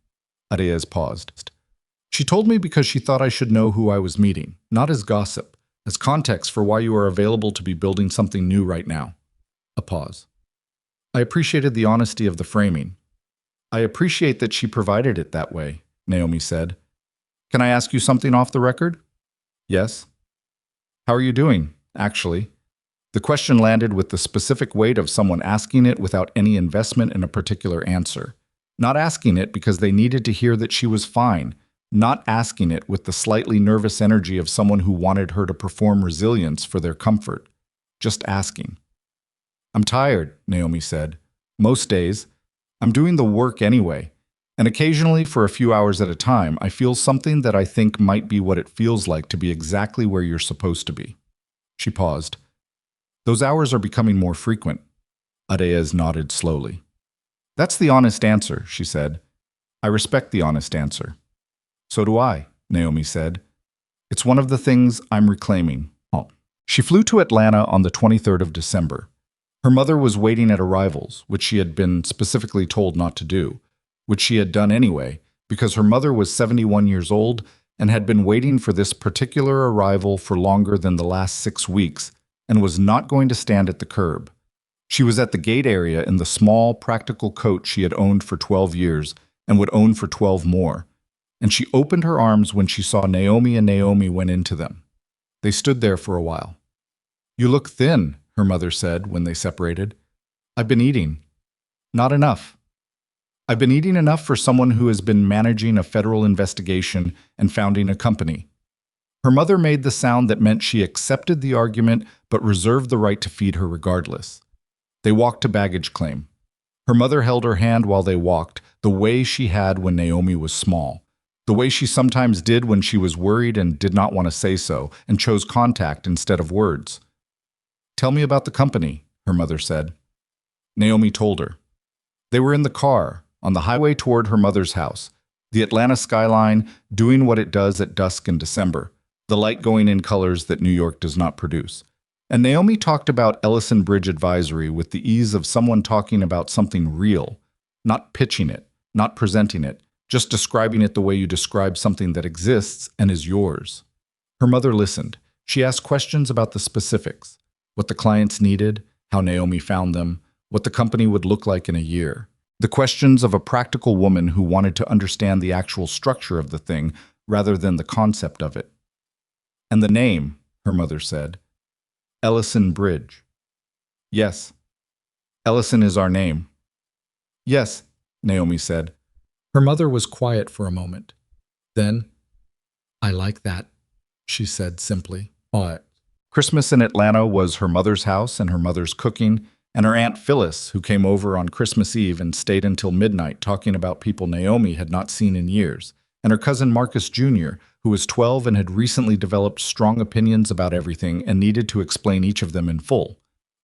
Arayaz paused. "She told me because she thought I should know who I was meeting, not as gossip, as context for why you are available to be building something new right now." A pause. "I appreciated the honesty of the framing." "I appreciate that she provided it that way," Naomi said. "Can I ask you something off the record?" "Yes." "How are you doing, actually?" The question landed with the specific weight of someone asking it without any investment in a particular answer. Not asking it because they needed to hear that she was fine, not asking it with the slightly nervous energy of someone who wanted her to perform resilience for their comfort. Just asking. "I'm tired," Naomi said. "Most days. I'm doing the work anyway. And occasionally, for a few hours at a time, I feel something that I think might be what it feels like to be exactly where you're supposed to be." She paused. "Those hours are becoming more frequent." Arayaz nodded slowly. "That's the honest answer," she said. "I respect the honest answer." "So do I," Naomi said. "It's one of the things I'm reclaiming." She flew to Atlanta on the 23rd of December. Her mother was waiting at arrivals, which she had been specifically told not to do, which she had done anyway, because her mother was 71 years old and had been waiting for this particular arrival for longer than the last 6 weeks and was not going to stand at the curb. She was at the gate area in the small, practical coat she had owned for 12 years and would own for 12 more, and she opened her arms when she saw Naomi, and Naomi went into them. They stood there for a while. "You look thin," her mother said when they separated. "I've been eating." "Not enough." "I've been eating enough for someone who has been managing a federal investigation and founding a company." Her mother made the sound that meant she accepted the argument but reserved the right to feed her regardless. They walked to baggage claim. Her mother held her hand while they walked, the way she had when Naomi was small, the way she sometimes did when she was worried and did not want to say so, and chose contact instead of words. "Tell me about the company," her mother said. Naomi told her. They were in the car, on the highway toward her mother's house, the Atlanta skyline doing what it does at dusk in December, the light going in colors that New York does not produce. And Naomi talked about Ellison Bridge Advisory with the ease of someone talking about something real, not pitching it, not presenting it, just describing it the way you describe something that exists and is yours. Her mother listened. She asked questions about the specifics, what the clients needed, how Naomi found them, what the company would look like in a year. The questions of a practical woman who wanted to understand the actual structure of the thing rather than the concept of it. "And the name," her mother said. "Ellison Bridge." "Yes. Ellison is our name." "Yes," Naomi said. Her mother was quiet for a moment. Then, "I like that," she said simply. "What?" Christmas in Atlanta was her mother's house and her mother's cooking, and her Aunt Phyllis, who came over on Christmas Eve and stayed until midnight talking about people Naomi had not seen in years, and her cousin Marcus Jr., who was 12 and had recently developed strong opinions about everything and needed to explain each of them in full,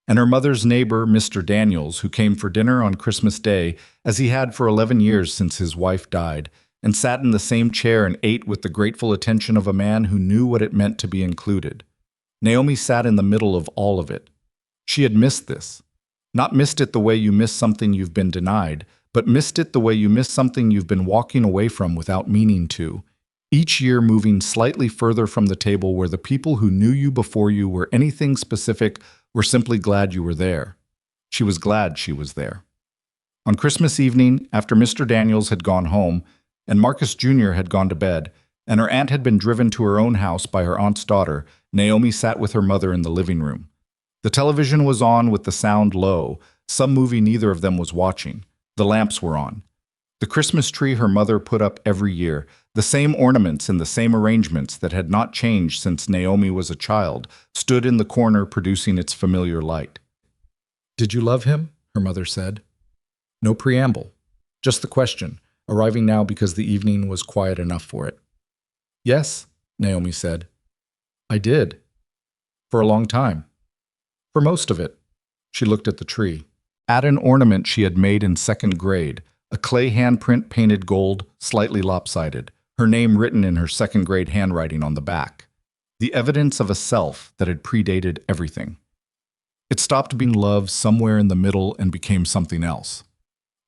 and her mother's neighbor, Mr. Daniels, who came for dinner on Christmas Day, as he had for 11 years since his wife died, and sat in the same chair and ate with the grateful attention of a man who knew what it meant to be included. Naomi sat in the middle of all of it. She had missed this. Not missed it the way you miss something you've been denied, but missed it the way you miss something you've been walking away from without meaning to. Each year moving slightly further from the table where the people who knew you before you were anything specific were simply glad you were there. She was glad she was there. On Christmas evening, after Mr. Daniels had gone home, and Marcus Jr. had gone to bed, and her aunt had been driven to her own house by her aunt's daughter, Naomi sat with her mother in the living room. The television was on with the sound low, some movie neither of them was watching. The lamps were on. The Christmas tree her mother put up every year, the same ornaments and the same arrangements that had not changed since Naomi was a child, stood in the corner producing its familiar light. "Did you love him?" her mother said. No preamble, just the question, arriving now because the evening was quiet enough for it. "Yes," Naomi said. "I did. For a long time. For most of it." She looked at the tree. At an ornament she had made in second grade, a clay handprint painted gold, slightly lopsided, her name written in her second grade handwriting on the back. The evidence of a self that had predated everything. It stopped being love somewhere in the middle and became something else.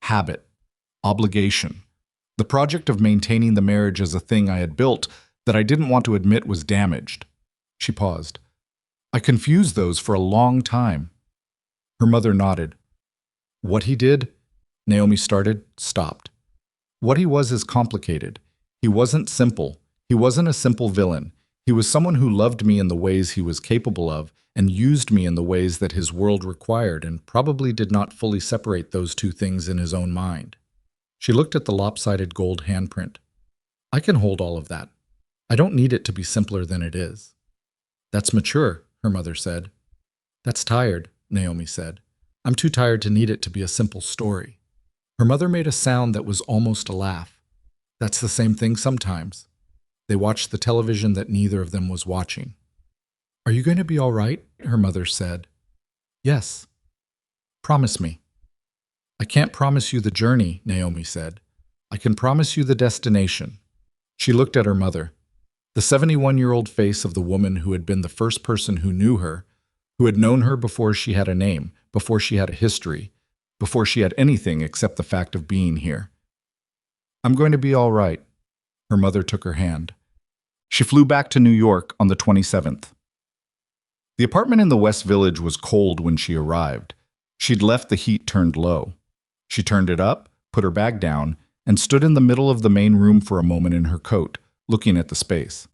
Habit. Obligation. The project of maintaining the marriage as a thing I had built that I didn't want to admit was damaged. She paused. "I confused those for a long time." Her mother nodded. "What he did," Naomi started, stopped. "What he was is complicated. He wasn't simple. He wasn't a simple villain. He was someone who loved me in the ways he was capable of and used me in the ways that his world required and probably did not fully separate those two things in his own mind." She looked at the lopsided gold handprint. "I can hold all of that. I don't need it to be simpler than it is." "That's mature," her mother said. "That's tired," Naomi said. "I'm too tired to need it to be a simple story." Her mother made a sound that was almost a laugh. "That's the same thing sometimes." They watched the television that neither of them was watching. "Are you going to be all right?" her mother said. "Yes. Promise me." "I can't promise you the journey," Naomi said. "I can promise you the destination." She looked at her mother. The 71-year-old face of the woman who had been the first person who knew her, who had known her before she had a name, before she had a history, before she had anything except the fact of being here. I'm going to be all right. Her mother took her hand. She flew back to New York on the 27th. The apartment in the West Village was cold when she arrived. She'd left the heat turned low. She turned it up, put her bag down, and stood in the middle of the main room for a moment in her coat, looking at the space.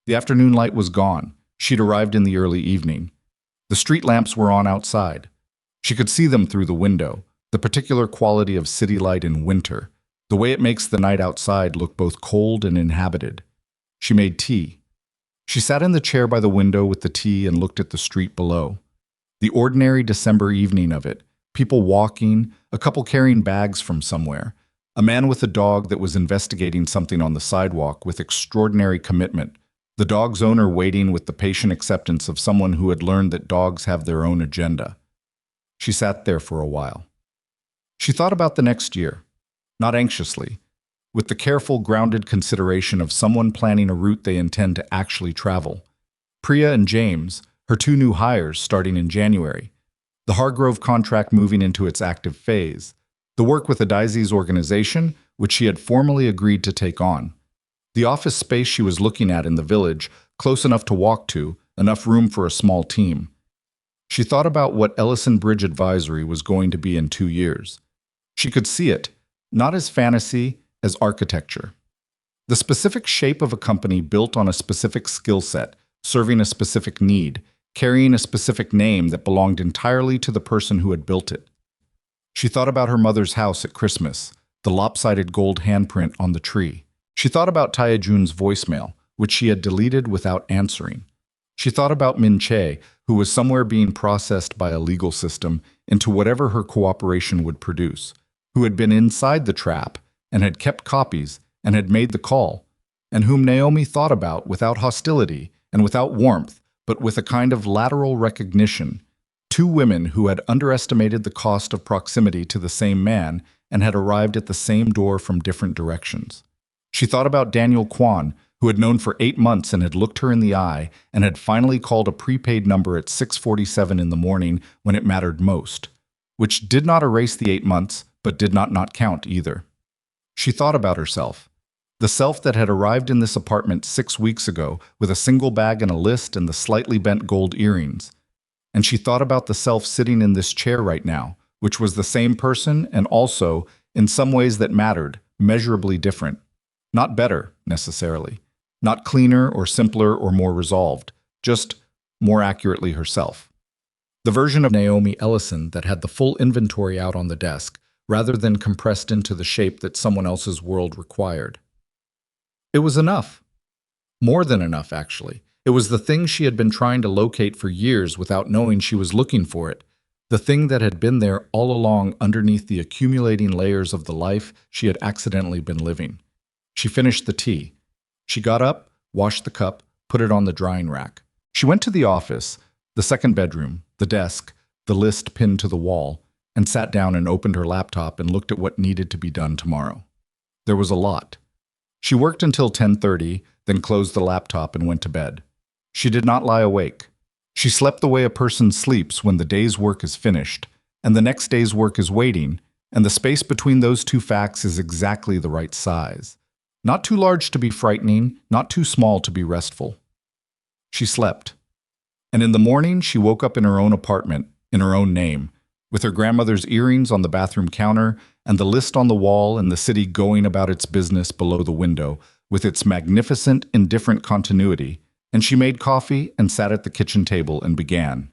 The afternoon light was gone. She'd arrived in the early evening. The street lamps were on outside. She could see them through the window, the particular quality of city light in winter, the way it makes the night outside look both cold and inhabited. She made tea. She sat in the chair by the window with the tea and looked at the street below. The ordinary December evening of it, people walking, a couple carrying bags from somewhere, a man with a dog that was investigating something on the sidewalk with extraordinary commitment, the dog's owner waiting with the patient acceptance of someone who had learned that dogs have their own agenda. She sat there for a while. She thought about the next year, not anxiously, with the careful, grounded consideration of someone planning a route they intend to actually travel. Priya and James, her two new hires starting in January, the Hargrove contract moving into its active phase, the work with Adizi's organization, which she had formally agreed to take on, the office space she was looking at in the village, close enough to walk to, enough room for a small team. She thought about what Ellison Bridge Advisory was going to be in 2 years. She could see it, not as fantasy, as architecture. The specific shape of a company built on a specific skill set, serving a specific need, carrying a specific name that belonged entirely to the person who had built it. She thought about her mother's house at Christmas, the lopsided gold handprint on the tree. She thought about Tae-jun's voicemail, which she had deleted without answering. She thought about Min Che, who was somewhere being processed by a legal system into whatever her cooperation would produce, who had been inside the trap and had kept copies and had made the call, and whom Naomi thought about without hostility and without warmth, but with a kind of lateral recognition. Two women who had underestimated the cost of proximity to the same man and had arrived at the same door from different directions. She thought about Daniel Kwan, who had known for 8 months and had looked her in the eye and had finally called a prepaid number at 6:47 in the morning when it mattered most, which did not erase the 8 months, but did not count either. She thought about herself, the self that had arrived in this apartment 6 weeks ago with a single bag and a list and the slightly bent gold earrings. And she thought about the self sitting in this chair right now, which was the same person and also, in some ways that mattered, measurably different. Not better, necessarily. Not cleaner or simpler or more resolved, just more accurately herself. The version of Naomi Ellison that had the full inventory out on the desk, rather than compressed into the shape that someone else's world required. It was enough. More than enough, actually. It was the thing she had been trying to locate for years without knowing she was looking for it, the thing that had been there all along underneath the accumulating layers of the life she had accidentally been living. She finished the tea. She got up, washed the cup, put it on the drying rack. She went to the office, the second bedroom, the desk, the list pinned to the wall, and sat down and opened her laptop and looked at what needed to be done tomorrow. There was a lot. She worked until 10:30, then closed the laptop and went to bed. She did not lie awake. She slept the way a person sleeps when the day's work is finished, and the next day's work is waiting, and the space between those two facts is exactly the right size. Not too large to be frightening, not too small to be restful. She slept. And in the morning, she woke up in her own apartment, in her own name, with her grandmother's earrings on the bathroom counter and the list on the wall and the city going about its business below the window, with its magnificent, indifferent continuity, and she made coffee and sat at the kitchen table and began.